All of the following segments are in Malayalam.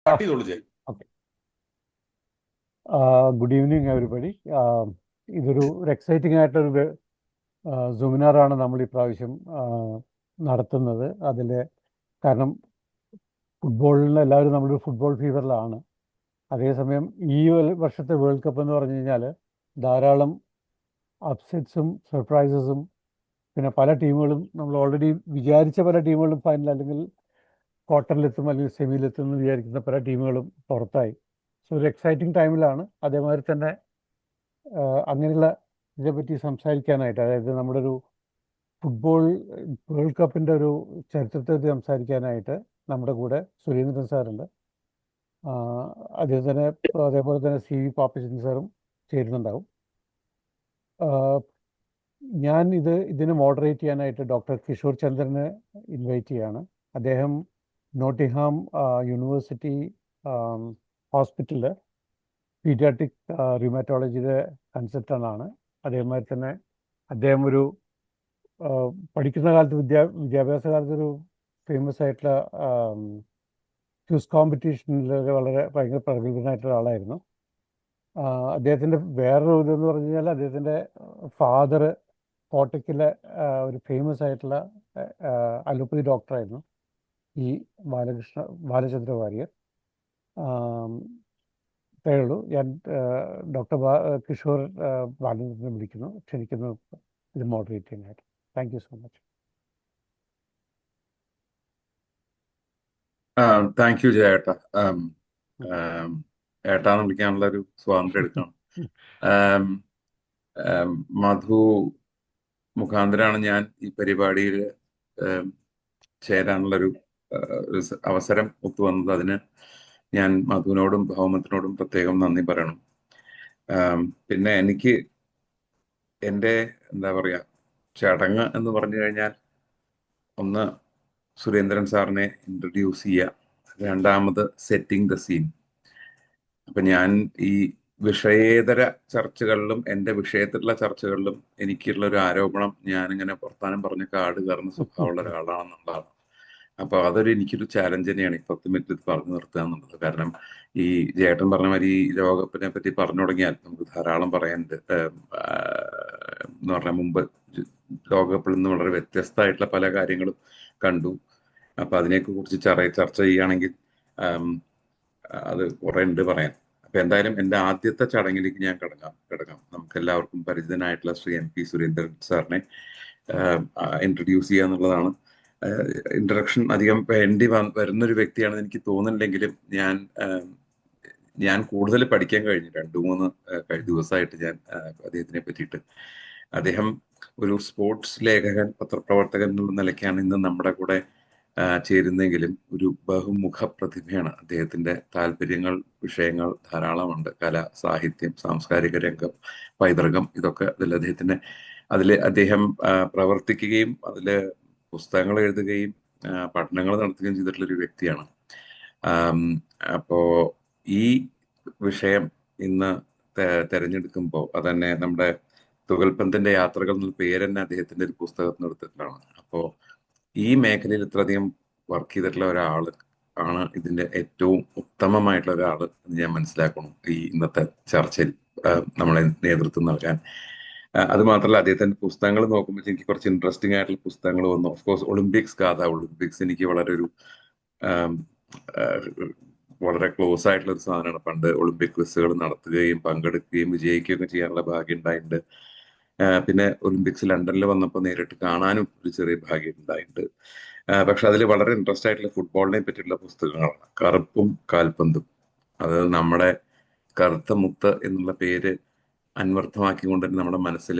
സ്റ്റാർട്ട് ചെയ്തോളൂ ജയ്. Okay. Good evening, everybody. ഇതൊരു എക്സൈറ്റിംഗ് ആയിട്ടൊരു സെമിനാറാണ് നമ്മൾ ഈ പ്രാവശ്യം നടത്തുന്നത്. കാരണം ഫുട്ബോളിന് എല്ലാവരും നമ്മളൊരു ഫുട്ബോൾ ഫീവറിലാണ്. അതേസമയം ഈ വർഷത്തെ വേൾഡ് കപ്പ് എന്ന് പറഞ്ഞു കഴിഞ്ഞാൽ ധാരാളം അപ്സെറ്റ്സും സർപ്രൈസസും, പിന്നെ പല ടീമുകളും നമ്മൾ ഓൾറെഡി വിചാരിച്ച പല ടീമുകളും ഫൈനൽ അല്ലെങ്കിൽ ക്വാർട്ടറിലെത്തും അല്ലെങ്കിൽ സെമിയിലെത്തും എന്ന് വിചാരിക്കുന്ന പല ടീമുകളും പുറത്തായി. സോ ഒരു എക്സൈറ്റിംഗ് ടൈമിലാണ്. അതേമാതിരി തന്നെ അങ്ങനെയുള്ള ഇതിനെപ്പറ്റി സംസാരിക്കാനായിട്ട്, അതായത് നമ്മുടെ ഒരു ഫുട്ബോൾ വേൾഡ് കപ്പിൻ്റെ ഒരു ചരിത്രത്തെ പറ്റി സംസാരിക്കാനായിട്ട് നമ്മുടെ കൂടെ സുരേന്ദ്രൻ സാറുണ്ട്. അതേപോലെ തന്നെ സി വി പാപ്പച്ചൻ സാറും ചേരുന്നുണ്ടാവും. ഞാൻ ഇതിന് മോഡറേറ്റ് ചെയ്യാനായിട്ട് ഡോക്ടർ കിഷോർ ചന്ദ്രനെ ഇൻവൈറ്റ് ചെയ്യാണ്. അദ്ദേഹം നോട്ടിംഗ്ഹാം യൂണിവേഴ്സിറ്റി ഹോസ്പിറ്റലിൽ പീഡിയാട്രിക് റ്യൂമാറ്റോളജിയുടെ കൺസൾട്ടൻ്റാണ്. അതേമാതിരി തന്നെ അദ്ദേഹം ഒരു പഠിക്കുന്ന കാലത്ത് വിദ്യാഭ്യാസ കാലത്ത് ഒരു ഫേമസ് ആയിട്ടുള്ള ക്വിസ് കോമ്പറ്റീഷനിൽ വളരെ ഭയങ്കര പ്രഗത്ഭനായിട്ടുള്ള ആളായിരുന്നു. അദ്ദേഹത്തിൻ്റെ വേറൊരു ഇതെന്ന് പറഞ്ഞു കഴിഞ്ഞാൽ അദ്ദേഹത്തിൻ്റെ ഫാദർ കോട്ടയ്ക്കിലെ ഒരു ഫേമസ് ആയിട്ടുള്ള അലോപ്പതി ഡോക്ടറായിരുന്നു, ഈ ബാലചന്ദ്ര വാര്യർ. ഉള്ളൂ. ഞാൻ ഡോക്ടർ കിഷോർ ബാലചന്ദ്രനെ ക്ഷണിക്കുന്നു ഇത് മോഡറേറ്റ് ചെയ്യാനായിട്ട്. Thank you so much. Thank you ജയേട്ടാ. ഏട്ടാന്ന് വിളിക്കാനുള്ള ഒരു സ്വാതന്ത്ര്യം എടുക്കണം. മധു മുഖാന്തരാണ് ഞാൻ ഈ പരിപാടിയിൽ ചേരാനുള്ളൊരു അവസരം ഒത്തുവന്നത്. അതിന് ഞാൻ മധുവിനോടും ഭൗമത്തിനോടും പ്രത്യേകം നന്ദി പറയണം. പിന്നെ എനിക്ക് എൻ്റെ എന്താ പറയുക, ചടങ്ങ് എന്ന് പറഞ്ഞു കഴിഞ്ഞാൽ, ഒന്ന് സുരേന്ദ്രൻ സാറിനെ ഇൻട്രൊഡ്യൂസ് ചെയ്യുക, രണ്ടാമത് സെറ്റിംഗ് ദ സീൻ. അപ്പൊ ഞാൻ ഈ വിഷയേതര ചർച്ചകളിലും എൻ്റെ വിഷയത്തിലുള്ള ചർച്ചകളിലും എനിക്കുള്ള ഒരു ആരോപണം, ഞാനിങ്ങനെ വർത്താനം പറഞ്ഞ കാട് കയറുന്ന സ്വഭാവമുള്ള ഒരാളാണെന്നുള്ളതാണ്. അപ്പൊ എനിക്കൊരു ചാലഞ്ച് തന്നെയാണ് ഈ 10 മിനിറ്റ് ഇത് പറഞ്ഞു നിർത്തുക എന്നുള്ളത്. കാരണം ഈ ജേട്ടൻ പറഞ്ഞ മാതിരി ഈ ലോകകപ്പിനെ പറ്റി പറഞ്ഞു തുടങ്ങിയാൽ നമുക്ക് ധാരാളം പറയാനുണ്ട്. എന്ന് പറഞ്ഞാൽ മുമ്പ് ലോകകപ്പിൽ നിന്ന് വളരെ വ്യത്യസ്തമായിട്ടുള്ള പല കാര്യങ്ങളും കണ്ടു. അപ്പൊ അതിനെയൊക്കെ കുറിച്ച് ചർച്ച ചെയ്യുകയാണെങ്കിൽ അത് കുറെ ഉണ്ട് പറയാൻ. അപ്പൊ എന്തായാലും എൻ്റെ ആദ്യത്തെ ചടങ്ങിലേക്ക് ഞാൻ കിടക്കാം. നമുക്ക് എല്ലാവർക്കും പരിചിതനായിട്ടുള്ള ശ്രീ എം പി സുരേന്ദ്രൻ സാറിനെ ഇൻട്രൊഡ്യൂസ് ചെയ്യുക എന്നുള്ളതാണ്. ഇൻട്രഡക്ഷൻ അധികം വരുന്നൊരു വ്യക്തിയാണെന്ന് എനിക്ക് തോന്നുന്നില്ലെങ്കിലും ഞാൻ കൂടുതൽ പഠിക്കാൻ കഴിഞ്ഞു 2-3 ദിവസമായിട്ട് ഞാൻ അദ്ദേഹത്തിനെ പറ്റിയിട്ട്. അദ്ദേഹം ഒരു സ്പോർട്സ് ലേഖകൻ, പത്രപ്രവർത്തകൻ എന്നുള്ള നിലയ്ക്കാണ് ഇന്ന് നമ്മുടെ കൂടെ ചേരുന്നെങ്കിലും ഒരു ബഹുമുഖ പ്രതിഭയാണ്. അദ്ദേഹത്തിന്റെ താല്പര്യങ്ങൾ, വിഷയങ്ങൾ ധാരാളമുണ്ട്. കല, സാഹിത്യം, സാംസ്കാരിക രംഗം, പൈതൃകം, ഇതൊക്കെ അതിൽ അദ്ദേഹം പ്രവർത്തിക്കുകയും അതിൽ പുസ്തകങ്ങൾ എഴുതുകയും പഠനങ്ങൾ നടത്തുകയും ചെയ്തിട്ടുള്ള ഒരു വ്യക്തിയാണ്. അപ്പോ ഈ വിഷയം ഇന്ന് തെരഞ്ഞെടുക്കുമ്പോൾ അതന്നെ നമ്മുടെ തുകൽപ്പന്തിന്റെ യാത്രകൾ എന്ന പേര് തന്നെ അദ്ദേഹത്തിന്റെ ഒരു പുസ്തകത്തിന് എടുത്തിട്ടുള്ളതാണ്. അപ്പോ ഈ മേഖലയിൽ ഇത്രയധികം വർക്ക് ചെയ്തിട്ടുള്ള ഒരാള് ആണ് ഇതിന്റെ ഏറ്റവും ഉത്തമമായിട്ടുള്ള ഒരാള് എന്ന് ഞാൻ മനസ്സിലാക്കണം ഈ ഇന്നത്തെ ചർച്ചയിൽ നമ്മളെ നേതൃത്വം നൽകാൻ. അത് മാത്രമല്ല, അദ്ദേഹത്തിന്റെ പുസ്തകങ്ങൾ നോക്കുമ്പോൾ എനിക്ക് കുറച്ച് ഇൻട്രസ്റ്റിംഗ് ആയിട്ടുള്ള പുസ്തകങ്ങൾ വന്നു. ഓഫ് കോഴ്സ് ഒളിമ്പിക്സ് എനിക്ക് വളരെ ക്ലോസ് ആയിട്ടുള്ള ഒരു സാധനമാണ്. പണ്ട് ഒളിമ്പിക് ക്വിസുകൾ നടത്തുകയും പങ്കെടുക്കുകയും വിജയിക്കുകയൊക്കെ ചെയ്യാനുള്ള ഭാഗ്യം ഉണ്ടായിട്ടുണ്ട്. പിന്നെ ഒളിമ്പിക്സ് ലണ്ടനിൽ വന്നപ്പോൾ നേരിട്ട് കാണാനും ഒരു ചെറിയ ഭാഗ്യം ഉണ്ടായിട്ടുണ്ട്. പക്ഷെ അതിൽ വളരെ ഇൻട്രസ്റ്റ് ആയിട്ടുള്ള ഫുട്ബോളിനെ പറ്റിയിട്ടുള്ള പുസ്തകങ്ങളാണ്. കറുപ്പും കാൽപന്തും. അത് നമ്മുടെ കറുത്ത മുത്ത് എന്നുള്ള പേര് അന്വർത്ഥമാക്കിക്കൊണ്ട് തന്നെ നമ്മുടെ മനസ്സിൽ,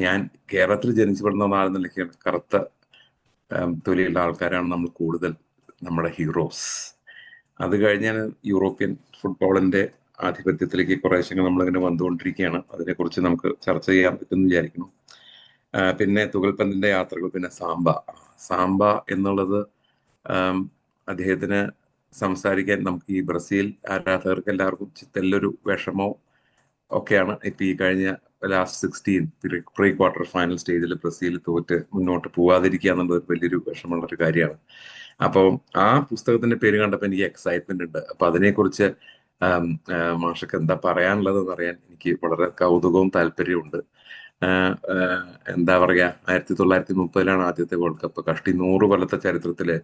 ഞാൻ കേരളത്തിൽ ജനിച്ചു പെടുന്ന ആളെന്ന നിലയ്ക്കാണ്, കറുത്ത തൊലിയുള്ള ആൾക്കാരാണ് നമ്മൾ കൂടുതൽ നമ്മുടെ ഹീറോസ്. അത് കഴിഞ്ഞാൽ യൂറോപ്യൻ ഫുട്ബോളിന്റെ ആധിപത്യത്തിലേക്ക് കുറേശ്ശങ്ങൾ നമ്മളിങ്ങനെ വന്നുകൊണ്ടിരിക്കുകയാണ്. അതിനെക്കുറിച്ച് നമുക്ക് ചർച്ച ചെയ്യാൻ പറ്റുമെന്ന് വിചാരിക്കുന്നു. പിന്നെ തുകൽപ്പന്തിന്റെ യാത്രകൾ, പിന്നെ സാമ്പ എന്നുള്ളത് അദ്ദേഹത്തിന് സംസാരിക്കാൻ നമുക്ക് ഈ ബ്രസീൽ ആരാധകർക്ക് എല്ലാവർക്കും ചിത്തല്ലൊരു വിഷമോ ഒക്കെയാണ്. ഇപ്പൊ ഈ കഴിഞ്ഞ ലാസ്റ്റ് 16 പ്രീ ക്വാർട്ടർ ഫൈനൽ സ്റ്റേജിൽ ബ്രസീൽ തോറ്റ് മുന്നോട്ട് പോവാതിരിക്കുക എന്നുള്ളത് വലിയൊരു വിഷമമുള്ളൊരു കാര്യമാണ്. അപ്പോൾ ആ പുസ്തകത്തിന്റെ പേര് കണ്ടപ്പോൾ എനിക്ക് എക്സൈറ്റ്മെന്റ് ഉണ്ട്. അപ്പൊ അതിനെക്കുറിച്ച് മാഷക്ക് എന്താ പറയാനുള്ളതെന്ന് അറിയാൻ എനിക്ക് വളരെ കൗതുകവും താല്പര്യമുണ്ട്. എന്താ പറയാ, 1930 ആദ്യത്തെ വേൾഡ് കപ്പ്. കഷ്ടി 100 കൊല്ലത്തെ ചരിത്രത്തില്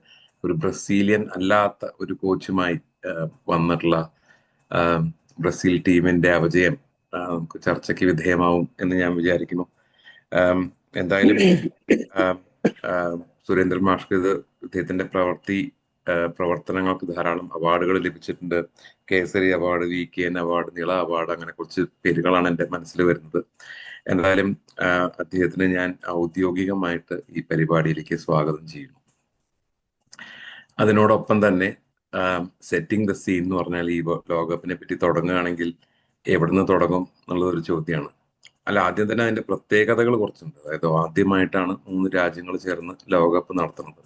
ഒരു ബ്രസീലിയൻ അല്ലാത്ത ഒരു കോച്ചുമായി വന്നിട്ടുള്ള ആം, ബ്രസീൽ ടീമിന്റെ അപജയം നമുക്ക് ചർച്ചയ്ക്ക് വിധേയമാവും എന്ന് ഞാൻ വിചാരിക്കുന്നു. ആം, എന്തായാലും ആം, ആം, സുരേന്ദ്രൻ മാഷ്ക്ക് ഇദ്ദേഹത്തിന്റെ പ്രവർത്തനങ്ങൾക്ക് ധാരാളം അവാർഡുകൾ ലഭിച്ചിട്ടുണ്ട്. Kesari award, VKN award, Nila award, അങ്ങനെ കുറച്ച് പേരുകളാണ് എൻ്റെ മനസ്സിൽ വരുന്നത്. എന്തായാലും അദ്ദേഹത്തിന് ഞാൻ ഔദ്യോഗികമായിട്ട് ഈ പരിപാടിയിലേക്ക് സ്വാഗതം ചെയ്യുന്നു. അതിനോടൊപ്പം തന്നെ സെറ്റിംഗ് ദ സീൻ എന്ന് പറഞ്ഞാൽ ഈ ലോകകപ്പിനെ പറ്റി തുടങ്ങുകയാണെങ്കിൽ എവിടുന്ന് തുടങ്ങും എന്നുള്ളതൊരു ചോദ്യമാണ്. അല്ല, ആദ്യം തന്നെ അതിന്റെ പ്രത്യേകതകൾ കുറച്ചുണ്ട്. അതായത് ആദ്യമായിട്ടാണ് 3 രാജ്യങ്ങൾ ചേർന്ന് ലോകകപ്പ് നടത്തുന്നത്.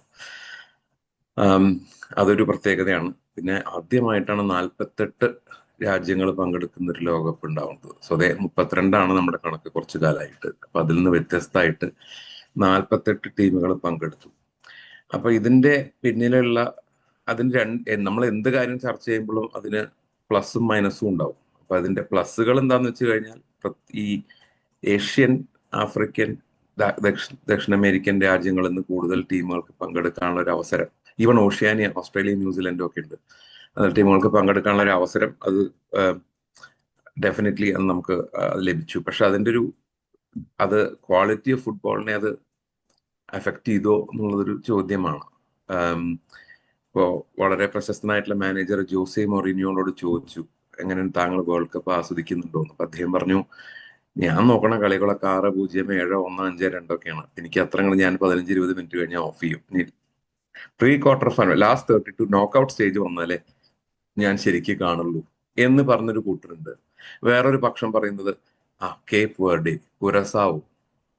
അതൊരു പ്രത്യേകതയാണ്. പിന്നെ ആദ്യമായിട്ടാണ് 48 രാജ്യങ്ങൾ പങ്കെടുക്കുന്ന ഒരു ലോകകപ്പ് ഉണ്ടാവുന്നത്. സ്വതേ 32 നമ്മുടെ കണക്ക് കുറച്ചു കാലമായിട്ട്. അപ്പൊ അതിൽ നിന്ന് വ്യത്യസ്തമായിട്ട് 48 ടീമുകൾ പങ്കെടുത്തു. അപ്പൊ ഇതിന്റെ പിന്നിലുള്ള നമ്മൾ എന്ത് കാര്യം ചർച്ച ചെയ്യുമ്പോഴും അതിന് പ്ലസും മൈനസും ഉണ്ടാവും. അപ്പൊ അതിന്റെ പ്ലസുകൾ എന്താന്ന് വെച്ച് കഴിഞ്ഞാൽ ഈ ഏഷ്യൻ, ആഫ്രിക്കൻ, ദക്ഷിണ അമേരിക്കൻ രാജ്യങ്ങളിൽ നിന്ന് കൂടുതൽ ടീമുകൾക്ക് പങ്കെടുക്കാനുള്ള ഒരു അവസരം, ഈവൻ ഓഷ്യാനിയ, ഓസ്ട്രേലിയ, ന്യൂസിലൻഡും ഒക്കെ ഉണ്ട്, ടീമുകൾക്ക് പങ്കെടുക്കാനുള്ള ഒരു അവസരം അത് ഡെഫിനറ്റ്ലി അത് നമുക്ക് ലഭിച്ചു. പക്ഷെ അത് ക്വാളിറ്റി ഓഫ് ഫുട്ബോളിനെ അത് അഫക്റ്റ് ചെയ്തോ എന്നുള്ളതൊരു ചോദ്യമാണ്. ഇപ്പോ വളരെ പ്രശസ്തനായിട്ടുള്ള മാനേജർ ജോസെ മൊറീനിയോയോട് ചോദിച്ചു, എങ്ങനെ താങ്കൾ വേൾഡ് കപ്പ് ആസ്വദിക്കുന്നുണ്ടോ എന്ന്. അപ്പൊ അദ്ദേഹം പറഞ്ഞു, ഞാൻ നോക്കണ കളികളൊക്കെ 6-0, 7-1, 5-2 ഒക്കെയാണ്. എനിക്ക് അത്രങ്ങൾ ഞാൻ 15-20 മിനിറ്റ് കഴിഞ്ഞാൽ ഓഫ് ചെയ്യും. Pre quarter final, last 32 knockout stage വന്നാലേ ഞാൻ ശരിക്കും കാണുള്ളൂ എന്ന് പറഞ്ഞൊരു കൂട്ടരുണ്ട്. വേറൊരു പക്ഷം പറയുന്നത്, കേപ്പ് വെർഡെ, കുരസാവോ,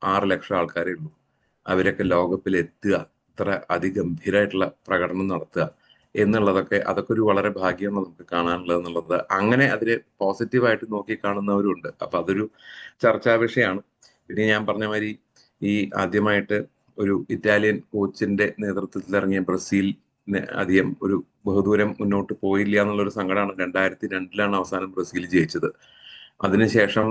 6 ലക്ഷം ആൾക്കാരേ ഉള്ളൂ, അവരൊക്കെ ലോകകപ്പിൽ എത്തുക, ഇത്ര അതിഗംഭീരമായിട്ടുള്ള പ്രകടനം നടത്തുക എന്നുള്ളതൊക്കെ, അതൊക്കെ ഒരു വളരെ ഭാഗ്യമാണ് നമുക്ക് കാണാനുള്ളത് എന്നുള്ളത്. അങ്ങനെ അതിന് പോസിറ്റീവായിട്ട് നോക്കി കാണുന്നവരുണ്ട്. അപ്പൊ അതൊരു ചർച്ചാ വിഷയമാണ്. പിന്നെ ഞാൻ പറഞ്ഞ മാതിരി ഈ ആദ്യമായിട്ട് ഒരു ഇറ്റാലിയൻ കോച്ചിന്റെ നേതൃത്വത്തിൽ ഇറങ്ങിയ ബ്രസീൽ അധികം ഒരു ബഹുദൂരം മുന്നോട്ട് പോയില്ല എന്നുള്ളൊരു സങ്കടമാണ്. 2002 അവസാനം ബ്രസീൽ ജയിച്ചത്. അതിനുശേഷം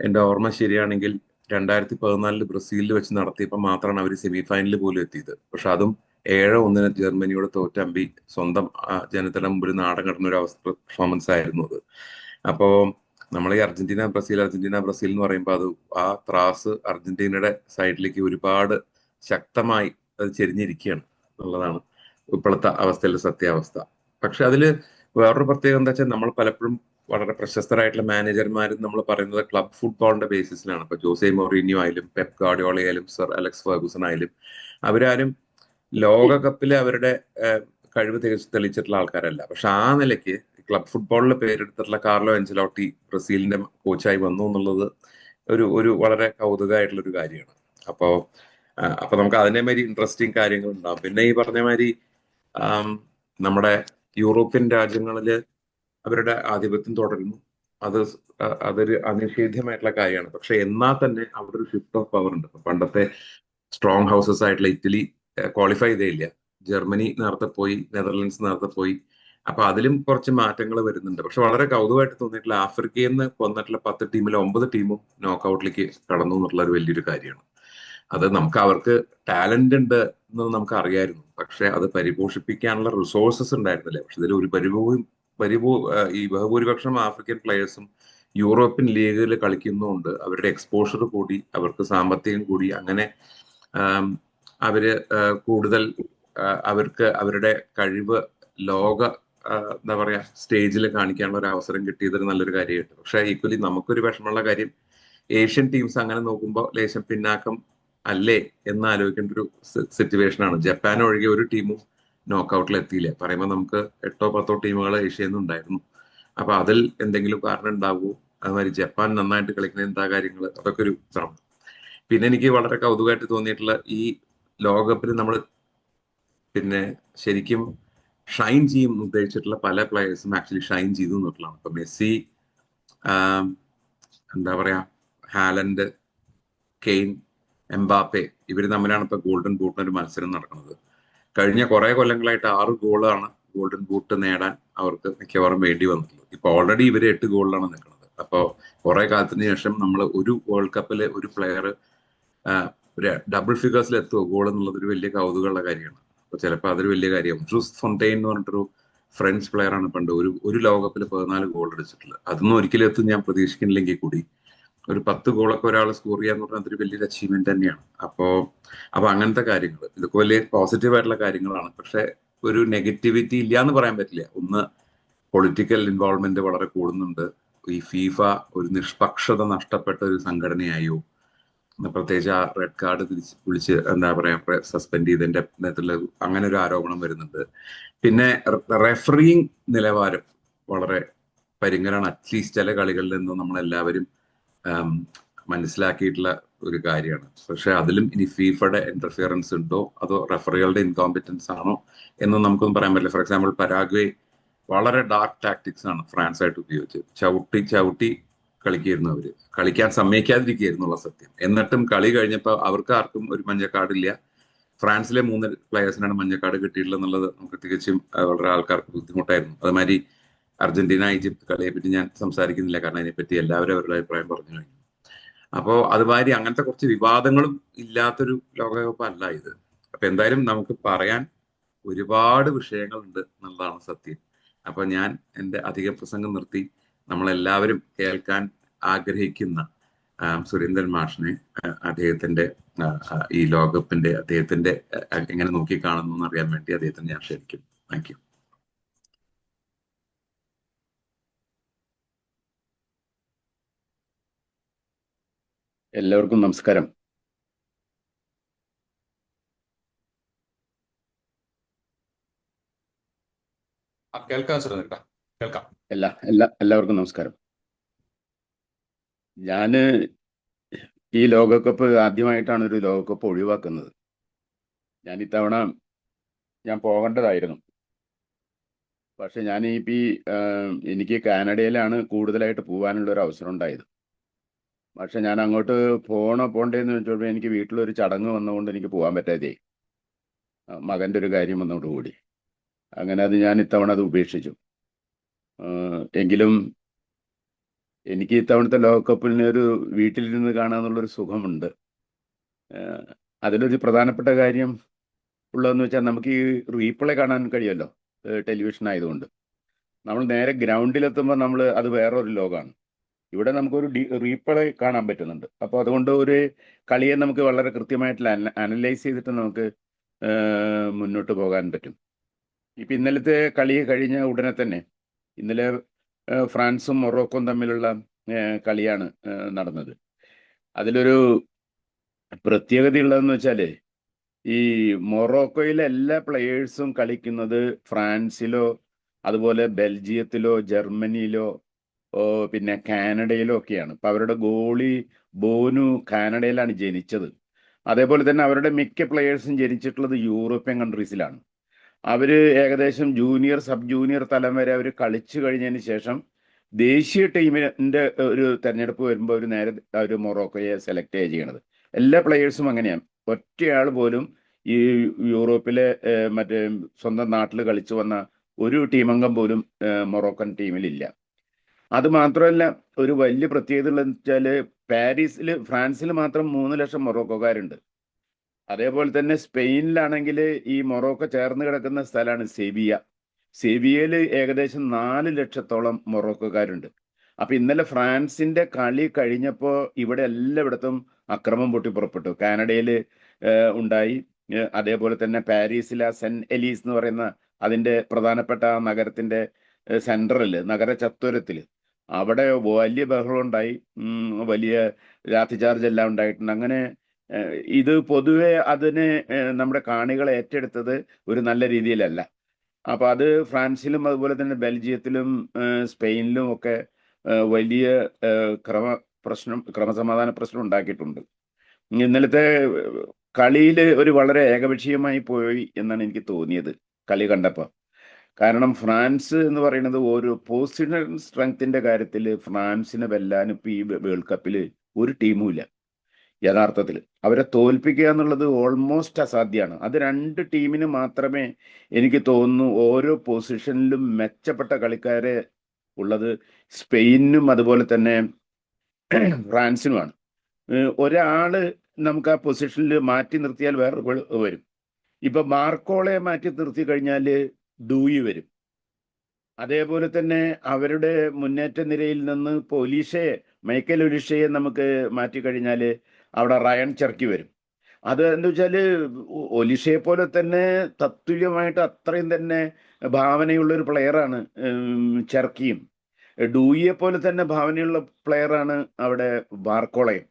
എൻ്റെ ഓർമ്മ ശരിയാണെങ്കിൽ 2014 ബ്രസീലിൽ വെച്ച് നടത്തിയപ്പോൾ മാത്രമാണ് അവർ സെമി ഫൈനലിൽ പോലും എത്തിയത്. പക്ഷെ അതും 7-1 ജർമ്മനിയോട് തോറ്റമ്പി സ്വന്തം ജനത്തിന്റെ മുമ്പിൽ നാടൻ കടന്ന ഒരു പെർഫോമൻസ് ആയിരുന്നു അത്. അപ്പോ നമ്മൾ ഈ അർജന്റീന ബ്രസീൽ എന്ന് പറയുമ്പോൾ അത് ആ ത്രാസ് അർജന്റീനയുടെ സൈഡിലേക്ക് ഒരുപാട് ശക്തമായി അത് ചെരിഞ്ഞിരിക്കുകയാണ് എന്നുള്ളതാണ് ഇപ്പോഴത്തെ അവസ്ഥയിലെ സത്യാവസ്ഥ. പക്ഷെ അതില് വേറൊരു പ്രത്യേകത എന്താ വെച്ചാൽ, നമ്മൾ പലപ്പോഴും വളരെ പ്രശസ്തരായിട്ടുള്ള മാനേജർമാരും നമ്മൾ പറയുന്നത് ക്ലബ് ഫുട്ബോളിന്റെ ബേസിസിലാണ്. ഇപ്പൊ ജോസെ മൊറീനിയോ ആയാലും പെപ് ഗാർഡിയോള ആയാലും സർ അലക്സ് ഫെർഗൂസൺ ആയാലും അവരാരും ലോകകപ്പിൽ അവരുടെ കഴിവ് തെളിയിച്ചിട്ടുള്ള ആൾക്കാരല്ല. പക്ഷെ ആ നിലയ്ക്ക് ക്ലബ് ഫുട്ബോളിൽ പേരെടുത്തിട്ടുള്ള കാർലോ അഞ്ചലോട്ടി ബ്രസീലിന്റെ കോച്ചായി വന്നു എന്നുള്ളത് ഒരു വളരെ കൗതുകമായിട്ടുള്ള ഒരു കാര്യമാണ്. അപ്പൊ നമുക്ക് അതിനെ മാതിരി ഇൻട്രസ്റ്റിംഗ് കാര്യങ്ങൾ ഉണ്ടാവും. പിന്നെ ഈ പറഞ്ഞ മാതിരി നമ്മുടെ യൂറോപ്യൻ രാജ്യങ്ങളില് അവരുടെ ആധിപത്യം തുടരുന്നു. അതൊരു അനിഷേധ്യമായിട്ടുള്ള കാര്യമാണ്. പക്ഷെ എന്നാൽ തന്നെ അവിടെ ഒരു ഷിഫ്റ്റ് ഓഫ് പവർ ഉണ്ട്. പണ്ടത്തെ സ്ട്രോങ് ഹൗസസ് ആയിട്ടുള്ള ഇറ്റലി ക്വാളിഫൈ ചെയ്തേയില്ല, ജർമ്മനി നേരത്തെ പോയി, നെതർലൻഡ്സ് നേരത്തെ പോയി. അപ്പൊ അതിലും കുറച്ച് മാറ്റങ്ങൾ വരുന്നുണ്ട്. പക്ഷെ വളരെ കൗതുകമായിട്ട് തോന്നിയിട്ടുള്ള ആഫ്രിക്കയിൽ നിന്ന് വന്നിട്ടുള്ള 10 ടീമിൽ 9 ടീമും നോക്കൌട്ടിലേക്ക് കടന്നു എന്നുള്ള ഒരു വലിയൊരു കാര്യമാണ്. അത് അവർക്ക് ടാലന്റ് ഉണ്ട് എന്ന് നമുക്ക് അറിയായിരുന്നു. പക്ഷെ അത് പരിപോഷിപ്പിക്കാനുള്ള റിസോഴ്സസ് ഉണ്ടായിരുന്നില്ല. പക്ഷെ ഇതിൽ ഈ ബഹുഭൂരിപക്ഷം ആഫ്രിക്കൻ പ്ലെയേഴ്സും യൂറോപ്യൻ ലീഗിൽ കളിക്കുന്നുണ്ട്. അവരുടെ എക്സ്പോഷർ കൂടി, അവർക്ക് സാമ്പത്തികം കൂടി, അങ്ങനെ അവര് കൂടുതൽ അവർക്ക് അവരുടെ കഴിവ് ലോക എന്താ പറയാ സ്റ്റേജിൽ കാണിക്കാനുള്ള ഒരു അവസരം കിട്ടിയതൊരു നല്ലൊരു കാര്യമായിട്ട്. പക്ഷെ ഈക്വലി നമുക്കൊരു വിഷമമുള്ള കാര്യം, ഏഷ്യൻ ടീംസ് അങ്ങനെ നോക്കുമ്പോൾ ലേശം പിന്നാക്കം അല്ലേ എന്ന് ആലോചിക്കേണ്ട ഒരു സിറ്റുവേഷൻ ആണ്. ജപ്പാൻ ഒഴികെ ഒരു ടീമും നോക്കൌട്ടിൽ എത്തിയില്ല. പറയുമ്പോൾ നമുക്ക് 8-10 ടീമുകൾ ഏഷ്യയിൽ നിന്നുണ്ടായിരുന്നു. അപ്പൊ അതിൽ എന്തെങ്കിലും കാരണം ഉണ്ടാവുമോ? അതുമാതിരി ജപ്പാൻ നന്നായിട്ട് കളിക്കുന്ന എന്താ കാര്യങ്ങൾ, അതൊക്കെ ഒരു ഇതാണ്. പിന്നെ എനിക്ക് വളരെ കൗതുകമായിട്ട് തോന്നിയിട്ടുള്ള, ഈ ലോകകപ്പിൽ നമ്മൾ പിന്നെ ശരിക്കും ഷൈൻ ചെയ്യും ഉദ്ദേശിച്ചിട്ടുള്ള പല പ്ലെയേഴ്സും ആക്ച്വലി ഷൈൻ ചെയ്തു എന്നുള്ളതാണ്. ഇപ്പൊ മെസ്സി, എന്താ പറയാ, ഹാലൻഡ്, കെയ്ൻ, എംബാപ്പെ, ഇവർ തമ്മിലാണ് ഇപ്പൊ ഗോൾഡൻ ബൂട്ടിന് ഒരു മത്സരം നടക്കുന്നത്. കഴിഞ്ഞ കുറെ കൊല്ലങ്ങളായിട്ട് 6 ഗോളാണ് ഗോൾഡൻ ബൂട്ട് നേടാൻ അവർക്ക് മിക്കവാറും വേണ്ടി വന്നിട്ടുള്ളത്. ഇപ്പൊ ഓൾറെഡി ഇവര് 8 ഗോളിലാണ് നിൽക്കുന്നത്. അപ്പോൾ കുറെ കാലത്തിന് ശേഷം നമ്മൾ ഒരു വേൾഡ് കപ്പിലെ ഒരു പ്ലെയർ ഒരു ഡബിൾ ഫിഗേഴ്സിൽ എത്തുമോ ഗോൾ എന്നുള്ളത് ഒരു വലിയ കൗതുകമുള്ള കാര്യമാണ്. അപ്പൊ ചിലപ്പോൾ അതൊരു വലിയ കാര്യമാവും. ഡ്രൂസ് ഫൊണ്ടെയിൻ എന്ന് പറഞ്ഞിട്ടൊരു ഫ്രഞ്ച് പ്ലെയർ ആണ് പണ്ട് ഒരു ലോകകപ്പിൽ 14 ഗോൾ അടിച്ചിട്ടുള്ളത്. അതൊന്നും ഒരിക്കലും എത്തും ഞാൻ പ്രതീക്ഷിക്കുന്നില്ലെങ്കിൽ കൂടി ഒരു 10 ഗോളൊക്കെ ഒരാൾ സ്കോർ ചെയ്യാന്ന് പറഞ്ഞാൽ അതൊരു വലിയൊരു അച്ചീവ്മെന്റ് തന്നെയാണ്. അപ്പൊ അങ്ങനത്തെ കാര്യങ്ങൾ ഇതൊക്കെ വലിയ പോസിറ്റീവ് ആയിട്ടുള്ള കാര്യങ്ങളാണ്. പക്ഷെ ഒരു നെഗറ്റിവിറ്റി ഇല്ല എന്ന് പറയാൻ പറ്റില്ല. ഒന്ന്, പൊളിറ്റിക്കൽ ഇൻവോൾവ്മെന്റ് വളരെ കൂടുന്നുണ്ട്. ഈ ഫീഫ ഒരു നിഷ്പക്ഷത നഷ്ടപ്പെട്ട ഒരു സംഘടനയായോ, പ്രത്യേകിച്ച് ആ റെഡ് കാർഡ് വിളിച്ച് എന്താ പറയാ സസ്പെൻഡ് ചെയ്തതിന്റെ നേതൃത്വത്തിൽ അങ്ങനെ ഒരു ആരോപണം വരുന്നുണ്ട്. പിന്നെ റെഫറിങ് നിലവാരം വളരെ പരിങ്ങലാണ്. അറ്റ്ലീസ്റ്റ് ചില കളികളിൽ നിന്ന് നമ്മളെല്ലാവരും മനസ്സിലാക്കിയിട്ടുള്ള ഒരു കാര്യമാണ്. പക്ഷെ അതിലും ഇനി ഫീഫയുടെ ഇന്റർഫിയറൻസ് ഉണ്ടോ അതോ റെഫറികളുടെ ഇൻകോമ്പറ്റൻസ് ആണോ എന്നും നമുക്കൊന്നും പറയാൻ പറ്റില്ല. ഫോർ എക്സാമ്പിൾ പരാഗ്വേ വളരെ ഡാർക്ക് ടാക്ടിക്സ് ആണ് ഫ്രാൻസ് ആയിട്ട് ഉപയോഗിച്ചത്. ചവിട്ടി കളിക്കായിരുന്നു. അവര് കളിക്കാൻ സമ്മതിക്കാതിരിക്കുകയായിരുന്നുള്ള സത്യം. എന്നിട്ടും കളി കഴിഞ്ഞപ്പോൾ അവർക്ക് ആർക്കും ഒരു മഞ്ഞക്കാർഡില്ല. ഫ്രാൻസിലെ 3 പ്ലെയേഴ്സിനാണ് മഞ്ഞക്കാർഡ് കിട്ടിയിട്ടുള്ളത് എന്നുള്ളത് നമുക്ക് തികച്ചും വളരെ ആൾക്കാർക്ക് ബുദ്ധിമുട്ടായിരുന്നു. അതുമാതിരി അർജന്റീന ഈജിപ്ത് കളിയെ പറ്റി ഞാൻ സംസാരിക്കുന്നില്ല, കാരണം അതിനെപ്പറ്റി എല്ലാവരും അവരുടെ അഭിപ്രായം പറഞ്ഞു കഴിഞ്ഞു. അപ്പോൾ അതുമാതിരി അങ്ങനത്തെ കുറച്ച് വിവാദങ്ങളും ഇല്ലാത്തൊരു ലോകകപ്പ് അല്ല ഇത്. അപ്പൊ എന്തായാലും നമുക്ക് പറയാൻ ഒരുപാട് വിഷയങ്ങളുണ്ട് എന്നുള്ളതാണ് സത്യം. അപ്പൊ ഞാൻ എൻ്റെ അധിക പ്രസംഗം നിർത്തി നമ്മളെല്ലാവരും കേൾക്കാൻ ആഗ്രഹിക്കുന്ന സുരേന്ദ്രൻ മാഷിനെ, അദ്ദേഹത്തിന്റെ ഈ ലോകകപ്പിന്റെ അദ്ദേഹത്തിന്റെ എങ്ങനെ നോക്കിക്കാണുന്നു എന്ന് അറിയാൻ വേണ്ടി അദ്ദേഹത്തിന് ഞാൻ ക്ഷണിക്കും. Thank you. എല്ലാവർക്കും നമസ്കാരം. കേൾക്കാം. എല്ലാവർക്കും നമസ്കാരം. ഞാന് ഈ ലോകകപ്പ് ആദ്യമായിട്ടാണ് ഒരു ലോകകപ്പ് ഒഴിവാക്കുന്നത്. ഞാൻ ഇത്തവണ പോകേണ്ടതായിരുന്നു. പക്ഷെ എനിക്ക് കാനഡയിലാണ് കൂടുതലായിട്ട് പോകാനുള്ള ഒരു അവസരം ഉണ്ടായത്. പക്ഷെ ഞാൻ അങ്ങോട്ട് പോകണ്ടേന്ന് വെച്ചപ്പോൾ എനിക്ക് വീട്ടിലൊരു ചടങ്ങ് വന്നുകൊണ്ട് എനിക്ക് പോകാൻ പറ്റാതെ, മകൻ്റെ ഒരു കാര്യം വന്നതോടുകൂടി അങ്ങനെ ഞാൻ ഇത്തവണ അത് ഉപേക്ഷിച്ചു. എങ്കിലും എനിക്ക് ഇത്തവണത്തെ ലോകകപ്പിന് ഒരു വീട്ടിലിരുന്ന് കാണാന്നുള്ളൊരു സുഖമുണ്ട്. അതിലൊരു പ്രധാനപ്പെട്ട കാര്യം ഉള്ളതെന്ന് വെച്ചാൽ നമുക്ക് ഈ റീപ്ലേ കാണാൻ കഴിയുമല്ലോ, ടെലിവിഷൻ ആയതുകൊണ്ട്. നമ്മൾ നേരെ ഗ്രൗണ്ടിലെത്തുമ്പോൾ അത് വേറൊരു ലോകമാണ്. ഇവിടെ നമുക്കൊരു റീപ്ലേ കാണാൻ പറ്റുന്നുണ്ട്. അപ്പോൾ അതുകൊണ്ട് ഒരു കളിയെ നമുക്ക് വളരെ കൃത്യമായിട്ട് അനലൈസ് ചെയ്തിട്ട് നമുക്ക് മുന്നോട്ട് പോകാൻ പറ്റും. ഇപ്പം ഇന്നലത്തെ കളി കഴിഞ്ഞ ഉടനെ തന്നെ ഇന്നലെ ഫ്രാൻസും മൊറോക്കോയും തമ്മിലുള്ള കളിയാണ് നടന്നത്. അതിലൊരു പ്രത്യേകതയുള്ളതെന്ന് വെച്ചാൽ ഈ മൊറോക്കോയിലെ എല്ലാ പ്ലെയേഴ്സും കളിക്കുന്നത് ഫ്രാൻസിലോ അതുപോലെ ബെൽജിയത്തിലോ ജർമ്മനിയിലോ പിന്നെ കാനഡയിലോ ഒക്കെയാണ്. ഇപ്പം അവരുടെ ഗോളി ബോനു കാനഡയിലാണ് ജനിച്ചത്. അതേപോലെ തന്നെ അവരുടെ മിക്ക പ്ലെയേഴ്സും ജനിച്ചിട്ടുള്ളത് യൂറോപ്യൻ കൺട്രീസിലാണ്. അവർ ഏകദേശം ജൂനിയർ സബ് ജൂനിയർ തലം വരെ അവർ കളിച്ചു കഴിഞ്ഞതിന് ശേഷം ദേശീയ ടീമിൻ്റെ ഒരു തെരഞ്ഞെടുപ്പ് വരുമ്പോൾ അവർ മൊറോക്കോയെ സെലക്ട് ചെയ്യണത്. എല്ലാ പ്ലെയേഴ്സും അങ്ങനെയാണ്. ഒറ്റയാൾ പോലും ഈ യൂറോപ്പിലെ മറ്റേ സ്വന്തം നാട്ടിൽ കളിച്ചു വന്ന ഒരു ടീമംഗം പോലും മൊറോക്കൻ ടീമിലില്ല. അത് മാത്രമല്ല, ഒരു വലിയ പ്രത്യേകത ഉള്ളതെന്ന് വെച്ചാൽ ഫ്രാൻസിൽ മാത്രം 3 ലക്ഷം മൊറോക്കോക്കാരുണ്ട്. അതേപോലെ തന്നെ സ്പെയിനിലാണെങ്കിൽ ഈ മൊറോക്കോ ചേർന്ന് കിടക്കുന്ന സ്ഥലമാണ് സെവിയയിൽ ഏകദേശം 4 ലക്ഷത്തോളം മൊറോക്കോക്കാരുണ്ട്. അപ്പം ഇന്നലെ ഫ്രാൻസിന്റെ കളി കഴിഞ്ഞപ്പോൾ ഇവിടെ എല്ലായിടത്തും അക്രമം പൊട്ടി പുറപ്പെട്ടു. കാനഡയിൽ ഉണ്ടായി. അതേപോലെ തന്നെ പാരീസിലെ സെന്റ് എലീസ് എന്ന് പറയുന്ന അതിൻ്റെ പ്രധാനപ്പെട്ട നഗരത്തിന്റെ സെൻട്രൽ നഗര ചത്വരത്തിൽ അവിടെ വലിയ ബഹളം ഉണ്ടായി. വലിയ ലാത്തിചാർജ് എല്ലാം ഉണ്ടായിട്ടുണ്ട്. അങ്ങനെ ഇത് പൊതുവെ അതിന് നമ്മുടെ കാണികൾ ഏറ്റെടുത്തത് ഒരു നല്ല രീതിയിലല്ല. അപ്പം അത് ഫ്രാൻസിലും അതുപോലെ തന്നെ ബെൽജിയത്തിലും സ്പെയിനിലും ഒക്കെ വലിയ ക്രമസമാധാന പ്രശ്നം ഉണ്ടാക്കിയിട്ടുണ്ട്. ഇന്നലത്തെ കളിയിൽ ഒരു വളരെ ഏകപക്ഷീയമായി പോയി എന്നാണ് എനിക്ക് തോന്നിയത് കളി കണ്ടപ്പോൾ. കാരണം ഫ്രാൻസ് എന്ന് പറയുന്നത് ഒരു പൊസിഷണൽ സ്ട്രെങ്ത്തിന്റെ കാര്യത്തിൽ ഫ്രാൻസിനെ വെല്ലാൻ ഇപ്പോൾ ഈ വേൾഡ് കപ്പിൽ ഒരു ടീമും ഇല്ല. യഥാർത്ഥത്തിൽ അവരെ തോൽപ്പിക്കുക എന്നുള്ളത് ഓൾമോസ്റ്റ് അസാധ്യമാണ്. അത് രണ്ട് ടീമിന് മാത്രമേ എനിക്ക് തോന്നുന്നു ഓരോ പൊസിഷനിലും മെച്ചപ്പെട്ട കളിക്കാരെ ഉള്ളത്. സ്പെയിനും അതുപോലെ തന്നെ ഫ്രാൻസിനുമാണ്. ഒരാള് നമുക്ക് ആ പൊസിഷനിൽ മാറ്റി നിർത്തിയാൽ വേറെ വരും. ഇപ്പൊ മാർക്കോളെ മാറ്റി നിർത്തി കഴിഞ്ഞാൽ ഡൂയി വരും. അതേപോലെ തന്നെ അവരുടെ മുന്നേറ്റ നിരയിൽ നിന്ന് ഇപ്പോൾ മൈക്കൽ ഒലീഷയെ നമുക്ക് മാറ്റിക്കഴിഞ്ഞാൽ അവിടെ റയൻ ചെർക്കി വരും. അത് എന്താ വെച്ചാൽ ഒലീഷയെ പോലെ തന്നെ തത്തുല്യമായിട്ട് അത്രയും തന്നെ ഭാവനയുള്ള ഒരു പ്ലെയറാണ് ചെർക്കിയും. ഡൂയിയെ പോലെ തന്നെ ഭാവനയുള്ള പ്ലെയറാണ് അവിടെ ബാർക്കോളയും.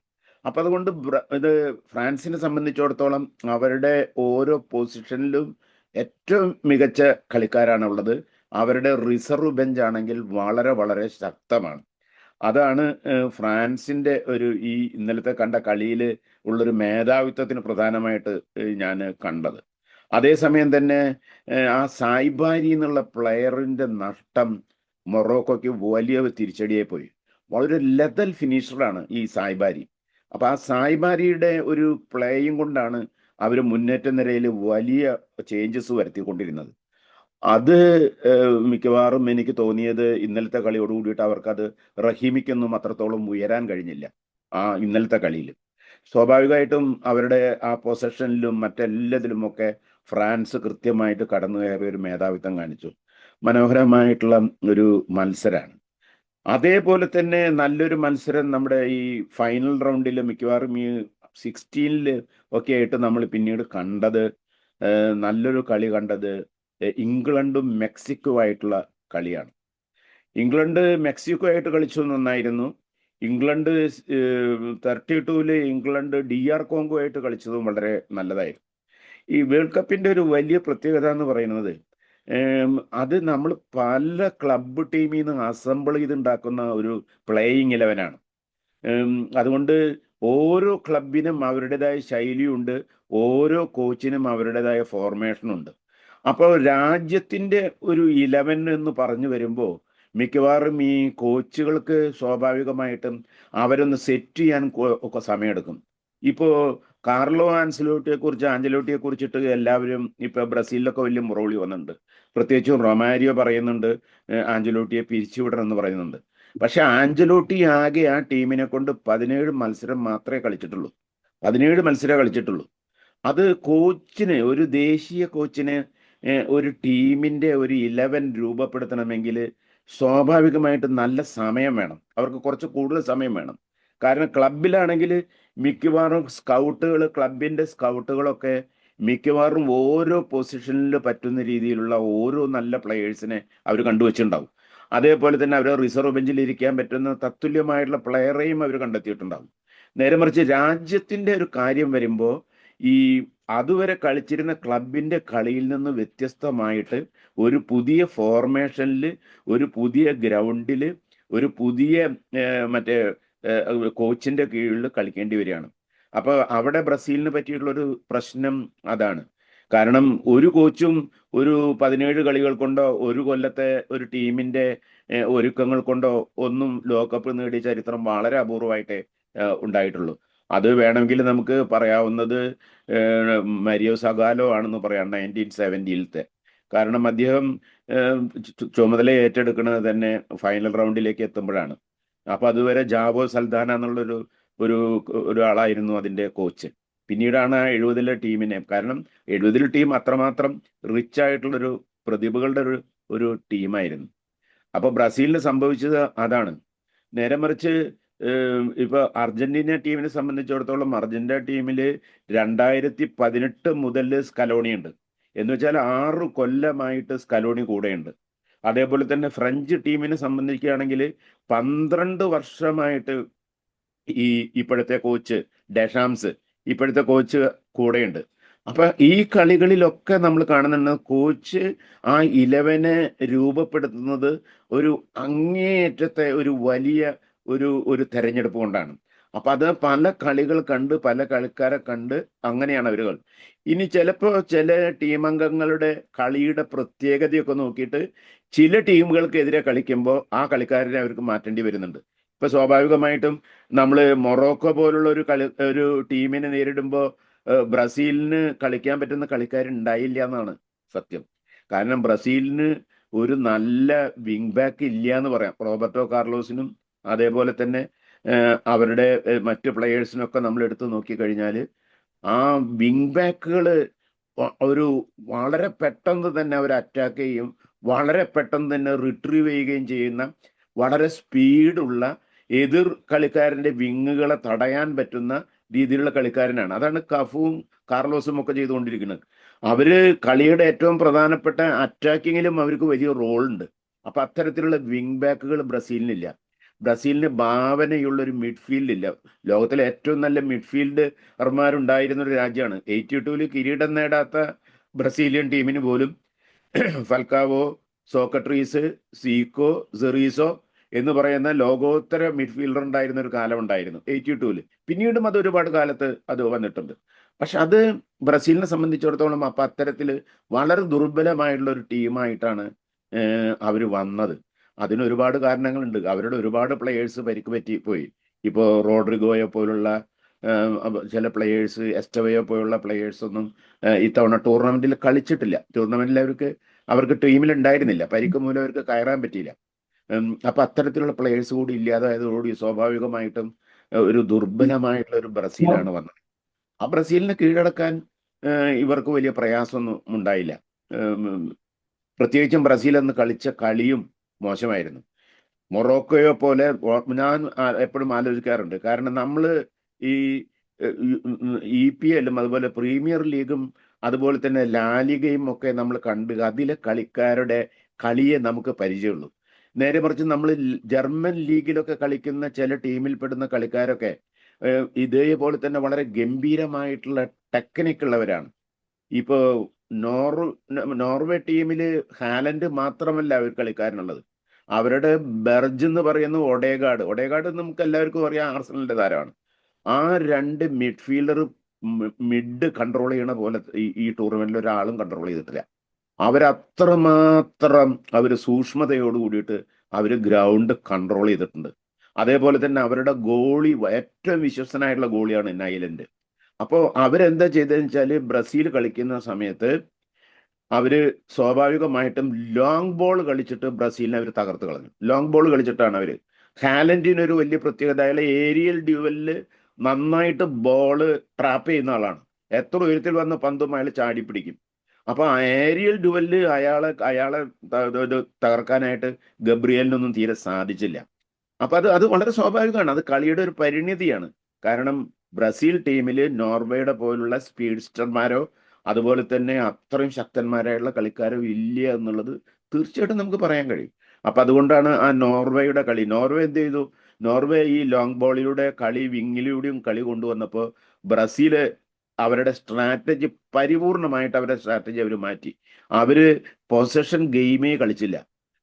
അപ്പം അതുകൊണ്ട് ഇത് ഫ്രാൻസിനെ സംബന്ധിച്ചിടത്തോളം അവരുടെ ഓരോ പൊസിഷനിലും ഏറ്റവും മികച്ച കളിക്കാരാണ് ഉള്ളത്. അവരുടെ റിസർവ് ബെഞ്ച് ആണെങ്കിൽ വളരെ വളരെ ശക്തമാണ്. അതാണ് ഫ്രാൻസിന്റെ ഈ ഇന്നലത്തെ കണ്ട കളിയിൽ ഉള്ളൊരു മേധാവിത്വത്തിന് പ്രധാനമായിട്ട് ഞാൻ കണ്ടത്. അതേസമയം തന്നെ ആ സായ്ബാരി എന്നുള്ള പ്ലെയറിന്റെ നഷ്ടം മൊറോക്കോയ്ക്ക് വലിയ തിരിച്ചടിയായി പോയി. വളരെ ലെതൽ ഫിനിഷറാണ് ഈ സായ്ബാരി. അപ്പൊ ആ സായ്ബാരിയുടെ ഒരു പ്ലേയും കൊണ്ടാണ് അവർ മുന്നേറ്റ നിരയിൽ വലിയ ചേഞ്ചസ് വരുത്തിക്കൊണ്ടിരുന്നത്. അത് മിക്കവാറും എനിക്ക് തോന്നിയത് ഇന്നലത്തെ കളിയോട് കൂടിയിട്ട് അവർക്കത് റഹീമിക്കൊന്നും അത്രത്തോളം ഉയരാൻ കഴിഞ്ഞില്ല ആ ഇന്നലത്തെ കളിയിൽ. സ്വാഭാവികമായിട്ടും അവരുടെ ആ പൊസഷനിലും മറ്റെല്ലാത്തിലുമൊക്കെ ഫ്രാൻസ് കൃത്യമായിട്ട് കടന്നു കയറിയ ഒരു മേധാവിത്വം കാണിച്ചു. മനോഹരമായിട്ടുള്ള ഒരു മത്സരമാണ്. അതേപോലെ തന്നെ നല്ലൊരു മത്സരം നമ്മുടെ ഈ ഫൈനൽ റൗണ്ടിൽ മിക്കവാറും ഈ 16 ഒക്കെ ആയിട്ട് നമ്മൾ പിന്നീട് കണ്ടത്, നല്ലൊരു കളി കണ്ടത് ഇംഗ്ലണ്ടും മെക്സിക്കോ ആയിട്ടുള്ള കളിയാണ്. ഇംഗ്ലണ്ട് മെക്സിക്കോ ആയിട്ട് കളിച്ചു നന്നായിരുന്നു. ഇംഗ്ലണ്ട് 32-ല് ഇംഗ്ലണ്ട് DR കോങ്കോ ആയിട്ട് കളിച്ചതും വളരെ നല്ലതായിരുന്നു. ഈ വേൾഡ് കപ്പിന്റെ ഒരു വലിയ പ്രത്യേകത എന്ന് പറയുന്നത് അത് നമ്മൾ പല ക്ലബ്ബ് ടീമിൽ നിന്ന് അസംബിൾ ചെയ്തുണ്ടാക്കുന്ന ഒരു പ്ലേയിങ് 11ആണ്. അതുകൊണ്ട് ഓരോ ക്ലബിനും അവരുടേതായ ശൈലിയുണ്ട്, ഓരോ കോച്ചിനും അവരുടേതായ ഫോർമേഷനുണ്ട്. അപ്പോൾ രാജ്യത്തിൻ്റെ ഒരു 11 എന്ന് പറഞ്ഞു വരുമ്പോൾ മിക്കവാറും ഈ കോച്ചുകൾക്ക് സ്വാഭാവികമായിട്ടും അവരൊന്ന് സെറ്റ് ചെയ്യാൻ ഒക്കെ സമയമെടുക്കും. ഇപ്പോൾ കാർലോ ആഞ്ചലോട്ടിയെ കുറിച്ചിട്ട് എല്ലാവരും ഇപ്പൊ ബ്രസീലിലൊക്കെ വലിയ മുറവിളി വന്നിട്ടുണ്ട്. പ്രത്യേകിച്ചും റൊമാരിയോ പറയുന്നുണ്ട് ആഞ്ചലോട്ടിയെ പിരിച്ചുവിടണം എന്ന് പറയുന്നുണ്ട്. പക്ഷെ ആഞ്ചലോട്ടി ആകെ ആ ടീമിനെ കൊണ്ട് 17 മത്സരം മാത്രമേ കളിച്ചിട്ടുള്ളൂ. 17 മത്സരം കളിച്ചിട്ടുള്ളൂ. അത് കോച്ചിന്, ഒരു ദേശീയ കോച്ചിന് ഒരു ടീമിന്റെ ഒരു 11 രൂപപ്പെടുത്തണമെങ്കിൽ സ്വാഭാവികമായിട്ട് നല്ല സമയം വേണം. അവർക്ക് കുറച്ച് കൂടുതൽ സമയം വേണം. കാരണം ക്ലബിലാണെങ്കിൽ മിക്കവാറും ക്ലബിന്റെ സ്കൗട്ടുകളൊക്കെ മിക്കവാറും ഓരോ പൊസിഷനിൽ പറ്റുന്ന രീതിയിലുള്ള ഓരോ നല്ല പ്ലെയേഴ്സിനെ അവർ കണ്ടുവച്ചിട്ടുണ്ടാവും. അതേപോലെ തന്നെ അവർ റിസർവ് ബെഞ്ചിൽ ഇരിക്കാൻ പറ്റുന്ന തത്തുല്യമായിട്ടുള്ള പ്ലെയറേയും അവർ കണ്ടെത്തിയിട്ടുണ്ടാവും. നേരെ മറിച്ച് രാജ്യത്തിന്റെ ഒരു കാര്യം വരുമ്പോൾ ഈ അതുവരെ കളിച്ചിരുന്ന ക്ലബിന്റെ കളിയിൽ നിന്ന് വ്യത്യസ്തമായിട്ട് ഒരു പുതിയ ഫോർമേഷനിൽ, ഒരു പുതിയ ഗ്രൗണ്ടിൽ, ഒരു പുതിയ മറ്റേ കോച്ചിന്റെ കീഴിൽ കളിക്കേണ്ടി വരികയാണ്. അപ്പോൾ അവിടെ ബ്രസീലിന് പറ്റിയിട്ടുള്ളൊരു പ്രശ്നം അതാണ്. കാരണം ഒരു കോച്ചും ഒരു 17 കളികൾ കൊണ്ടോ ഒരു കൊല്ലത്തെ ഒരു ടീമിന്റെ ഒരുക്കങ്ങൾ കൊണ്ടോ ഒന്നും ലോകകപ്പ് നേടിയ ചരിത്രം വളരെ അപൂർവമായിട്ടേ ഉണ്ടായിട്ടുള്ളൂ. അത് വേണമെങ്കിൽ നമുക്ക് പറയാവുന്നത് മരിയോ സഗാലോ ആണെന്ന് പറയാം 1970-ലത്തെ. കാരണം അദ്ദേഹം ചുമതല ഏറ്റെടുക്കുന്നത് തന്നെ ഫൈനൽ റൗണ്ടിലേക്ക് എത്തുമ്പോഴാണ്. അപ്പൊ അതുവരെ ജാവോ സൽദാന എന്നുള്ളൊരു ഒരാളായിരുന്നു അതിന്റെ കോച്ച്. പിന്നീടാണ് ആ 70-ലെ ടീമിനെ, കാരണം 70-ലെ ടീം അത്രമാത്രം റിച്ച് ആയിട്ടുള്ളൊരു പ്രതിഭകളുടെ ഒരു ടീമായിരുന്നു. അപ്പൊ ബ്രസീലിന് സംഭവിച്ചത് അതാണ്. നേരെ മറിച്ച് ഇപ്പൊ അർജന്റീന ടീമിനെ സംബന്ധിച്ചിടത്തോളം അർജന്റീന ടീമിൽ 2018 മുതൽ സ്കലോണി ഉണ്ട്. എന്ന് വെച്ചാൽ 6 കൊല്ലമായിട്ട് സ്കലോണി കൂടെയുണ്ട്. അതേപോലെ തന്നെ ഫ്രഞ്ച് ടീമിനെ സംബന്ധിക്കുകയാണെങ്കിൽ 12 വർഷമായിട്ട് ഇപ്പോഴത്തെ കോച്ച് ഡെഷാംസ്, ഇപ്പോഴത്തെ കോച്ച് കൂടെയുണ്ട്. അപ്പൊ ഈ കളികളിലൊക്കെ നമ്മൾ കാണുന്നുണ്ട് കോച്ച് ആ 11 രൂപപ്പെടുത്തുന്നത് ഒരു അങ്ങേയറ്റത്തെ ഒരു വലിയ ഒരു തെരഞ്ഞെടുപ്പ് കൊണ്ടാണ്. അപ്പൊ അത് പല കളികൾ കണ്ട്, പല കളിക്കാരെ കണ്ട് അങ്ങനെയാണ് അവരുകൾ. ഇനി ചിലപ്പോൾ ചില ടീമംഗങ്ങളുടെ കളിയുടെ പ്രത്യേകതയൊക്കെ നോക്കിയിട്ട് ചില ടീമുകൾക്കെതിരെ കളിക്കുമ്പോൾ ആ കളിക്കാരനെ അവർക്ക് മാറ്റേണ്ടി വരുന്നുണ്ട്. ഇപ്പൊ സ്വാഭാവികമായിട്ടും നമ്മൾ മൊറോക്കോ പോലുള്ള ഒരു ടീമിനെ നേരിടുമ്പോൾ ബ്രസീലിന് കളിക്കാൻ പറ്റുന്ന കളിക്കാരുണ്ടായില്ല എന്നാണ് സത്യം. കാരണം ബ്രസീലിന് ഒരു നല്ല വിങ് ബാക്ക് ഇല്ല എന്ന് പറയാം. റോബർട്ടോ കാർലോസിനും അതേപോലെ തന്നെ അവരുടെ മറ്റ് പ്ലെയേഴ്സിനൊക്കെ നമ്മൾ എടുത്തു നോക്കിക്കഴിഞ്ഞാൽ ആ വിങ് ബാക്കുകൾ ഒരു വളരെ പെട്ടെന്ന് തന്നെ അവർ അറ്റാക്ക് ചെയ്യും, വളരെ പെട്ടെന്ന് തന്നെ റിട്രീവ് ചെയ്യുകയും ചെയ്യുന്ന വളരെ സ്പീഡുള്ള എതിർ കളിക്കാരൻ്റെ വിങ്ങുകളെ തടയാൻ പറ്റുന്ന രീതിയിലുള്ള കളിക്കാരനാണ്. അതാണ് കഫുവും കാർലോസും ഒക്കെ ചെയ്തുകൊണ്ടിരിക്കുന്നത്. അവര് കളിയുടെ ഏറ്റവും പ്രധാനപ്പെട്ട അറ്റാക്കിങ്ങിലും അവർക്ക് വലിയ റോളുണ്ട്. അപ്പൊ അത്തരത്തിലുള്ള വിങ് ബാക്കുകൾ ബ്രസീലിനില്ല. ബ്രസീലിന് ഭാവനയുള്ള ഒരു മിഡ്ഫീൽഡ് ഇല്ല. ലോകത്തിലെ ഏറ്റവും നല്ല മിഡ്ഫീൽഡർമാരുണ്ടായിരുന്ന ഒരു രാജ്യമാണ്. 82-ൽ കിരീടം നേടാത്ത ബ്രസീലിയൻ ടീമിന് പോലും ഫൽക്കാവോ, സോക്രട്ടീസ്, സീക്കോ, സെറീസോ എന്ന് പറയുന്ന ലോകോത്തര മിഡ്ഫീൽഡർ ഉണ്ടായിരുന്ന ഒരു കാലം ഉണ്ടായിരുന്നു 82-ൽ. പിന്നീടും അത് ഒരുപാട് കാലത്ത് അത് വന്നിട്ടുണ്ട്. പക്ഷെ അത് ബ്രസീലിനെ സംബന്ധിച്ചിടത്തോളം അപ്പം അത്തരത്തിൽ വളരെ ദുർബലമായിട്ടുള്ള ഒരു ടീമായിട്ടാണ് അവർ വന്നത്. അതിന് ഒരുപാട് കാരണങ്ങളുണ്ട്. അവരുടെ ഒരുപാട് പ്ലെയേഴ്സ് പരിക്ക് പറ്റി പോയി. ഇപ്പോൾ റോഡ്രിഗോയെ പോലുള്ള ചില പ്ലെയേഴ്സ്, എസ്റ്റവയോ പോലുള്ള പ്ലെയേഴ്സ് ഒന്നും ഇത്തവണ ടൂർണമെന്റിൽ കളിച്ചിട്ടില്ല. ടൂർണമെന്റിൽ അവർക്ക് ടീമിൽ ഉണ്ടായിരുന്നില്ല. പരിക്ക് മൂലം അവർക്ക് കയറാൻ പറ്റിയില്ല. അപ്പൊ അത്തരത്തിലുള്ള പ്ലെയേഴ്സ് കൂടി ഇല്ലാതായതോടുകൂടി സ്വാഭാവികമായിട്ടും ഒരു ദുർബലമായിട്ടുള്ള ഒരു ബ്രസീലാണ് വന്നത്. ആ ബ്രസീലിനെ കീഴടക്കാൻ ഇവർക്ക് വലിയ പ്രയാസമൊന്നും ഉണ്ടായില്ല. പ്രത്യേകിച്ചും ബ്രസീൽ എന്ന് കളിച്ച കളിയും മോശമായിരുന്നു. മൊറോക്കോയെ പോലെ ഞാൻ എപ്പോഴും ആലോചിക്കാറുണ്ട്. കാരണം നമ്മൾ ഈ EPL അതുപോലെ പ്രീമിയർ ലീഗും അതുപോലെ തന്നെ ലാലിഗയും ഒക്കെ നമ്മൾ കണ്ട് അതിലെ കളിക്കാരുടെ കളിയെ നമുക്ക് പരിചയമുള്ളൂ. നേരെ മറിച്ച് നമ്മൾ ജർമ്മൻ ലീഗിലൊക്കെ കളിക്കുന്ന ചില ടീമിൽപ്പെടുന്ന കളിക്കാരൊക്കെ ഇതേപോലെ തന്നെ വളരെ ഗംഭീരമായിട്ടുള്ള ടെക്നിക്കുള്ളവരാണ്. ഇപ്പോൾ നോർവേ ടീമിൽ ഹാലൻഡ് മാത്രമല്ല അവർ കളിക്കാരനുള്ളത്. അവരുടെ ബെർജ് എന്ന് പറയുന്ന ഒഡേഗാർഡ് നമുക്ക് എല്ലാവർക്കും അറിയാം, ആർസണലിന്റെ താരമാണ്. ആ രണ്ട് മിഡ്ഫീൽഡർ മിഡ് കൺട്രോൾ ചെയ്യണ പോലെ ഈ ടൂർണമെന്റിൽ ഒരാളും കൺട്രോൾ ചെയ്തിട്ടില്ല. അവരത്രമാത്രം സൂക്ഷ്മതയോട് കൂടിയിട്ട് അവർ ഗ്രൗണ്ട് കൺട്രോൾ ചെയ്തിട്ടുണ്ട്. അതേപോലെ തന്നെ അവരുടെ ഗോളി ഏറ്റവും വിശ്വസ്തനായിട്ടുള്ള ഗോളിയാണ് നൈലൻഡ്. അപ്പോൾ അവരെന്താ ചെയ്തതെന്ന് വെച്ചാൽ ബ്രസീൽ കളിക്കുന്ന സമയത്ത് അവര് സ്വാഭാവികമായിട്ടും ലോങ് ബോൾ കളിച്ചിട്ട് ബ്രസീലിനെ അവർ തകർത്ത് കളഞ്ഞു. ലോങ് ബോൾ കളിച്ചിട്ടാണ് അവര്. ഹാലൻഡിനൊരു വലിയ പ്രത്യേകത, അയാൾ ഏരിയൽ ഡ്യൂവലിൽ നന്നായിട്ട് ബോള് ട്രാപ്പ് ചെയ്യുന്ന ആളാണ്. എത്ര ഉയരത്തിൽ വന്ന പന്തും അയാൾ ചാടി പിടിക്കും. അപ്പൊ ഏരിയൽ ഡ്യൂവലിൽ അയാളെ തകർക്കാനായിട്ട് ഗബ്രിയലിനൊന്നും തീരെ സാധിച്ചില്ല. അപ്പൊ അത് വളരെ സ്വാഭാവികമാണ്. അത് കളിയുടെ ഒരു പരിണിതിയാണ്. കാരണം ബ്രസീൽ ടീമിൽ നോർവേയുടെ പോലുള്ള സ്പീഡ്സ്റ്റർമാരോ അതുപോലെ തന്നെ അത്രയും ശക്തന്മാരായുള്ള കളിക്കാരോ ഇല്ല എന്നുള്ളത് തീർച്ചയായിട്ടും നമുക്ക് പറയാൻ കഴിയും. അപ്പൊ അതുകൊണ്ടാണ് ആ നോർവേയുടെ കളി. നോർവേ എന്ത് ചെയ്തു? നോർവേ ഈ ലോങ് ബോളിലൂടെ കളി, വിങ്ങിലൂടെയും കളി കൊണ്ടുവന്നപ്പോൾ ബ്രസീല് അവരുടെ സ്ട്രാറ്റജി പരിപൂർണമായിട്ട് അവരുടെ സ്ട്രാറ്റജി അവർ മാറ്റി. അവര് പൊസഷൻ ഗെയിമേ കളിച്ചില്ല.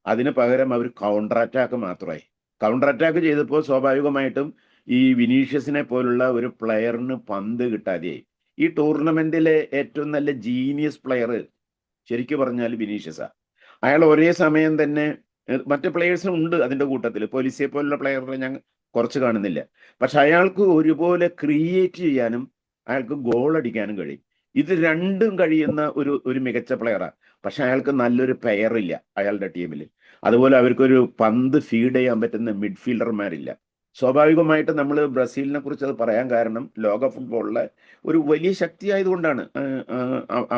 അതിന് പകരം അവർ കൗണ്ടർ അറ്റാക്ക് മാത്രമായി. കൗണ്ടർ അറ്റാക്ക് ചെയ്തപ്പോൾ സ്വാഭാവികമായിട്ടും ഈ വിനീഷ്യസിനെ പോലുള്ള ഒരു പ്ലെയറിന് പന്ത് കിട്ടാതെയായി. ഈ ടൂർണമെന്റിലെ ഏറ്റവും നല്ല ജീനിയസ് പ്ലെയർ ശരിക്കും പറഞ്ഞാൽ വിനീഷ്യസാ. അയാൾ ഒരേ സമയം തന്നെ മറ്റ് പ്ലെയേഴ്സും ഉണ്ട് അതിൻ്റെ കൂട്ടത്തിൽ. പോലീസിയെ പോലുള്ള പ്ലെയറിനെ ഞാൻ കുറച്ച് കാണുന്നില്ല. പക്ഷെ അയാൾക്ക് ഒരുപോലെ ക്രിയേറ്റ് ചെയ്യാനും അയാൾക്ക് ഗോൾ അടിക്കാനും കഴിയും. ഇത് രണ്ടും കഴിയുന്ന ഒരു മികച്ച പ്ലെയറാണ്. പക്ഷെ അയാൾക്ക് നല്ലൊരു പെയറില്ല അയാളുടെ ടീമിൽ. അതുപോലെ അവർക്കൊരു പന്ത് ഫീഡ് ചെയ്യാൻ പറ്റുന്ന മിഡ്ഫീൽഡർമാരില്ല. സ്വാഭാവികമായിട്ട് നമ്മൾ ബ്രസീലിനെ കുറിച്ച് അത് പറയാൻ കാരണം ലോക ഫുട്ബോളിലെ ഒരു വലിയ ശക്തി ആയതുകൊണ്ടാണ്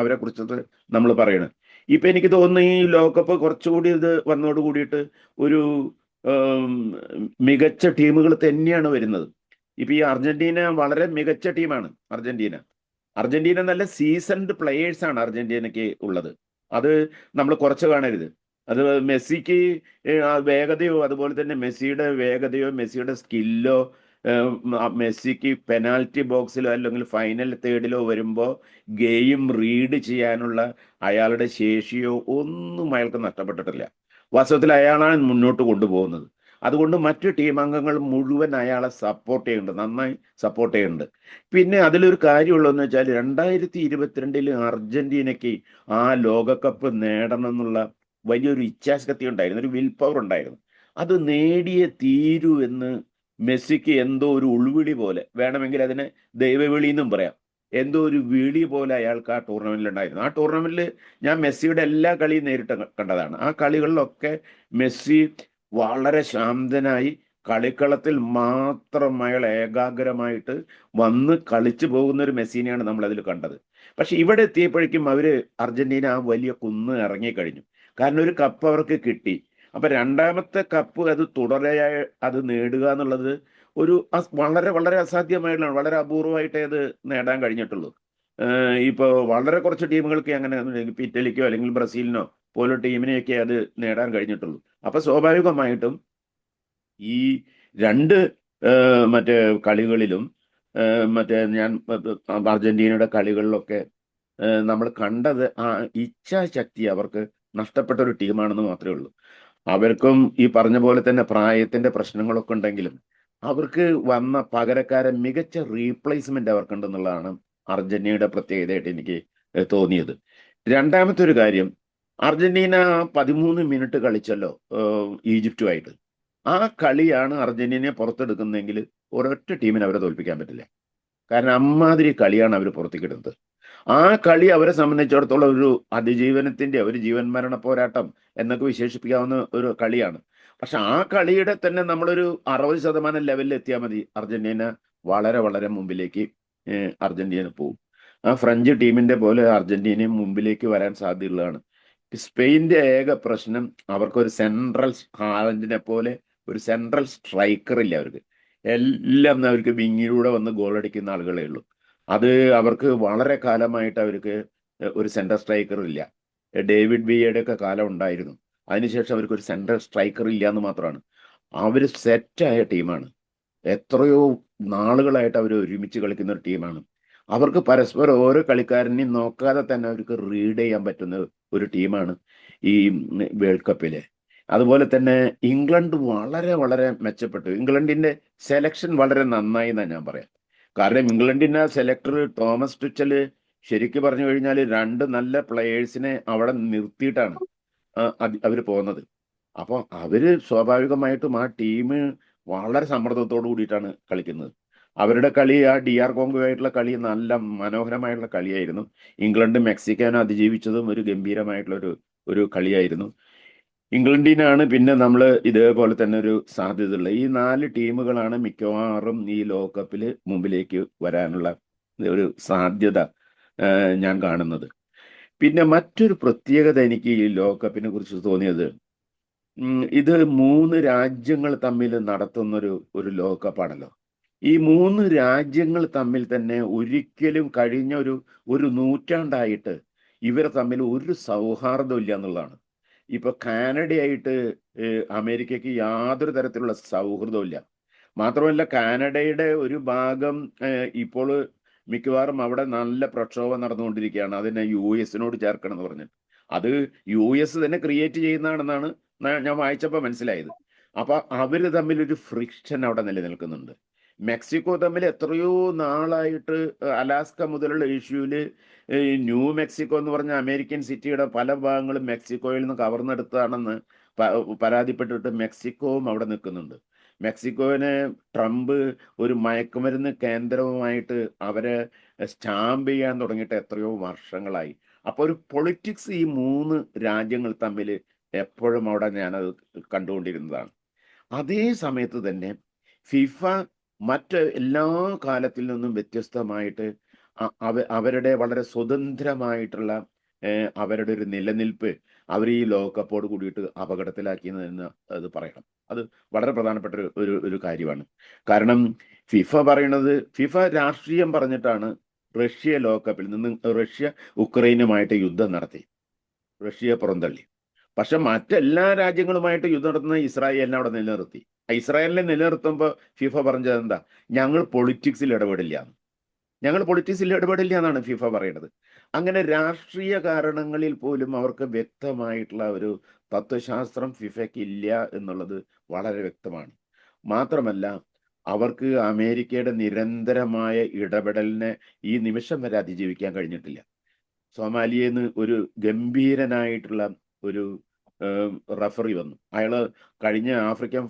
അവരെ കുറിച്ചത് നമ്മൾ പറയുന്നത്. ഇപ്പൊ എനിക്ക് തോന്നുന്നു ഈ ലോകകപ്പ് കുറച്ചുകൂടി ഇത് വന്നോട് കൂടിയിട്ട് ഒരു മികച്ച ടീമുകൾ തന്നെയാണ് വരുന്നത്. ഇപ്പൊ ഈ അർജന്റീന വളരെ മികച്ച ടീമാണ്. അർജന്റീന നല്ല സീസൺഡ് പ്ലെയേഴ്സാണ് അർജന്റീനയ്ക്ക് ഉള്ളത്. അത് നമ്മൾ കുറച്ച് കാണരുത്. അത് മെസ്സിക്ക് വേഗതയോ അതുപോലെ തന്നെ മെസ്സിയുടെ വേഗതയോ മെസ്സിയുടെ സ്കില്ലോ മെസ്സിക്ക് പെനാൽറ്റി ബോക്സിലോ അല്ലെങ്കിൽ ഫൈനൽ തേർഡിലോ വരുമ്പോൾ ഗെയിം റീഡ് ചെയ്യാനുള്ള അയാളുടെ ശേഷിയോ ഒന്നും അയാൾക്ക് നഷ്ടപ്പെട്ടിട്ടില്ല. വാസ്തവത്തിൽ അയാളാണ് മുന്നോട്ട് കൊണ്ടുപോകുന്നത്. അതുകൊണ്ട് മറ്റു ടീം അംഗങ്ങൾ മുഴുവൻ അയാളെ സപ്പോർട്ട് ചെയ്യുന്നുണ്ട്, നന്നായി സപ്പോർട്ട് ചെയ്യുന്നുണ്ട്. പിന്നെ അതിലൊരു കാര്യമുള്ളതെന്ന് വെച്ചാൽ 2022 അർജന്റീനയ്ക്ക് ആ ലോകകപ്പ് നേടണം എന്നുള്ള വലിയൊരു ഇച്ഛാശക്തി ഉണ്ടായിരുന്നു, ഒരു വിൽ പവർ ഉണ്ടായിരുന്നു. അത് നേടിയേ തീരൂ എന്ന് മെസ്സിക്ക് എന്തോ ഒരു ഉൾവിളി പോലെ, വേണമെങ്കിൽ അതിനെ ദൈവവിളി എന്നും പറയാം, എന്തോ ഒരു വിളി പോലെ അയാൾക്ക് ആ ടൂർണമെന്റിൽ ഉണ്ടായിരുന്നു. ആ ടൂർണമെന്റിൽ ഞാൻ മെസ്സിയുടെ എല്ലാ കളിയും നേരിട്ട് കണ്ടതാണ്. ആ കളികളിലൊക്കെ മെസ്സി വളരെ ശാന്തനായി കളിക്കളത്തിൽ മാത്രം അയാൾ ഏകാഗ്രമായിട്ട് വന്ന് കളിച്ചു പോകുന്ന ഒരു മെസ്സിനെയാണ് നമ്മൾ അതിൽ കണ്ടത്. പക്ഷെ ഇവിടെ എത്തിയപ്പോഴേക്കും അർജന്റീന ആ വലിയ കുന്ന് ഇറങ്ങിക്കഴിഞ്ഞു. കാരണം ഒരു കപ്പ് അവർക്ക് കിട്ടി. അപ്പൊ രണ്ടാമത്തെ കപ്പ് അത് തുടരെയായി അത് നേടുക എന്നുള്ളത് വളരെ വളരെ അസാധ്യമായിട്ടുള്ള, വളരെ അപൂർവമായിട്ടേ അത് നേടാൻ കഴിഞ്ഞിട്ടുള്ളൂ. ഇപ്പൊ വളരെ കുറച്ച് ടീമുകൾക്ക് അങ്ങനെ, ഇപ്പൊ ഇറ്റലിക്കോ അല്ലെങ്കിൽ ബ്രസീലിനോ പോലുള്ള ടീമിനെയൊക്കെ അത് നേടാൻ കഴിഞ്ഞിട്ടുള്ളൂ. അപ്പൊ സ്വാഭാവികമായിട്ടും ഈ രണ്ട് മറ്റേ കളികളിലും മറ്റേ ഞാൻ അർജന്റീനയുടെ കളികളിലൊക്കെ നമ്മൾ കണ്ടത് ആ ഇച്ഛാശക്തി അവർക്ക് നഷ്ടപ്പെട്ട ഒരു ടീമാണെന്ന് മാത്രമേ ഉള്ളൂ. അവർക്കും ഈ പറഞ്ഞ പോലെ തന്നെ പ്രായത്തിന്റെ പ്രശ്നങ്ങളൊക്കെ ഉണ്ടെങ്കിലും അവർക്ക് വന്ന പകരക്കാരൻ മികച്ച റീപ്ലേസ്മെന്റ് അവർക്കുണ്ടെന്നുള്ളതാണ് അർജന്റീനയുടെ പ്രത്യേകതയായിട്ട് എനിക്ക് തോന്നിയത്. രണ്ടാമത്തെ ഒരു കാര്യം, അർജന്റീന 13 മിനിറ്റ് കളിച്ചല്ലോ ഈജിപ്തുമായിട്ട്. ആ കളിയാണ് അർജന്റീനയെ പുറത്തെടുക്കുന്നതെങ്കിൽ ഒരൊറ്റ ടീമിന് അവരെ തോൽപ്പിക്കാൻ പറ്റില്ല. കാരണം അമ്മാതിരി കളിയാണ് അവർ പുറത്തേക്കെടുത്തത്. ആ കളി അവരെ സംബന്ധിച്ചിടത്തോളം ഒരു അതിജീവനത്തിന്റെ, ഒരു ജീവൻ മരണ പോരാട്ടം എന്നൊക്കെ വിശേഷിപ്പിക്കാവുന്ന ഒരു കളിയാണ്. പക്ഷെ ആ കളിയുടെ തന്നെ നമ്മളൊരു 60% ലെവലിൽ എത്തിയാൽ മതി, അർജന്റീന വളരെ വളരെ മുമ്പിലേക്ക് അർജന്റീന പോകും. ആ ഫ്രഞ്ച് ടീമിന്റെ പോലെ അർജന്റീനയും മുമ്പിലേക്ക് വരാൻ സാധ്യതയുള്ളതാണ്. സ്പെയിന്റെ ഏക പ്രശ്നം, അവർക്കൊരു സെൻട്രൽ ഹാലൻഡിനെ പോലെ ഒരു സെൻട്രൽ സ്ട്രൈക്കർ ഇല്ല അവർക്ക്. എല്ലാം അവർക്ക് വിങ്ങിലൂടെ വന്ന് ഗോളടിക്കുന്ന ആളുകളേ ഉള്ളൂ. അത് അവർക്ക് വളരെ കാലമായിട്ട് അവർക്ക് ഒരു സെൻട്രൽ സ്ട്രൈക്കർ ഇല്ല. ഡേവിഡ് വിയയുടെ ഒക്കെ കാലം ഉണ്ടായിരുന്നു. അതിനുശേഷം അവർക്ക് ഒരു സെൻട്രൽ സ്ട്രൈക്കർ ഇല്ല എന്ന് മാത്രമാണ്. അവർ സെറ്റായ ടീമാണ്. എത്രയോ നാളുകളായിട്ട് അവർ ഒരുമിച്ച് കളിക്കുന്ന ഒരു ടീമാണ്. അവർക്ക് പരസ്പരം ഓരോ കളിക്കാരനെയും നോക്കാതെ തന്നെ അവർക്ക് റീഡ് ചെയ്യാൻ പറ്റുന്ന ഒരു ടീമാണ് ഈ വേൾഡ് കപ്പിലെ. അതുപോലെ തന്നെ ഇംഗ്ലണ്ട് വളരെ വളരെ മെച്ചപ്പെട്ടു. ഇംഗ്ലണ്ടിന്റെ സെലക്ഷൻ വളരെ നന്നായി എന്നാണ് ഞാൻ പറയാം. കാരണം ഇംഗ്ലണ്ടിന്റെ സെലക്ടർ തോമസ് ടുച്ചൽ ശരിക്കും പറഞ്ഞു കഴിഞ്ഞാൽ 2 നല്ല പ്ലെയേഴ്സിനെ അവിടെ നിർത്തിയിട്ടാണ് അവർ പോകുന്നത്. അപ്പോൾ അവര് സ്വാഭാവികമായിട്ടും ആ ടീം വളരെ സമ്മർദ്ദത്തോടു കൂടിയിട്ടാണ് കളിക്കുന്നത്. അവരുടെ കളി, ആ DR കോങ്കോയായിട്ടുള്ള കളി നല്ല മനോഹരമായിട്ടുള്ള കളിയായിരുന്നു. ഇംഗ്ലണ്ട് മെക്സിക്കോനെ അതിജീവിച്ചതും ഒരു ഗംഭീരമായിട്ടുള്ള ഒരു കളിയായിരുന്നു. ഇംഗ്ലണ്ടിനാണ് പിന്നെ നമ്മൾ ഇതേപോലെ തന്നെ ഒരു സാധ്യതയുള്ള ഈ 4 ടീമുകളാണ് മിക്കവാറും ഈ ലോകകപ്പിൽ മുമ്പിലേക്ക് വരാനുള്ള ഒരു സാധ്യത ഞാൻ കാണുന്നത്. പിന്നെ മറ്റൊരു പ്രത്യേകത എനിക്ക് ഈ ലോകകപ്പിനെ കുറിച്ച് തോന്നിയത്, ഇത് 3 രാജ്യങ്ങൾ തമ്മിൽ നടത്തുന്ന ഒരു ലോകകപ്പാണല്ലോ. ഈ 3 രാജ്യങ്ങൾ തമ്മിൽ തന്നെ ഒരിക്കലും കഴിഞ്ഞ ഒരു നൂറ്റാണ്ടായിട്ട് ഇവർ തമ്മിൽ ഒരു സൗഹാർദ്ദം ഇല്ല എന്നുള്ളതാണ്. ഇപ്പൊ കാനഡയായിട്ട് അമേരിക്കയ്ക്ക് യാതൊരു തരത്തിലുള്ള സൗഹൃദവും ഇല്ല. മാത്രമല്ല കാനഡയുടെ ഒരു ഭാഗം ഇപ്പോൾ മിക്കവാറും അവിടെ നല്ല പ്രക്ഷോഭം നടന്നുകൊണ്ടിരിക്കുകയാണ്. അതിനെ US ചേർക്കണം എന്ന് പറഞ്ഞ്. അത് US തന്നെ ക്രിയേറ്റ് ചെയ്യുന്നതാണെന്നാണ് ഞാൻ വായിച്ചപ്പോൾ മനസ്സിലായത്. അപ്പൊ അവര് തമ്മിൽ ഒരു ഫ്രിക്ഷൻ അവിടെ നിലനിൽക്കുന്നുണ്ട്. മെക്സിക്കോ തമ്മിൽ എത്രയോ നാളായിട്ട് അലാസ്ക മുതലുള്ള ഇഷ്യൂല് ന്യൂ മെക്സിക്കോ എന്ന് പറഞ്ഞ അമേരിക്കൻ സിറ്റിയുടെ പല ഭാഗങ്ങളും മെക്സിക്കോയിൽ നിന്ന് കവർന്നെടുത്താണെന്ന് പരാതിപ്പെട്ടിട്ട് മെക്സിക്കോവും അവിടെ നിൽക്കുന്നുണ്ട്. മെക്സിക്കോവിനെ ട്രംപ് ഒരു മയക്കുമരുന്ന് കേന്ദ്രവുമായിട്ട് അവരെ സ്റ്റാമ്പ് ചെയ്യാൻ തുടങ്ങിയിട്ട് എത്രയോ വർഷങ്ങളായി. അപ്പോൾ ഒരു പൊളിറ്റിക്സ് ഈ 3 രാജ്യങ്ങൾ തമ്മിൽ എപ്പോഴും അവിടെ ഞാനത് കണ്ടുകൊണ്ടിരുന്നതാണ്. അതേ സമയത്ത് തന്നെ ഫിഫ മറ്റ് എല്ലാ കാലത്തിൽ നിന്നും വ്യത്യസ്തമായിട്ട് അവരുടെ വളരെ സ്വതന്ത്രമായിട്ടുള്ള അവരുടെ ഒരു നിലനിൽപ്പ് അവർ ഈ ലോകകപ്പോട് കൂടിയിട്ട് അപകടത്തിലാക്കിയെന്ന് അത് പറയണം. അത് വളരെ പ്രധാനപ്പെട്ട ഒരു കാര്യമാണ്. കാരണം ഫിഫ രാഷ്ട്രീയം പറഞ്ഞിട്ടാണ് റഷ്യ ലോകകപ്പിൽ നിന്ന് ഉക്രൈനുമായിട്ട് യുദ്ധം നടത്തി, റഷ്യ പുറന്തള്ളി. പക്ഷെ മറ്റെല്ലാ രാജ്യങ്ങളുമായിട്ട് യുദ്ധം നടത്തുന്ന ഇസ്രായേലിനെ അവിടെ നിലനിർത്തി. ഇസ്രായേലിനെ നിലനിർത്തുമ്പോൾ ഫിഫ പറഞ്ഞത് എന്താ? ഞങ്ങൾ പൊളിറ്റിക്സിൽ ഇടപെടില്ല എന്നാണ് ഫിഫ പറയുന്നത്. അങ്ങനെ രാഷ്ട്രീയ കാരണങ്ങളിൽ പോലും അവർക്ക് വ്യക്തമായിട്ടുള്ള ഒരു തത്വശാസ്ത്രം ഫിഫയ്ക്ക് ഇല്ല എന്നുള്ളത് വളരെ വ്യക്തമാണ്. മാത്രമല്ല അവർക്ക് അമേരിക്കയുടെ നിരന്തരമായ ഇടപെടലിനെ ഈ നിമിഷം വരെ അതിജീവിക്കാൻ കഴിഞ്ഞിട്ടില്ല. സോമാലിയയിൽ നിന്ന് ഒരു ഗംഭീരനായിട്ടുള്ള ഒരു റഫറി വന്നു. അയാൾ കഴിഞ്ഞ ആഫ്രിക്കൻ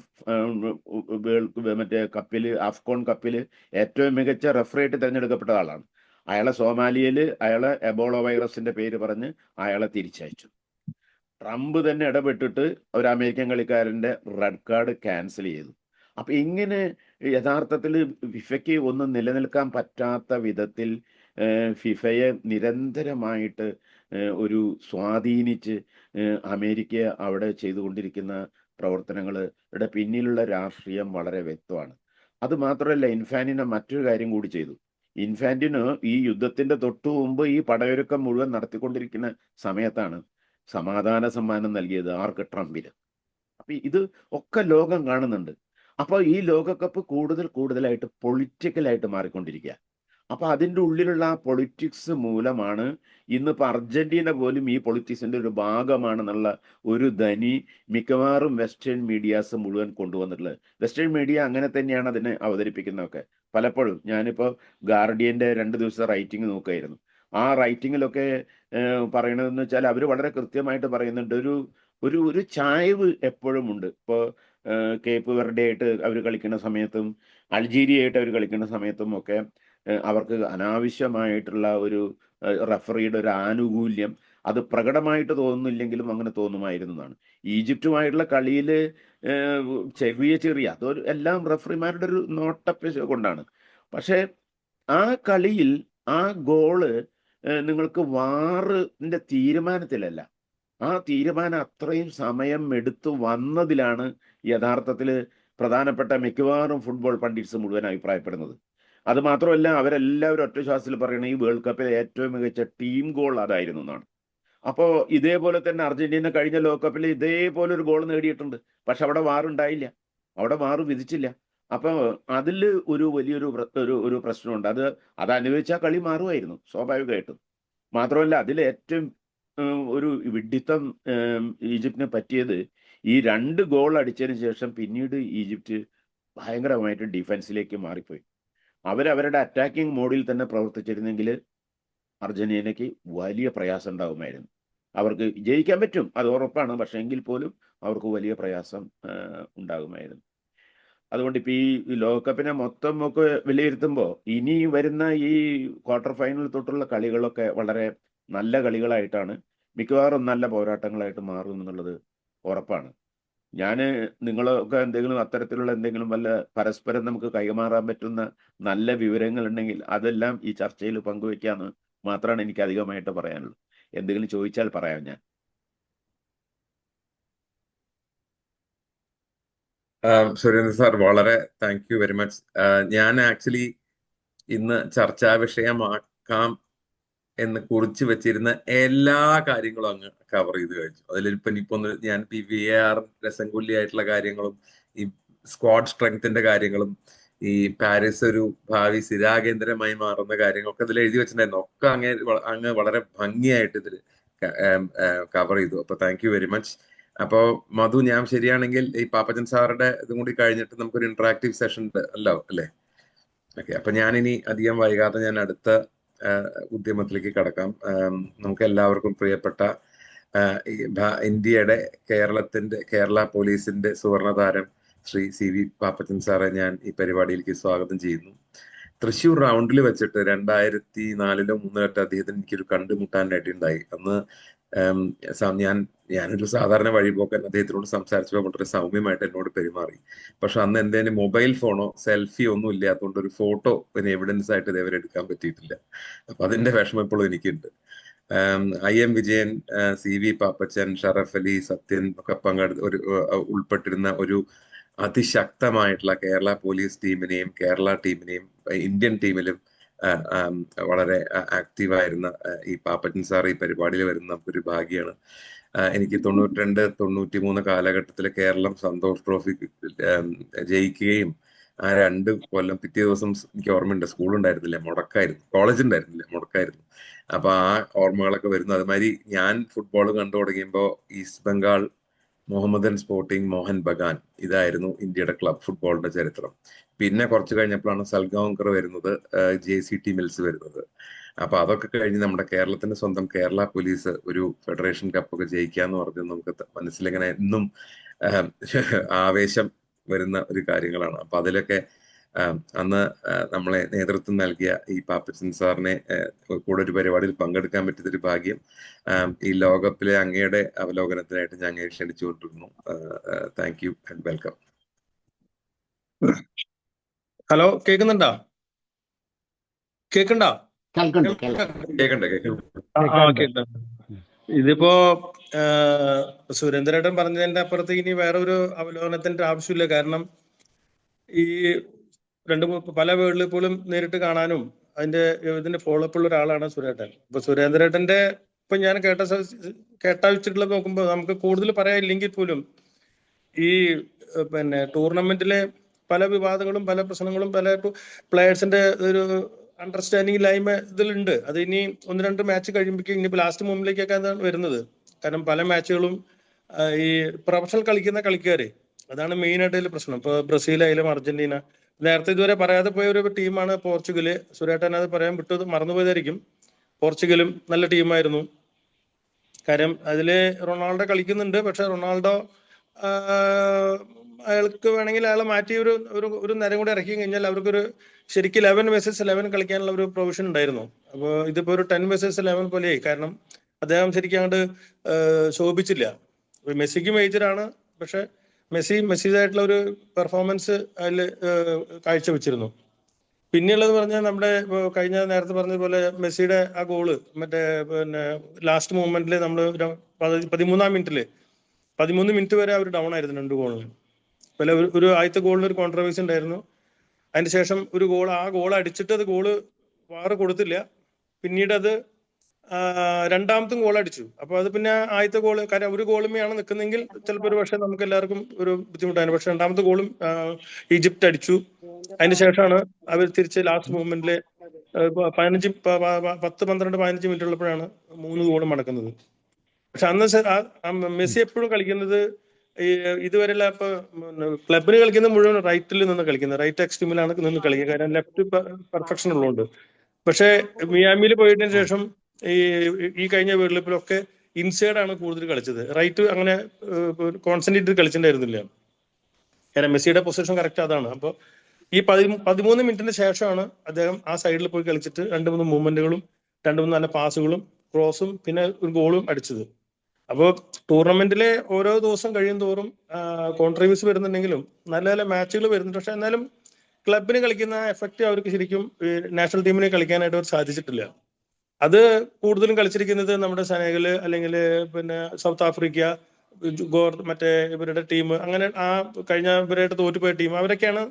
മറ്റേ കപ്പിൽ, അഫ്കോൺ കപ്പിൽ ഏറ്റവും മികച്ച റഫറിയായിട്ട് തിരഞ്ഞെടുക്കപ്പെട്ട ആളാണ്. അയാളെ സോമാലിയയിൽ അയാളെ എബോള വൈറസിന്റെ പേര് പറഞ്ഞ് അയാളെ തിരിച്ചയച്ചു. ട്രംപ് തന്നെ ഇടപെട്ടിട്ട് ഒരു അമേരിക്കൻ കളിക്കാരൻ്റെ റെഡ് കാർഡ് ക്യാൻസൽ ചെയ്തു. അപ്പം ഇങ്ങനെ യഥാർത്ഥത്തിൽ ഫിഫയ്ക്ക് ഒന്നും നിലനിൽക്കാൻ പറ്റാത്ത വിധത്തിൽ ഫിഫയെ നിരന്തരമായിട്ട് ഒരു സ്വാധീനിച്ച് അമേരിക്ക അവിടെ ചെയ്തുകൊണ്ടിരിക്കുന്ന പ്രവർത്തനങ്ങളുടെ പിന്നിലുള്ള രാഷ്ട്രീയം വളരെ വ്യക്തമാണ്. അത് മാത്രമല്ല, ഇൻഫാന്റിനോ മറ്റൊരു കാര്യം കൂടി ചെയ്തു. ഇൻഫാന്റിനോ ഈ യുദ്ധത്തിന്റെ തൊട്ടു മുമ്പ് ഈ പടയൊരുക്കം മുഴുവൻ നടത്തിക്കൊണ്ടിരിക്കുന്ന സമയത്താണ് സമാധാന സമ്മാനം നൽകിയത് ആർക്ക്? ട്രംപിന്. അപ്പൊ ഇത് ഒക്കെ ലോകം കാണുന്നുണ്ട്. അപ്പൊ ഈ ലോകകപ്പ് കൂടുതലായിട്ട് പൊളിറ്റിക്കലായിട്ട് മാറിക്കൊണ്ടിരിക്കുക. അപ്പൊ അതിൻ്റെ ഉള്ളിലുള്ള ആ പൊളിറ്റിക്സ് മൂലമാണ് ഇന്നിപ്പോൾ അർജന്റീന പോലും ഈ പൊളിറ്റിക്സിന്റെ ഒരു ഭാഗമാണെന്നുള്ള ഒരു ധനി മിക്കവാറും വെസ്റ്റേൺ മീഡിയാസ് മുഴുവൻ കൊണ്ടുവന്നിട്ടുള്ളത്. വെസ്റ്റേൺ മീഡിയ അങ്ങനെ തന്നെയാണ് അതിനെ അവതരിപ്പിക്കുന്നതൊക്കെ. പലപ്പോഴും ഞാനിപ്പോൾ ഗാർഡിയന്റെ 2 ദിവസത്തെ റൈറ്റിംഗ് നോക്കുകയായിരുന്നു. ആ റൈറ്റിങ്ങിലൊക്കെ പറയണതെന്ന് വെച്ചാൽ അവർ വളരെ കൃത്യമായിട്ട് പറയുന്നുണ്ട്, ഒരു ചായ്വ് എപ്പോഴും ഉണ്ട്. ഇപ്പോൾ കേപ്പ് വെർഡെ ആയിട്ട് അവർ കളിക്കുന്ന സമയത്തും അൾജീരിയ ആയിട്ട് അവർ കളിക്കുന്ന സമയത്തും ഒക്കെ അവർക്ക് അനാവശ്യമായിട്ടുള്ള ഒരു റഫറിയുടെ ഒരു ആനുകൂല്യം അത് പ്രകടമായിട്ട് തോന്നുന്നില്ലെങ്കിലും അങ്ങനെ തോന്നുമായിരുന്നു എന്നാണ്. ഈജിപ്തുമായിട്ടുള്ള കളിയിൽ ചെറിയ അതൊരു എല്ലാം റഫറിമാരുടെ ഒരു നോട്ടപ്പശ കൊണ്ടാണ്. പക്ഷേ ആ കളിയിൽ ആ ഗോള് നിങ്ങൾക്ക് വാറിന്റെ തീരുമാനത്തിലല്ല, ആ തീരുമാനം അത്രയും സമയം എടുത്തു വന്നതിലാണ് യഥാർത്ഥത്തിൽ പ്രധാനപ്പെട്ട മിക്കവാറും ഫുട്ബോൾ പണ്ഡിറ്റ്സ് മുഴുവൻ അഭിപ്രായപ്പെടുന്നത്. അത് മാത്രമല്ല, അവരെല്ലാവരും ഒറ്റ ശ്വാസത്തിൽ പറയണ ഈ വേൾഡ് കപ്പിലെ ഏറ്റവും മികച്ച ടീം ഗോൾ അതായിരുന്നു എന്നാണ്. അപ്പോൾ ഇതേപോലെ തന്നെ അർജന്റീന കഴിഞ്ഞ ലോകകപ്പിൽ ഇതേപോലെ ഒരു ഗോൾ നേടിയിട്ടുണ്ട്. പക്ഷെ അവിടെ വാറുണ്ടായില്ല, അവിടെ വാറ് വിധിച്ചില്ല. അപ്പോൾ അതിൽ ഒരു വലിയൊരു ഒരു പ്രശ്നമുണ്ട്. അത് അനുഭവിച്ചാൽ കളി മാറുമായിരുന്നു സ്വാഭാവികമായിട്ടും. മാത്രമല്ല, അതിൽ ഏറ്റവും ഒരു വിഡ്ഢിത്തം ഈജിപ്തിന് പറ്റിയത് ഈ 2 ഗോൾ അടിച്ചതിന് ശേഷം പിന്നീട് ഈജിപ്റ്റ് ഭയങ്കരമായിട്ട് ഡിഫൻസിലേക്ക് മാറിപ്പോയി. അവരവരുടെ അറ്റാക്കിംഗ് മോഡിൽ തന്നെ പ്രവർത്തിച്ചിരുന്നെങ്കിൽ അർജന്റീനയ്ക്ക് വലിയ പ്രയാസം ഉണ്ടാകുമായിരുന്നു. അവർക്ക് ജയിക്കാൻ പറ്റും, അത് ഉറപ്പാണ്. പക്ഷേ എങ്കിൽ പോലും അവർക്ക് വലിയ പ്രയാസം ഉണ്ടാകുമായിരുന്നു. അതുകൊണ്ട് ഇപ്പോൾ ഈ ലോകകപ്പിനെ മൊത്തം ഒക്കെ വിലയിരുത്തുമ്പോൾ ഇനി വരുന്ന ഈ ക്വാർട്ടർ ഫൈനൽ തൊട്ടുള്ള കളികളൊക്കെ വളരെ നല്ല കളികളായിട്ടാണ്, മിക്കവാറും നല്ല പോരാട്ടങ്ങളായിട്ട് മാറും എന്നുള്ളത് ഉറപ്പാണ്. ഞാൻ നിങ്ങളൊക്കെ എന്തെങ്കിലും അത്തരത്തിലുള്ള എന്തെങ്കിലും വല്ല പരസ്പരം നമുക്ക് കൈമാറാൻ പറ്റുന്ന നല്ല വിവരങ്ങൾ ഉണ്ടെങ്കിൽ അതെല്ലാം ഈ ചർച്ചയിൽ പങ്കുവെക്കാമെന്ന് മാത്രമാണ് എനിക്ക് അധികമായിട്ട് പറയാനുള്ളൂ. എന്തെങ്കിലും ചോദിച്ചാൽ പറയാം ഞാൻ. സുരേന്ദ്ര സാർ, വളരെ താങ്ക് യു വെരി മച്ച്. ഞാൻ ആക്ച്വലി ഇന്ന് ചർച്ചാ വിഷയമാക്കാം എന്ന് കുറിച്ച് വെച്ചിരുന്ന എല്ലാ കാര്യങ്ങളും അങ്ങ് കവർ ചെയ്ത് കഴിഞ്ഞു. അതിലിപ്പോ ഞാൻ VAR രസംകൊല്ലിയായിട്ടുള്ള കാര്യങ്ങളും ഈ സ്ക്വാഡ് സ്ട്രെങ്ത്തിന്റെ കാര്യങ്ങളും ഈ പാരീസ് ഒരു ഭാവി സ്ഥിരാകേന്ദ്രമായി മാറുന്ന കാര്യങ്ങളൊക്കെ ഇതിൽ എഴുതി വെച്ചിട്ടുണ്ടായിരുന്നു. ഒക്കെ അങ്ങ് വളരെ ഭംഗിയായിട്ട് ഇതിൽ കവർ ചെയ്തു. അപ്പൊ താങ്ക് യു വെരി മച്ച്. അപ്പോ മധു, ഞാൻ ശരിയാണെങ്കിൽ ഈ പാപ്പച്ചൻ സാറുടെ ഇതും കൂടി കഴിഞ്ഞിട്ട് നമുക്കൊരു ഇന്ററാക്റ്റീവ് സെഷൻ അല്ലേ? ഓക്കെ. അപ്പൊ ഞാനിനി അധികം വൈകാതെ ഞാൻ അടുത്ത ഉദ്യമത്തിലേക്ക് കടക്കാം. നമുക്ക് എല്ലാവർക്കും പ്രിയപ്പെട്ട ഇന്ത്യയുടെ കേരള പോലീസിന്റെ സുവർണതാരം ശ്രീ CV പാപ്പച്ചൻ സാറെ ഞാൻ ഈ പരിപാടിയിലേക്ക് സ്വാഗതം ചെയ്യുന്നു. തൃശ്ശൂർ റൗണ്ടിൽ വെച്ചിട്ട് 2004-ലോ 2003-ലോ അദ്ദേഹത്തിന് എനിക്കൊരു കണ്ടുമുട്ടാനായിട്ട് ഉണ്ടായി. അന്ന് ഞാനൊരു സാധാരണ വഴിപോക്കൻ അദ്ദേഹത്തിനോട് സംസാരിച്ചപ്പോൾ വളരെ സൗമ്യമായിട്ട് എന്നോട് പെരുമാറി. പക്ഷെ അന്ന് എന്റെ മൊബൈൽ ഫോണോ സെൽഫിയോ ഒന്നും ഇല്ലാത്തതുകൊണ്ട് ഒരു ഫോട്ടോ എവിഡൻസ് ആയിട്ട് ഇതേവരെ എടുക്കാൻ പറ്റിയിട്ടില്ല. അപ്പൊ അതിന്റെ വിഷമം ഇപ്പോഴും എനിക്കുണ്ട്. IM വിജയൻ, CV പാപ്പച്ചൻ, ഷറഫ് അലി, സത്യൻ ഒക്കെ ഉൾപ്പെട്ടിരുന്ന ഒരു അതിശക്തമായിട്ടുള്ള കേരള പോലീസ് ടീമിനെയും കേരള ടീമിനെയും ഇന്ത്യൻ ടീമിലും വളരെ ആക്റ്റീവായിരുന്ന ഈ പാപ്പച്ചൻ സാർ ഈ പരിപാടിയിൽ വരുന്ന നമുക്കൊരു ഭാഗ്യമാണ്. എനിക്ക് 92-93 കാലഘട്ടത്തിൽ കേരളം സന്തോഷ് ട്രോഫി ജയിക്കുകയും ആ 2 കൊല്ലം പിറ്റേ ദിവസം എനിക്ക് ഓർമ്മയുണ്ട്, സ്കൂളുണ്ടായിരുന്നില്ല, മുടക്കായിരുന്നു, കോളേജ് ഉണ്ടായിരുന്നില്ല, മുടക്കായിരുന്നു. അപ്പൊ ആ ഓർമ്മകളൊക്കെ വരുന്നു. അതുമാതിരി ഞാൻ ഫുട്ബോൾ കണ്ടു തുടങ്ങിയപ്പോൾ ഈസ്റ്റ് ബംഗാൾ, മുഹമ്മദൻ സ്പോർട്ടിംഗ്, മോഹൻ ബഗാൻ, ഇതായിരുന്നു ഇന്ത്യയുടെ ക്ലബ് ഫുട്ബോളിന്റെ ചരിത്രം. പിന്നെ കുറച്ച് കഴിഞ്ഞപ്പോഴാണ് സൽഗോങ്കർ വരുന്നത്, JCT മിൽസ് വരുന്നത്. അപ്പൊ അതൊക്കെ കഴിഞ്ഞ് നമ്മുടെ കേരളത്തിന്റെ സ്വന്തം കേരള പോലീസ് ഒരു ഫെഡറേഷൻ കപ്പൊക്കെ ജയിക്കാന്ന് പറഞ്ഞ് നമുക്ക് മനസ്സിലിങ്ങനെ എന്നും ആം, ആവേശം വരുന്ന ഒരു കാര്യങ്ങളാണ്. അപ്പൊ അതിലൊക്കെ അന്ന് നമ്മളെ നേതൃത്വം നൽകിയ ഈ പാപ്പച്ചൻ സാറിനെ കൂടെ ഒരു പരിപാടിയിൽ പങ്കെടുക്കാൻ പറ്റിയതൊരു ഭാഗ്യം. ഈ ലോകകപ്പിലെ അങ്ങയുടെ അവലോകനത്തിനായിട്ട് ഞാൻ അങ്ങയെ ക്ഷണിച്ചുകൊണ്ടിരുന്നു. Thank you and welcome. Hello, കേൾക്കുന്നുണ്ടോ? കേൾക്കണ്ടോ? കേൾക്കണ്ടേ? കേൾക്കണ്ട. ഇതിപ്പോ സുരേന്ദ്രേട്ടൻ പറഞ്ഞതിന്റെ അപ്പുറത്ത് ഇനി വേറെ ഒരു അവലോകനത്തിന്റെ ആവശ്യമില്ല. കാരണം ഈ പല വേൾഡ് കപ്പുകളും നേരിട്ട് കാണാനും ഇതിന്റെ ഫോളോ അപ്പ് ഉള്ള ഒരാളാണ് സുരേട്ടൻ. ഇപ്പൊ സുരേന്ദ്രേട്ടന്റെ ഇപ്പൊ ഞാൻ കേട്ടാവിച്ചിട്ടുള്ള നോക്കുമ്പോൾ നമുക്ക് കൂടുതൽ പറയാനില്ലെങ്കിൽ പോലും ഈ ടൂർണമെന്റിലെ പല വിവാദങ്ങളും പല പ്രശ്നങ്ങളും പല പ്ലേയേഴ്സിന്റെ ഒരു അണ്ടർസ്റ്റാൻഡിംഗ് ഇല്ലായ്മ ഇതിലുണ്ട്. അത് ഇനി 1-2 മാച്ച് കഴിയുമ്പോഴേക്കും ഇനിയിപ്പോ ലാസ്റ്റ് മൂമെന്റിലേക്കൊക്കെ അതാണ് വരുന്നത്. കാരണം പല മാച്ചുകളും ഈ പ്രൊഫഷണൽ കളിക്കുന്ന കളിക്കാര്, അതാണ് മെയിൻ ആയിട്ടുള്ള പ്രശ്നം. ഇപ്പൊ ബ്രസീലായാലും അർജന്റീന, നേരത്തെ ഇതുവരെ പറയാതെ പോയ ഒരു ടീമാണ് പോർച്ചുഗല്. സുരേട്ടൻ അത് പറയാൻ വിട്ടത് മറന്നുപോയതായിരിക്കും. പോർച്ചുഗലും നല്ല ടീമായിരുന്നു. കാര്യം അതില് റൊണാൾഡോ കളിക്കുന്നുണ്ട്. പക്ഷെ റൊണാൾഡോ അയാൾക്ക് വേണമെങ്കിൽ അയാളെ മാറ്റി ഒരു നേരം കൂടെ ഇറക്കി കഴിഞ്ഞാൽ അവർക്കൊരു ശരിക്കും 11 vs 11 കളിക്കാനുള്ള ഒരു പ്രൊവിഷൻ ഉണ്ടായിരുന്നു. അപ്പോൾ ഇതിപ്പോ ഒരു 10 vs 11 പോലെയായി. കാരണം അദ്ദേഹം ശരിക്കും അങ്ങോട്ട് ശോഭിച്ചില്ല. മെസ്സിക്ക് മേജറാണ്, പക്ഷെ മെസ്സിതായിട്ടുള്ള ഒരു പെർഫോമൻസ് അതിൽ കാഴ്ചവെച്ചിരുന്നു. പിന്നെയുള്ളത് പറഞ്ഞാൽ നമ്മുടെ കഴിഞ്ഞ നേരത്തെ പറഞ്ഞതുപോലെ മെസ്സിയുടെ ആ ഗോള് ലാസ്റ്റ് മൂവ്മെന്റിൽ നമ്മൾ 13-ാം മിനിറ്റില് 13 മിനിറ്റ് വരെ അവർ ഡൗൺ ആയിരുന്നു 2 ഗോളിന്. അതുപോലെ ഒരു ആദ്യത്തെ ഗോളിന് ഒരു കോൺട്രവേഴ്സി ഉണ്ടായിരുന്നു. അതിന് ശേഷം ആ ഗോൾ അടിച്ചിട്ട് അത് ഗോള് വാറ് കൊടുത്തില്ല. പിന്നീട് അത് രണ്ടാമത്തും ഗോൾ അടിച്ചു. അപ്പൊ അത് പിന്നെ ആദ്യത്തെ ഗോള്, കാരണം ഒരു ഗോളുമെയാണ് നിൽക്കുന്നെങ്കിൽ ചിലപ്പോൾ ഒരു പക്ഷെ നമുക്ക് എല്ലാവർക്കും ഒരു ബുദ്ധിമുട്ടായിരുന്നു. പക്ഷെ രണ്ടാമത്തെ ഗോളും ഈജിപ്റ്റ് അടിച്ചു. അതിന് ശേഷമാണ് അവർ തിരിച്ച് ലാസ്റ്റ് മൂവ്മെന്റില് 10-12-15 മിനിറ്റ് ഉള്ളപ്പോഴാണ് 3 ഗോളും മടക്കുന്നത്. പക്ഷെ അന്ന് മെസ്സി എപ്പോഴും കളിക്കുന്നത് ഇതുവരെയുള്ള ഇപ്പൊ ക്ലബിന് കളിക്കുന്ന മുഴുവൻ റൈറ്റിൽ നിന്ന് കളിക്കുന്നത്, റൈറ്റ് എക്സ്ട്രീമിലാണ് നിന്ന് കളിക്കുക. കാരണം ലെഫ്റ്റ് പെർഫെക്ഷൻ ഉള്ളതുകൊണ്ട്. പക്ഷെ മിയാമിയിൽ പോയതിനു ശേഷം ഈ കഴിഞ്ഞ വേൾഡ് കപ്പിലൊക്കെ ഇൻസൈഡ് ആണ് കൂടുതൽ കളിച്ചത്. റൈറ്റ് അങ്ങനെ കോൺസെൻട്രേറ്റ് കളിച്ചിട്ടുണ്ടായിരുന്നില്ല. കാരണം മെസ്സിയുടെ പൊസിഷൻ കറക്റ്റ് അതാണ്. അപ്പോൾ ഈ 13 മിനിറ്റിന് ശേഷമാണ് അദ്ദേഹം ആ സൈഡിൽ പോയി കളിച്ചിട്ട് 2-3 മൂവ്മെന്റുകളും 2-3 നല്ല പാസുകളും ക്രോസും പിന്നെ ഒരു ഗോളും അടിച്ചത്. അപ്പോൾ ടൂർണമെന്റിലെ ഓരോ ദിവസം കഴിയും തോറും കോൺട്രിബ്യൂസ് വരുന്നുണ്ടെങ്കിലും നല്ല നല്ല മാച്ചുകൾ വരുന്നുണ്ട്. പക്ഷെ എന്നാലും ക്ലബിന് കളിക്കുന്ന എഫക്റ്റ് അവർക്ക് ശരിക്കും നാഷണൽ ടീമിനെ കളിക്കാനായിട്ട് അവർ സാധിച്ചിട്ടില്ല. അത് കൂടുതലും കളിച്ചിരിക്കുന്നത് നമ്മുടെ സെനഗല് അല്ലെങ്കിൽ സൗത്ത് ആഫ്രിക്ക, മറ്റേ ഇവരുടെ ടീം, അങ്ങനെ കഴിഞ്ഞ ഇവരായിട്ട് തോറ്റുപോയ ടീം, അവരൊക്കെയാണ്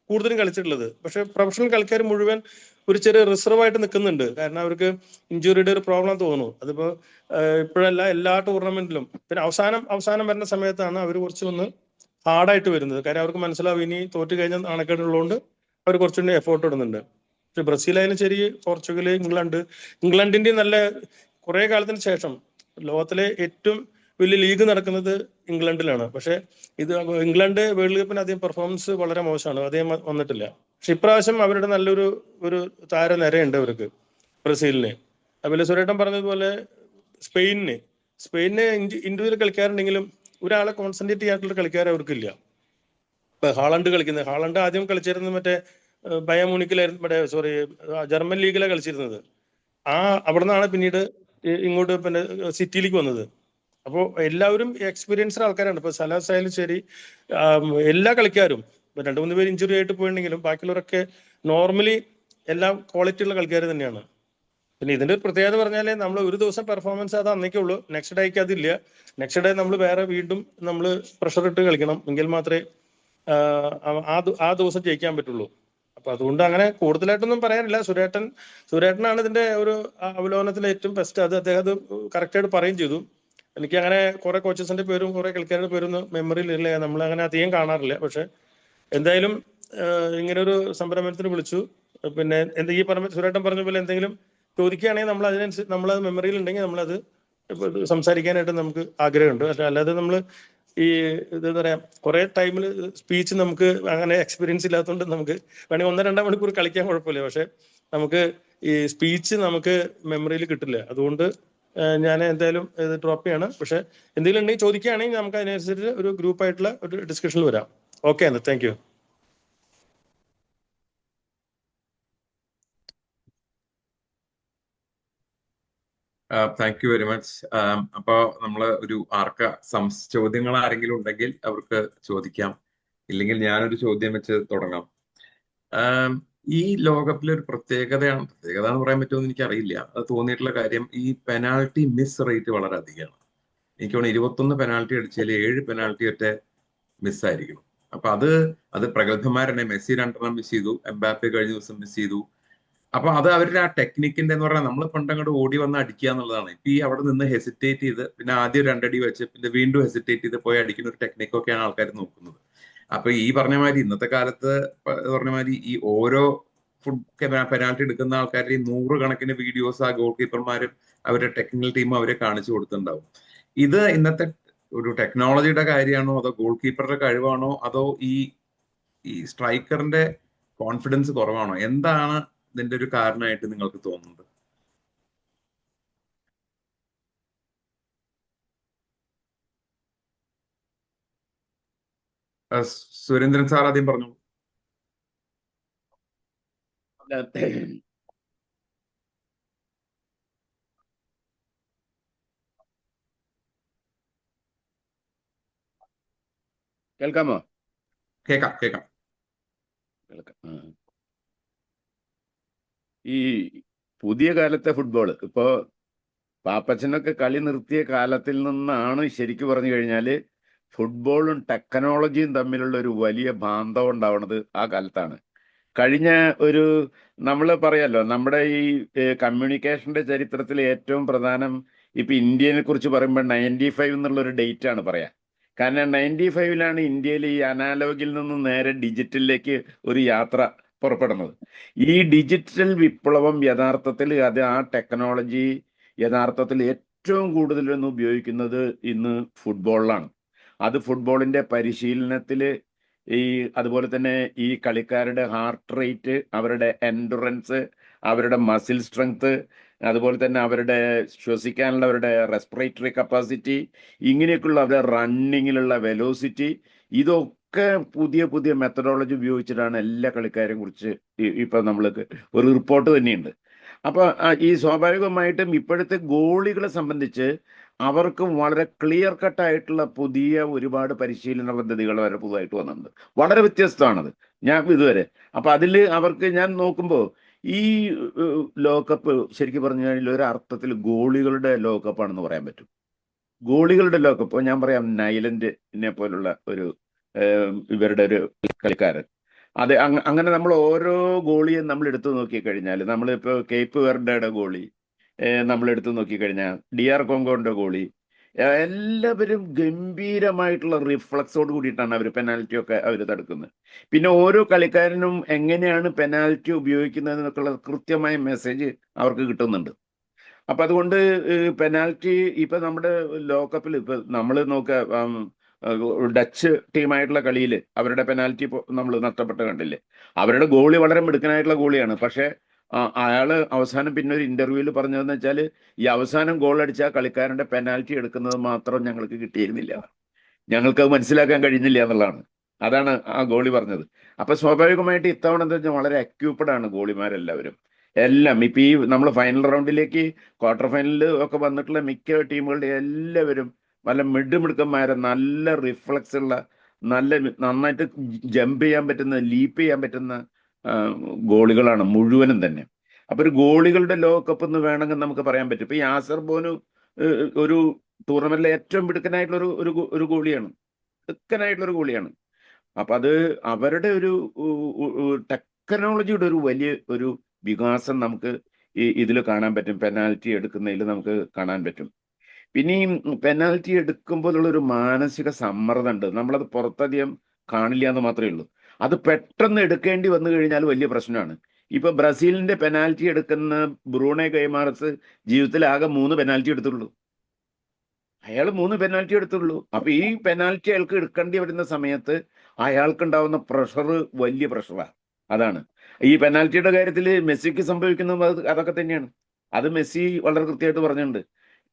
കൂടുതലും കളിച്ചിട്ടുള്ളത്. പക്ഷെ പ്രൊഫഷണൽ കളിക്കാർ മുഴുവൻ ഒരു ചെറിയ റിസർവ് ആയിട്ട് നിൽക്കുന്നുണ്ട്. കാരണം അവർക്ക് ഇഞ്ചുറിയുടെ ഒരു പ്രോബ്ലം തോന്നുന്നു. അതിപ്പോ ഇപ്പോഴല്ല, എല്ലാ ടൂർണമെന്റിലും. പിന്നെ അവസാനം വരുന്ന സമയത്താണ് അവർ കുറച്ചൊന്ന് ഹാർഡായിട്ട് വരുന്നത്. കാര്യം അവർക്ക് മനസ്സിലാവും ഇനി തോറ്റു കഴിഞ്ഞ നാണക്കേടുള്ളതുകൊണ്ട് അവർ കുറച്ചുകൂടി എഫോർട്ട് ഇടുന്നുണ്ട്. പക്ഷെ ബ്രസീലായാലും ശരി, പോർച്ചുഗൽ, ഇംഗ്ലണ്ടിന്റെ നല്ല കുറെ കാലത്തിന് ശേഷം ലോകത്തിലെ ഏറ്റവും വലിയ ലീഗ് നടക്കുന്നത് ഇംഗ്ലണ്ടിലാണ്. പക്ഷെ ഇംഗ്ലണ്ട് വേൾഡ് കപ്പിന് അധികം പെർഫോമൻസ് വളരെ മോശമാണ്, അധികം വന്നിട്ടില്ല. പക്ഷെ ഇപ്രാവശ്യം അവരുടെ ഒരു താരനിരയുണ്ട് അവർക്ക്, ബ്രസീലിന്. അതുപോലെ സുരേട്ടൻ പറഞ്ഞതുപോലെ സ്പെയിനിന് ഇൻഡിവിജ്വൽ കളിക്കാറുണ്ടെങ്കിലും ഒരാളെ കോൺസെൻട്രേറ്റ് ചെയ്യാനുള്ള കളിക്കാർ അവർക്കില്ല. ഇപ്പൊ ഹാളണ്ട് ആദ്യം കളിച്ചിരുന്നത് മറ്റേ ബയർ മ്യൂണിക്കിലായിരുന്നു, ജർമ്മൻ ലീഗിലാണ് കളിച്ചിരുന്നത്. അവിടെ നിന്നാണ് പിന്നീട് ഇങ്ങോട്ട് സിറ്റിയിലേക്ക് വന്നത്. അപ്പോൾ എല്ലാവരും എക്സ്പീരിയൻസ്ഡ് ആൾക്കാരാണ്. ഇപ്പൊ സലാസ് ആയാലും ശരി, എല്ലാ കളിക്കാരും 2-3 പേര് ഇഞ്ചുറി ആയിട്ട് പോയിട്ടുണ്ടെങ്കിലും ബാക്കിയുള്ളവരൊക്കെ നോർമലി എല്ലാം ക്വാളിറ്റി ഉള്ള കളിക്കാർ തന്നെയാണ്. പിന്നെ ഇതിന്റെ ഒരു പ്രത്യേകത പറഞ്ഞാല് നമ്മൾ ഒരു ദിവസം പെർഫോമൻസ് അത് അന്നേക്കേ ഉള്ളൂ, നെക്സ്റ്റ് ഡേക്ക് അതില്ല. നെക്സ്റ്റ് ഡേ നമ്മൾ വേറെ വീണ്ടും നമ്മൾ പ്രഷർ ഇട്ട് കളിക്കണം, എങ്കിൽ മാത്രമേ ആ ദിവസം ജയിക്കാൻ പറ്റുള്ളൂ. അപ്പൊ അതുകൊണ്ട് അങ്ങനെ കൂടുതലായിട്ടൊന്നും പറയാനില്ല. സുരേട്ടനാണ് ഇതിന്റെ ഒരു അവലോകനത്തിലെ ഏറ്റവും ബെസ്റ്റ്. അദ്ദേഹം അത് കറക്റ്റായിട്ട് പറയുകയും ചെയ്തു. എനിക്ക് അങ്ങനെ കുറെ കോച്ചസിന്റെ പേരും കുറെ കളിക്കാരുടെ പേരൊന്നും മെമ്മറിയിൽ ഇല്ല, നമ്മൾ അങ്ങനെ അധികം കാണാറില്ല. പക്ഷെ എന്തായാലും ഇങ്ങനെ ഒരു സംരംഭത്തിന് വിളിച്ചു. പിന്നെ സുരേട്ടൻ പറഞ്ഞ പോലെ എന്തെങ്കിലും ചോദിക്കുകയാണെങ്കിൽ നമ്മൾ അതിനനുസരിച്ച് നമ്മളത് മെമ്മറിയിൽ ഉണ്ടെങ്കിൽ നമ്മളത് സംസാരിക്കാനായിട്ട് നമുക്ക് ആഗ്രഹമുണ്ട്. പക്ഷെ അല്ലാതെ നമ്മൾ എന്താ പറയാ കുറെ ടൈമിൽ സ്പീച്ച് നമുക്ക് അങ്ങനെ എക്സ്പീരിയൻസ് ഇല്ലാത്തതുകൊണ്ട് നമുക്ക് വേണമെങ്കിൽ 1-2 മണിക്കൂർ കളിക്കാൻ കുഴപ്പമില്ല. പക്ഷെ നമുക്ക് ഈ സ്പീച്ച് നമുക്ക് മെമ്മറിയിൽ കിട്ടില്ല. അതുകൊണ്ട് ഞാൻ എന്തായാലും ഇത് ഡ്രോപ്പ് ചെയ്യാണ്. പക്ഷെ എന്തെങ്കിലും ഉണ്ടെങ്കിൽ ചോദിക്കുകയാണെങ്കിൽ നമുക്ക് അതിനനുസരിച്ച് ഒരു ഗ്രൂപ്പായിട്ടുള്ള ഒരു ഡിസ്കഷനിൽ വരാം. ഓക്കെ എന്നാ, thank you. Thank you very much. അപ്പൊ നമ്മള് ഒരു ചോദ്യങ്ങൾ ആരെങ്കിലും ഉണ്ടെങ്കിൽ അവർക്ക് ചോദിക്കാം. ഇല്ലെങ്കിൽ ഞാനൊരു ചോദ്യം വെച്ച് തുടങ്ങാം. ഈ ലോകകപ്പിലെ ഒരു പ്രത്യേകത എന്ന് പറയാൻ പറ്റുമെന്ന് എനിക്കറിയില്ല. അത് തോന്നിയിട്ടുള്ള കാര്യം, ഈ പെനാൾട്ടി മിസ് റേറ്റ് വളരെ അധികമാണ്. എനിക്ക് തോന്നുന്നു 21 പെനാൾട്ടി അടിച്ചതിൽ 7 പെനാൾട്ടി ഒറ്റ മിസ്സായിരിക്കണം. അപ്പൊ അത് പ്രഗത്ഭന്മാരെന്നെ, മെസ്സി 2 മിസ് ചെയ്തു, എംബാപ്പെ കഴിഞ്ഞ ദിവസം മിസ് ചെയ്തു. അപ്പൊ അത് അവരുടെ ആ ടെക്നിക്കിന്റെ എന്ന് പറഞ്ഞാൽ, നമ്മൾ പണ്ടങ്ങോട്ട് ഓടി വന്ന് അടിക്കുക എന്നുള്ളതാണ്. ഇപ്പൊ ഈ അവിടെ നിന്ന് ഹെസിറ്റേറ്റ് ചെയ്ത് പിന്നെ ആദ്യം 2 അടി വെച്ച് പിന്നെ വീണ്ടും ഹെസിറ്റേറ്റ് ചെയ്ത് പോയി അടിക്കുന്ന ഒരു ടെക്നിക്കൊക്കെയാണ് ആൾക്കാർ നോക്കുന്നത്. അപ്പൊ ഈ പറഞ്ഞ മാതിരി ഇന്നത്തെ കാലത്ത് പറഞ്ഞ മാതിരി ഈ ഓരോ പെനാൽറ്റി എടുക്കുന്ന ആൾക്കാരുടെ 100 കണക്കിന് വീഡിയോസ് ആ ഗോൾ കീപ്പർമാരും അവരുടെ ടെക്നിക്കൽ ടീമും അവരെ കാണിച്ചു കൊടുത്തിട്ടുണ്ടാവും. ഇത് ഇന്നത്തെ ഒരു ടെക്നോളജിയുടെ കാര്യമാണോ, അതോ ഗോൾ കീപ്പറുടെ കഴിവാണോ, അതോ ഈ സ്ട്രൈക്കറിന്റെ കോൺഫിഡൻസ് കുറവാണോ? എന്താണ് ഇതിന്റെ ഒരു കാരണമായിട്ട് നിങ്ങൾക്ക് തോന്നുന്നത്? സുരേന്ദ്രൻ സാർ ആദ്യം പറഞ്ഞു. കേൾക്കാമോ? കേൾക്കാം കേൾക്കാം. ഈ പുതിയ കാലത്തെ ഫുട്ബോൾ ഇപ്പോ പാപ്പച്ചനൊക്കെ കളി നിർത്തിയ കാലത്തിൽ നിന്നാണ് ശരിക്കും പറഞ്ഞു കഴിഞ്ഞാൽ ഫുട്ബോളും ടെക്നോളജിയും തമ്മിലുള്ള ഒരു വലിയ ബാന്ധവം ഉണ്ടാവുന്നത് ആ കാലത്താണ്. കഴിഞ്ഞ ഒരു നമ്മൾ പറയാലോ, നമ്മുടെ ഈ കമ്മ്യൂണിക്കേഷന്റെ ചരിത്രത്തിൽ ഏറ്റവും പ്രധാനം ഇപ്പൊ ഇന്ത്യനെ കുറിച്ച് പറയുമ്പോൾ 95 എന്നുള്ള ഒരു ഡേറ്റ് ആണ് പറയാ. കാരണം 95-ലാണ് ഇന്ത്യയിൽ ഈ അനാലോഗിൽ നിന്ന് നേരെ ഡിജിറ്റലിലേക്ക് ഒരു യാത്ര പുറപ്പെടുന്നത്. ഈ ഡിജിറ്റൽ വിപ്ലവം യഥാർത്ഥത്തിൽ ആ ടെക്നോളജി യഥാർത്ഥത്തിൽ ഏറ്റവും കൂടുതൽ ഇന്ന് ഉപയോഗിക്കുന്നത് ഇന്ന് ഫുട്ബോളിലാണ്. അത് ഫുട്ബോളിന്റെ പരിശീലനത്തിൽ അതുപോലെ തന്നെ ഈ കളിക്കാരുടെ ഹാർട്ട് റേറ്റ്, അവരുടെ എൻഡുറൻസ്, അവരുടെ മസിൽ സ്ട്രെങ്ത്, അതുപോലെ തന്നെ അവരുടെ ശ്വസിക്കാനുള്ള അവരുടെ റെസ്പിറേറ്ററി കപ്പാസിറ്റി, ഇങ്ങനെയൊക്കെയുള്ള അവരുടെ റണ്ണിങ്ങിലുള്ള വെലോസിറ്റി, ഇതൊക്കെ പുതിയ പുതിയ മെത്തഡോളജി ഉപയോഗിച്ചിട്ടാണ് എല്ലാ കളിക്കാരെയും കുറിച്ച് ഇപ്പൊ നമ്മൾക്ക് ഒരു റിപ്പോർട്ട് തന്നെയുണ്ട്. അപ്പൊ ഈ സ്വാഭാവികമായിട്ടും ഇപ്പോഴത്തെ ഗോളികളെ സംബന്ധിച്ച് അവർക്ക് വളരെ ക്ലിയർ കട്ടായിട്ടുള്ള പുതിയ ഒരുപാട് പരിശീലന പദ്ധതികൾ വരെ പുതുതായിട്ട് വന്നിട്ടുണ്ട്. വളരെ വ്യത്യസ്തമാണത് ഞാൻ ഇതുവരെ. അപ്പൊ അതിൽ അവർക്ക് ഞാൻ നോക്കുമ്പോൾ ഈ ലോകകപ്പ് ശരിക്കും പറഞ്ഞു കഴിഞ്ഞാൽ ഒരു അർത്ഥത്തിൽ ഗോളികളുടെ ലോകകപ്പാണെന്ന് പറയാൻ പറ്റും. ഗോളികളുടെ ലോകകപ്പ് ഞാൻ പറയാം, നൈലൻഡിനെ പോലുള്ള ഒരു ഇവരുടെ ഒരു കളിക്കാരൻ. അതെ, അങ്ങനെ നമ്മൾ ഓരോ ഗോളിയും നമ്മൾ എടുത്തു നോക്കിക്കഴിഞ്ഞാൽ, നമ്മളിപ്പോൾ കേപ്പ് വെർഡയുടെ ഗോളി നമ്മൾ എടുത്തു നോക്കിക്കഴിഞ്ഞാൽ, DR കോങ്കോന്റെ ഗോളി, എല്ലാവരും ഗംഭീരമായിട്ടുള്ള റിഫ്ലക്സോട് കൂടിയിട്ടാണ് അവർ പെനാൽറ്റി ഒക്കെ അവർ തടുക്കുന്നത്. പിന്നെ ഓരോ കളിക്കാരനും എങ്ങനെയാണ് പെനാൽറ്റി ഉപയോഗിക്കുന്നതെന്നൊക്കെയുള്ള കൃത്യമായ മെസ്സേജ് അവർക്ക് കിട്ടുന്നുണ്ട്. അപ്പൊ അതുകൊണ്ട് പെനാൽറ്റി ഇപ്പൊ നമ്മുടെ ലോകകപ്പിൽ ഇപ്പൊ നമ്മൾ നോക്കുക, ഡച്ച് ടീമായിട്ടുള്ള കളിയിൽ അവരുടെ പെനാൽറ്റി നമ്മൾ നഷ്ടപ്പെട്ട കണ്ടില്ലേ. അവരുടെ ഗോളി വളരെ മിടുക്കനായിട്ടുള്ള ഗോളിയാണ്. പക്ഷെ അയാള് അവസാനം പിന്നെ ഒരു ഇന്റർവ്യൂവിൽ പറഞ്ഞതെന്ന് വെച്ചാൽ, ഈ അവസാനം ഗോൾ അടിച്ച കളിക്കാരന്റെ പെനാൽറ്റി എടുക്കുന്നത് മാത്രം ഞങ്ങൾക്ക് കിട്ടിയിരുന്നില്ല, ഞങ്ങൾക്ക് അത് മനസ്സിലാക്കാൻ കഴിഞ്ഞില്ല എന്നുള്ളതാണ്. അതാണ് ആ ഗോളി പറഞ്ഞത്. അപ്പൊ സ്വാഭാവികമായിട്ട് ഇത്തവണ എന്താ വെച്ചാൽ വളരെ അക്യൂപ്പഡ് ആണ് ഗോളിമാരെല്ലാവരും. എല്ലാം ഇപ്പൊ ഈ നമ്മൾ ഫൈനൽ റൗണ്ടിലേക്ക്, ക്വാർട്ടർ ഫൈനലിൽ ഒക്കെ വന്നിട്ടുള്ള മിക്ക ടീമുകളുടെ എല്ലാവരും നല്ല മിടുക്കന്മാരെ, നല്ല റിഫ്ലക്സ് ഉള്ള, നന്നായിട്ട് ജമ്പ് ചെയ്യാൻ പറ്റുന്ന, ലീപ്പ് ചെയ്യാൻ പറ്റുന്ന ഗോളികളാണ് മുഴുവനും തന്നെ. അപ്പൊ ഒരു ഗോളികളുടെ ലോകകപ്പ് എന്ന് വേണമെങ്കിൽ നമുക്ക് പറയാൻ പറ്റും. ഇപ്പൊ ഈ യാസർ ബോനു ഒരു ടൂർണമെന്റിലെ ഏറ്റവും മിടുക്കനായിട്ടുള്ള ഒരു ഗോളിയാണ്, മിടുക്കനായിട്ടുള്ള ഗോളിയാണ്. അപ്പൊ അത് അവരുടെ ഒരു ടെക്നോളജിയുടെ ഒരു വലിയ ഒരു വികാസം നമുക്ക് ഇതിൽ കാണാൻ പറ്റും. പെനാൽറ്റി എടുക്കുന്നതിൽ നമുക്ക് കാണാൻ പറ്റും. പിന്നെ ഈ പെനാൽറ്റി എടുക്കുമ്പോഴുള്ളൊരു മാനസിക സമ്മർദ്ദം ഉണ്ട്, നമ്മളത് പുറത്തധികം കാണില്ല എന്ന് മാത്രമേ ഉള്ളൂ. അത് പെട്ടെന്ന് എടുക്കേണ്ടി വന്നു കഴിഞ്ഞാൽ വലിയ പ്രശ്നമാണ്. ഇപ്പൊ ബ്രസീലിന്റെ പെനാൽറ്റി എടുക്കുന്ന ബ്രൂണോ ഗൈമാറസ് ജീവിതത്തിൽ ആകെ 3 പെനാൽറ്റി എടുത്തുള്ളൂ. അയാൾ 3 പെനാൽറ്റി എടുത്തുള്ളൂ. അപ്പൊ ഈ പെനാൽറ്റി അയാൾക്ക് എടുക്കേണ്ടി വരുന്ന സമയത്ത് അയാൾക്കുണ്ടാവുന്ന പ്രഷർ വലിയ പ്രഷറാണ്. അതാണ് ഈ പെനാൽറ്റിയുടെ കാര്യത്തിൽ മെസ്സിക്ക് സംഭവിക്കുന്നത് അതൊക്കെ തന്നെയാണ്. അത് മെസ്സി വളരെ കൃത്യമായിട്ട് പറഞ്ഞിട്ടുണ്ട്.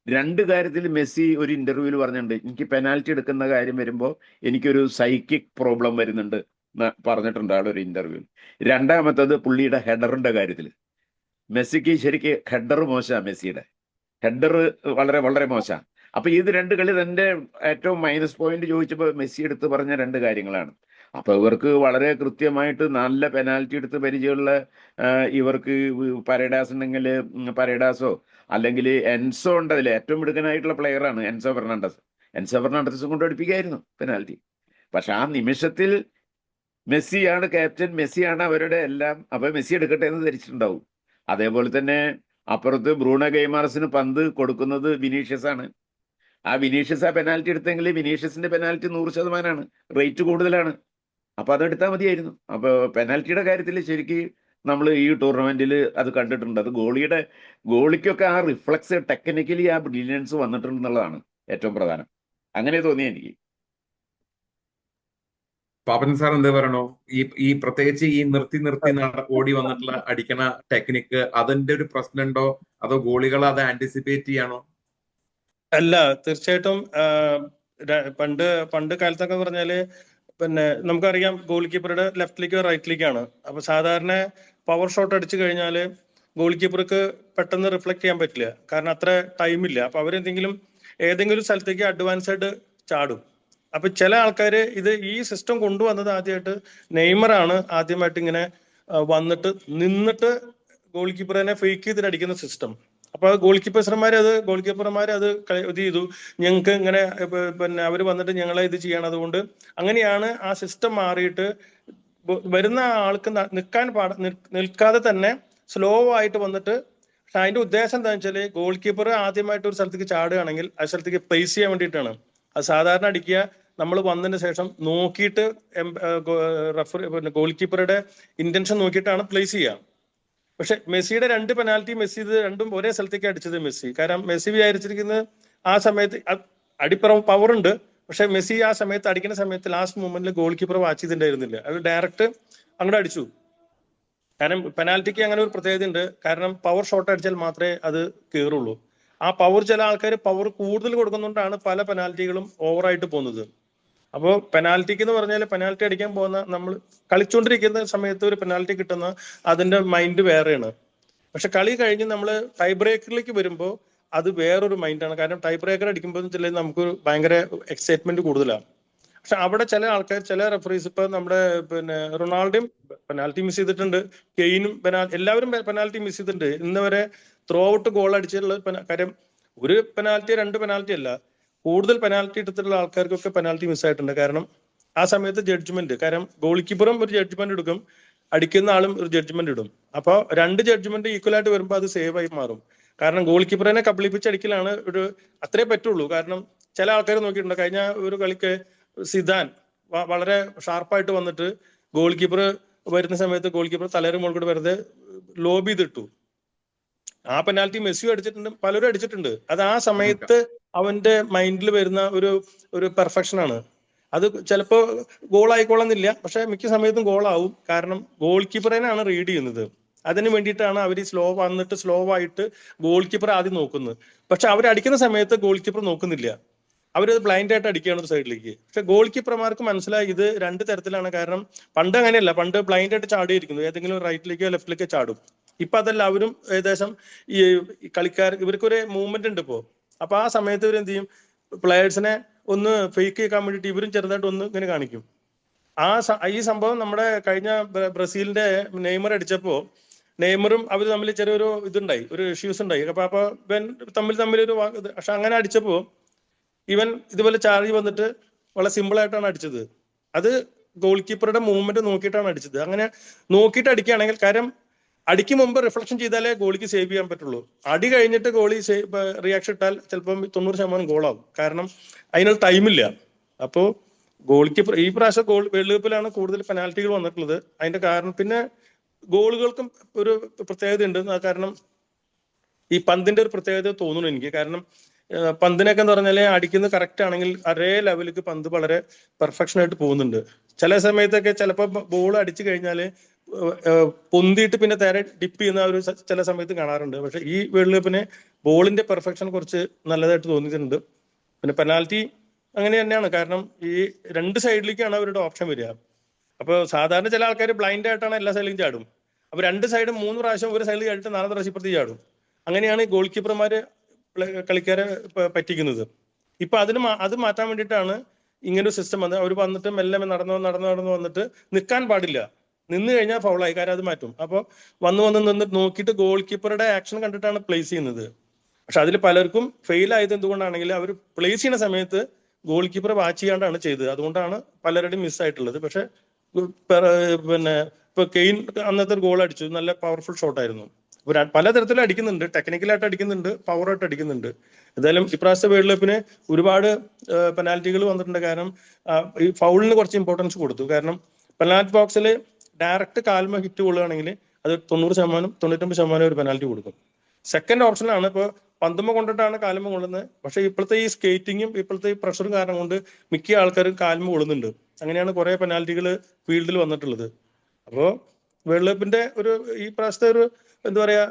2 കാര്യത്തിൽ മെസ്സി ഒരു ഇന്റർവ്യൂവിൽ പറഞ്ഞിട്ടുണ്ട്, എനിക്ക് പെനാൽറ്റി എടുക്കുന്ന കാര്യം വരുമ്പോൾ എനിക്കൊരു സൈക്കിക് പ്രോബ്ലം വരുന്നുണ്ട് പറഞ്ഞിട്ടുണ്ട് ആളൊരു ഇന്റർവ്യൂവിൽ. രണ്ടാമത്തത് പുള്ളിയുടെ ഹെഡറിന്റെ കാര്യത്തിൽ. മെസ്സിക്ക് ശരിക്ക് ഹെഡർ മോശമാണ്, മെസ്സിയുടെ ഹെഡർ വളരെ വളരെ മോശമാണ്. അപ്പൊ ഇത് 2 കളി തന്റെ ഏറ്റവും മൈനസ് പോയിന്റ് ചോദിച്ചപ്പോൾ മെസ്സി എടുത്ത് പറഞ്ഞ 2 കാര്യങ്ങളാണ്. അപ്പൊ ഇവർക്ക് വളരെ കൃത്യമായിട്ട് നല്ല പെനാൽറ്റി എടുത്ത് പരിചയമുള്ള ഇവർക്ക് പരേഡാസ് ഉണ്ടെങ്കിൽ പരേഡാസോ അല്ലെങ്കിൽ എൻസോ ഉണ്ട്, അതിൽ ഏറ്റവും മിടുക്കനായിട്ടുള്ള പ്ലെയറാണ് എൻസോ ഫെർണാണ്ടസും കൊണ്ട് അടുപ്പിക്കായിരുന്നു പെനാൽറ്റി. പക്ഷെ ആ നിമിഷത്തിൽ മെസ്സിയാണ് ക്യാപ്റ്റൻ, മെസ്സിയാണ് അവരുടെ എല്ലാം, അപ്പൊ മെസ്സി എടുക്കട്ടെ എന്ന് ധരിച്ചിട്ടുണ്ടാവും. അതേപോലെ തന്നെ അപ്പുറത്ത് ബ്രൂണോ ഗെയ്മാർസിന് പന്ത് കൊടുക്കുന്നത് വിനീഷ്യസ് ആണ്. ആ വിനീഷ്യസ് ആ പെനാൽറ്റി എടുത്തെങ്കിൽ വിനീഷ്യസിന്റെ പെനാൽറ്റി 100%, റേറ്റ് കൂടുതലാണ്. അപ്പൊ അതെടുത്താൽ മതിയായിരുന്നു. അപ്പൊ പെനാൽറ്റിയുടെ കാര്യത്തിൽ ശരിക്കും നമ്മൾ ഈ ടൂർണമെന്റിൽ അത് കണ്ടിട്ടുണ്ട്. അത് ഗോളിക്കൊക്കെ ആ റിഫ്ലക്സ് ടെക്നിക്കലി ആ ബ്രില്യൻസ് വന്നിട്ടുണ്ടെന്നുള്ളതാണ് ഏറ്റവും പ്രധാനം. അങ്ങനെ തോന്നി എനിക്ക്. പാപ്പൻ സാർ എന്താ പറയണോ? ഈ പ്രത്യേകിച്ച് ഈ നിർത്തി ഓടി വന്നിട്ടുള്ള അടിക്കണ ടെക്നിക്ക്, അതിന്റെ ഒരു പ്രശ്നമുണ്ടോ? അതോ ഗോളികൾ അത് ആന്റിസിപ്പേറ്റ് ചെയ്യാണോ? അല്ല, തീർച്ചയായിട്ടും പണ്ട് കാലത്തൊക്കെ പറഞ്ഞാല് പിന്നെ നമുക്കറിയാം ഗോൾ കീപ്പറുടെ ലെഫ്റ്റിലേക്കോ റൈറ്റിലേക്കാണ്. അപ്പൊ സാധാരണ പവർ ഷോട്ട് അടിച്ചു കഴിഞ്ഞാല് ഗോൾ കീപ്പർക്ക് പെട്ടെന്ന് റിഫ്ലക്ട് ചെയ്യാൻ പറ്റില്ല, കാരണം അത്ര ടൈമില്ല. അപ്പൊ ഏതെങ്കിലും സ്ഥലത്തേക്ക് അഡ്വാൻസ്ഡ് ചാടും. അപ്പൊ ചില ആൾക്കാര് ഈ സിസ്റ്റം കൊണ്ടുവന്നത് ആദ്യമായിട്ട് നെയ്മറാണ് ആദ്യമായിട്ട് ഇങ്ങനെ വന്നിട്ട് നിന്നിട്ട് ഗോൾ കീപ്പറിനെ ഫേക്ക് ചെയ്തിട്ട് അടിക്കുന്ന സിസ്റ്റം. അപ്പൊ ഗോൾ കീപ്പർമാർ അത് ഇത് ചെയ്തു, ഞങ്ങൾക്ക് ഇങ്ങനെ പിന്നെ അവര് വന്നിട്ട് ഞങ്ങളെ ഇത് ചെയ്യണം. അതുകൊണ്ട് അങ്ങനെയാണ് ആ സിസ്റ്റം മാറിയിട്ട് വരുന്ന ആൾക്ക് നിൽക്കാതെ തന്നെ സ്ലോ ആയിട്ട് വന്നിട്ട്. പക്ഷെ അതിന്റെ ഉദ്ദേശം എന്താ വെച്ചാല് ഗോൾ കീപ്പർ ആദ്യമായിട്ട് ഒരു സ്ഥലത്തേക്ക് ചാടുകയാണെങ്കിൽ ആ സ്ഥലത്തേക്ക് പ്ലേസ് ചെയ്യാൻ വേണ്ടിയിട്ടാണ്. അത് സാധാരണ അടിക്കുക നമ്മൾ വന്നതിന് ശേഷം നോക്കിയിട്ട് ഗോൾ കീപ്പറുടെ ഇന്റൻഷൻ നോക്കിയിട്ടാണ് പ്ലേസ് ചെയ്യുക. പക്ഷെ മെസ്സിയുടെ 2 പെനാൽറ്റി ഇത് രണ്ടും ഒരേ സ്ഥലത്തേക്ക് അടിച്ചത് മെസ്സി. കാരണം മെസ്സി വിചാരിച്ചിരിക്കുന്നത് ആ സമയത്ത് അടിപ്പുറം പവർ ഉണ്ട്, പക്ഷെ മെസ്സി ആ സമയത്ത് അടിക്കുന്ന സമയത്ത് ലാസ്റ്റ് മൂമെന്റിൽ ഗോൾ കീപ്പർ വാച്ച് ചെയ്തിട്ടുണ്ടായിരുന്നില്ല. അത് ഡയറക്റ്റ് അങ്ങോട്ട് അടിച്ചു. കാരണം പെനാൽറ്റിക്ക് അങ്ങനെ ഒരു പ്രത്യേകത ഉണ്ട്, കാരണം പവർ ഷോട്ട് അടിച്ചാൽ മാത്രമേ അത് കയറുള്ളൂ. ആ പവർ ചില ആൾക്കാർ പവർ കൂടുതൽ കൊടുക്കുന്നതുകൊണ്ടാണ് പല പെനാൽറ്റികളും ഓവറായിട്ട് പോകുന്നത്. അപ്പോൾ പെനാൽറ്റിക്ക് എന്ന് പറഞ്ഞാൽ പെനാൽറ്റി അടിക്കാൻ പോകുന്ന നമ്മൾ കളിച്ചുകൊണ്ടിരിക്കുന്ന സമയത്ത് ഒരു പെനാൽറ്റി കിട്ടുന്ന അതിന്റെ മൈൻഡ് വേറെയാണ്. പക്ഷെ കളി കഴിഞ്ഞ് നമ്മൾ ടൈ ബ്രേക്കറിലേക്ക് വരുമ്പോൾ അത് വേറൊരു മൈൻഡാണ്. കാരണം ടൈ ബ്രേക്കർ അടിക്കുമ്പോൾ നമുക്ക് ഭയങ്കര എക്സൈറ്റ്മെന്റ് കൂടുതലാണ്. പക്ഷെ അവിടെ ചില ആൾക്കാർ, ചില റെഫറീസ്, ഇപ്പൊ നമ്മുടെ റൊണാൾഡോയും പെനാൽറ്റി മിസ് ചെയ്തിട്ടുണ്ട്, കെയ്നും എല്ലാവരും പെനാൽറ്റി മിസ് ചെയ്തിട്ടുണ്ട്. ഇന്ന് വരെ ത്രോ ഔട്ട് ഗോൾ അടിച്ചിട്ടുള്ള കാര്യം ഒരു പെനാൽറ്റി 2 പെനാൽറ്റി അല്ല, കൂടുതൽ പെനാൽറ്റി എടുത്തിട്ടുള്ള ആൾക്കാർക്കൊക്കെ പെനാൽറ്റി മിസ്സായിട്ടുണ്ട്. കാരണം ആ സമയത്ത് ജഡ്ജ്മെന്റ്, കാരണം ഗോൾ കീപ്പറും ഒരു ജഡ്ജ്മെന്റ് എടുക്കും, അടിക്കുന്ന ആളും ഒരു ജഡ്ജ്മെന്റ് ഇടും. അപ്പോൾ 2 ജഡ്ജ്മെന്റ് ഈക്വൽ ആയിട്ട് വരുമ്പോൾ അത് സേവ് ആയി മാറും. കാരണം ഗോൾ കീപ്പറിനെ കബളിപ്പിച്ചടിക്കലാണ് അത്രേ പറ്റുള്ളൂ. കാരണം ചില ആൾക്കാർ നോക്കിയിട്ടുണ്ട്, കഴിഞ്ഞ ഒരു കളിക്ക് സിദാൻ വളരെ ഷാർപ്പായിട്ട് വന്നിട്ട് ഗോൾ കീപ്പർ വരുന്ന സമയത്ത് ഗോൾ കീപ്പർ തലയുടെ മുകളിൽ കൂടെ വെറുതെ ലോബ് ചെയ്തിട്ടു. ആ പെനാൽറ്റി മെസ്സിയും അടിച്ചിട്ടുണ്ട്, പലരും അടിച്ചിട്ടുണ്ട്. അത് ആ സമയത്ത് അവന്റെ മൈൻഡിൽ വരുന്ന ഒരു പെർഫെക്ഷൻ ആണ്. അത് ചിലപ്പോ ഗോൾ ആയിക്കോളന്നില്ല, പക്ഷെ മിക്ക സമയത്തും ഗോളാവും. കാരണം ഗോൾ കീപ്പറിനാണ് റീഡ് ചെയ്യുന്നത്. അതിന് വേണ്ടിയിട്ടാണ് അവർ സ്ലോ ആയിട്ട് ഗോൾ കീപ്പർ ആദ്യം നോക്കുന്നത്. പക്ഷെ അവരടിക്കുന്ന സമയത്ത് ഗോൾ കീപ്പർ നോക്കുന്നില്ല, അവരത് ബ്ലൈൻഡ് ആയിട്ട് അടിക്കുകയാണ് ഒരു സൈഡിലേക്ക്. പക്ഷെ ഗോൾ കീപ്പർമാർക്ക് മനസ്സിലായി ഇത് 2 തരത്തിലാണ്. കാരണം പണ്ട് അങ്ങനെയല്ല, പണ്ട് ബ്ലൈൻഡ് ആയിട്ട് ചാടിയിരിക്കുന്നു, ഏതെങ്കിലും റൈറ്റിലേക്കോ ലെഫ്റ്റിലേക്കോ ചാടും. ഇപ്പൊ അതെല്ലാവരും ഏകദേശം ഈ കളിക്കാർ ഇവർക്കൊരു മൂവ്മെന്റ് ഉണ്ട് ഇപ്പോ. അപ്പൊ ആ സമയത്ത് ഇവർ എന്ത് ചെയ്യും, പ്ലെയേഴ്സിനെ ഒന്ന് ഫേക്ക് ചെയ്യാൻ വേണ്ടിയിട്ട് ഇവരും ചെറുതായിട്ട് ഒന്ന് ഇങ്ങനെ കാണിക്കും. ഈ സംഭവം നമ്മുടെ കഴിഞ്ഞ ബ്രസീലിന്റെ നെയ്മർ അടിച്ചപ്പോ നെയ്മറും അവർ തമ്മിൽ ചെറിയൊരു ഇതുണ്ടായി, ഒരു ഇഷ്യൂസ് ഉണ്ടായി. അപ്പൊ തമ്മിൽ പക്ഷെ അങ്ങനെ അടിച്ചപ്പോ ഇവൻ ഇതുപോലെ ചാടി വന്നിട്ട് വളരെ സിമ്പിൾ ആയിട്ടാണ് അടിച്ചത്. അത് ഗോൾ കീപ്പറുടെ മൂവ്മെന്റ് നോക്കിയിട്ടാണ് അടിച്ചത്. അങ്ങനെ നോക്കിയിട്ട് അടിക്കുകയാണെങ്കിൽ, കാര്യം അടിക്ക് മുമ്പ് റിഫ്ലക്ഷൻ ചെയ്താലേ ഗോളിക്ക് സേവ് ചെയ്യാൻ പറ്റുള്ളൂ. അടി കഴിഞ്ഞിട്ട് ഗോളി റിയാക്ഷൻ ഇട്ടാൽ ചിലപ്പം 90% ഗോളാവും, കാരണം അതിനുള്ള ടൈമില്ല. അപ്പോൾ ഗോൾ കീപ്പർ ഈ പ്രാവശ്യം വേൾഡ് കപ്പിലാണ് കൂടുതൽ പെനാൽറ്റികൾ വന്നിട്ടുള്ളത്. അതിന്റെ കാരണം പിന്നെ ഗോളുകൾക്കും ഒരു പ്രത്യേകത ഉണ്ട്. കാരണം ഈ പന്തിന്റെ ഒരു പ്രത്യേകത തോന്നുന്നു എനിക്ക്. കാരണം പന്തിനൊക്കെ എന്ന് പറഞ്ഞാൽ അടിക്കുന്നത് കറക്റ്റ് ആണെങ്കിൽ അതേ ലെവലിലേക്ക് പന്ത് വളരെ പെർഫെക്ഷൻ ആയിട്ട് പോകുന്നുണ്ട്. ചില സമയത്തൊക്കെ ചിലപ്പോൾ ബോൾ അടിച്ചു കഴിഞ്ഞാൽ പൊന്തിയിട്ട് പിന്നെ നേരെ ഡിപ്പ് ചെയ്യുന്ന ഒരു ചില സമയത്ത് കാണാറുണ്ട്. പക്ഷെ ഈ വേൾഡ് കപ്പിന് ബോളിന്റെ പെർഫെക്ഷൻ കുറച്ച് നല്ലതായിട്ട് തോന്നിയിട്ടുണ്ട്. പിന്നെ പെനാൽറ്റി അങ്ങനെ തന്നെയാണ്, കാരണം ഈ രണ്ട് സൈഡിലേക്കാണ് അവരുടെ ഓപ്ഷൻ വരിക. അപ്പോൾ സാധാരണ ചില ആൾക്കാർ ബ്ലൈൻഡ് ആയിട്ടാണ് എല്ലാ സൈഡിലും ചാടും. അപ്പൊ രണ്ട് സൈഡും 3 പ്രാവശ്യം ഒരു സൈഡിൽ ചാടിയിട്ട് 4 പ്രാവശ്യം ഇപ്പുറത്ത് ചാടും. അങ്ങനെയാണ് ഗോൾ കീപ്പർമാര് കളിക്കാരെ പറ്റിക്കുന്നത്. ഇപ്പൊ അത് മാറ്റാൻ വേണ്ടിയിട്ടാണ് ഇങ്ങനൊരു സിസ്റ്റം വന്നത്. അവർ വന്നിട്ട് മെല്ലെ നടന്നു വന്നിട്ട് നിൽക്കാൻ പാടില്ല, നിന്ന് കഴിഞ്ഞാൽ ഫൗളായി, കാരണം അത് മാറ്റും. അപ്പോൾ വന്ന് നോക്കിയിട്ട് ഗോൾ കീപ്പറുടെ ആക്ഷൻ കണ്ടിട്ടാണ് പ്ലേസ് ചെയ്യുന്നത്. പക്ഷെ അതിൽ പലർക്കും ഫെയിൽ ആയത് എന്തുകൊണ്ടാണെങ്കിൽ അവർ പ്ലേസ് ചെയ്യുന്ന സമയത്ത് ഗോൾ കീപ്പർ വാച്ച് ചെയ്യാണ്ടാണ് ചെയ്തത്. അതുകൊണ്ടാണ് പലരുടെയും മിസ്സായിട്ടുള്ളത്. പക്ഷെ പിന്നെ ഇപ്പൊ കെയിൻ അന്നത്തെ ഒരു ഗോൾ അടിച്ചു, നല്ല പവർഫുൾ ഷോട്ടായിരുന്നു. പലതരത്തിലും അടിക്കുന്നുണ്ട്, ടെക്നിക്കലായിട്ട് അടിക്കുന്നുണ്ട്, പവറായിട്ട് അടിക്കുന്നുണ്ട്. എന്തായാലും ഇപ്രാവശ്യത്തെ വേൾഡ് കപ്പിന് ഒരുപാട് പെനാൽറ്റികൾ വന്നിട്ടുണ്ട്. കാരണം ഈ ഫൗളിന് കുറച്ച് ഇമ്പോർട്ടൻസ് കൊടുത്തു. കാരണം പെനാൽറ്റി ബോക്സിൽ ഡയറക്റ്റ് കാൽമ ഹിറ്റ് കൊള്ളുകയാണെങ്കിൽ അത് 90%, 99% ഒരു പെനാൽറ്റി കൊടുക്കും. സെക്കൻഡ് ഓപ്ഷനാണ് ഇപ്പോൾ പന്തുമ്മ കൊണ്ടിട്ടാണ് കാലുമ്മ കൊള്ളുന്നത്. പക്ഷെ ഇപ്പോഴത്തെ ഈ സ്കേറ്റിങ്ങും ഇപ്പോഴത്തെ ഈ പ്രഷറും കാരണം കൊണ്ട് മിക്ക ആൾക്കാരും കാലുമ്മ കൊള്ളുന്നുണ്ട്. അങ്ങനെയാണ് കുറെ പെനാൽറ്റികൾ ഫീൽഡിൽ വന്നിട്ടുള്ളത്. അപ്പോൾ വേൾഡ് കപ്പിന്റെ ഈ പ്രാവശ്യത്തെ എന്താ പറയാ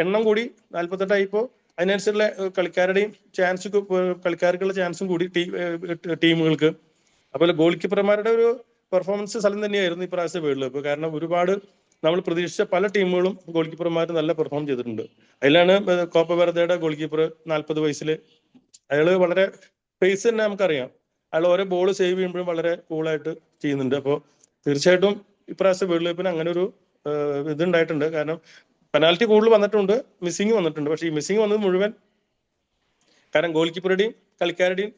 എണ്ണം കൂടി 48 ഇപ്പോൾ അതിനനുസരിച്ചുള്ള കളിക്കാർക്കുള്ള ചാൻസും കൂടി ടീമുകൾക്ക്. അതുപോലെ ഗോൾ കീപ്പർമാരുടെ ഒരു പെർഫോമൻസ് സ്ഥലം തന്നെയായിരുന്നു ഈ പ്രാവശ്യത്തെ വേൾഡ് കപ്പ്. കാരണം ഒരുപാട് നമ്മൾ പ്രതീക്ഷിച്ച പല ടീമുകളും ഗോൾ കീപ്പർമാർ നല്ല പെർഫോം ചെയ്തിട്ടുണ്ട്. അതിലാണ് കോപ്പ വെർദയുടെ ഗോൾ കീപ്പർ 40 വയസ്സിൽ, അയാള് വളരെ പേസ് തന്നെ നമുക്കറിയാം. അയാൾ ഓരോ ബോൾ സേവ് ചെയ്യുമ്പോഴും വളരെ കൂളായിട്ട് ചെയ്യുന്നുണ്ട്. അപ്പോൾ തീർച്ചയായിട്ടും ഇപ്രാവശ്യത്തെ വേൾഡ് കപ്പിന് അങ്ങനെ ഒരു ഇതുണ്ടായിട്ടുണ്ട്. കാരണം പെനാൽറ്റി കൂടുതൽ വന്നിട്ടുണ്ട്, മിസ്സിങ് വന്നിട്ടുണ്ട്. പക്ഷെ ഈ മിസ്സിങ് വന്നത് മുഴുവൻ കാരണം ഗോൾ കീപ്പറുടെയും കളിക്കാരുടെയും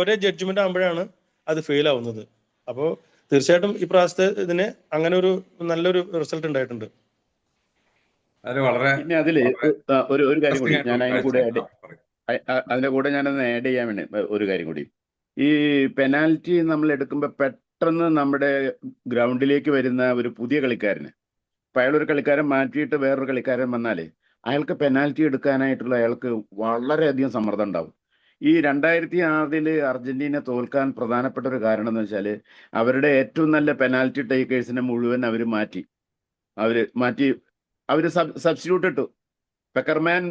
ഒരേ ജഡ്ജ്മെന്റ് ആകുമ്പോഴാണ് അത് ഫെയിൽ ആവുന്നത്. അപ്പോൾ തീർച്ചയായിട്ടും ഈ പ്രാവശ്യത്തെ ഇതിന് അങ്ങനെ ഒരു നല്ലൊരു റിസൾട്ട് ഉണ്ടായിട്ടുണ്ട്. പിന്നെ അതില് ഒരു കാര്യം കൂടി ഞാൻ അതിന്റെ കൂടെ ഞാനൊന്ന് ആഡ് ചെയ്യാൻ വേണ്ടി ഒരു കാര്യം കൂടി. ഈ പെനാൽറ്റി നമ്മൾ എടുക്കുമ്പോൾ പെട്ടെന്ന് നമ്മുടെ ഗ്രൗണ്ടിലേക്ക് വരുന്ന ഒരു പുതിയ കളിക്കാരന്, ഇപ്പൊ അയാളൊരു കളിക്കാരൻ മാറ്റിയിട്ട് വേറൊരു കളിക്കാരൻ വന്നാല് അയാൾക്ക് പെനാൽറ്റി എടുക്കാനായിട്ടുള്ള അയാൾക്ക് വളരെയധികം സമ്മർദ്ദം ഉണ്ടാവും. ഈ 2006 അർജന്റീന തോൽക്കാൻ പ്രധാനപ്പെട്ട ഒരു കാരണം എന്ന് വെച്ചാൽ അവരുടെ ഏറ്റവും നല്ല പെനാൽറ്റി ടേക്കേഴ്സിനെ മുഴുവൻ അവർ മാറ്റി സബ്സ്റ്റിറ്റ്യൂട്ട് ഇട്ടു. പെക്കർമാൻ,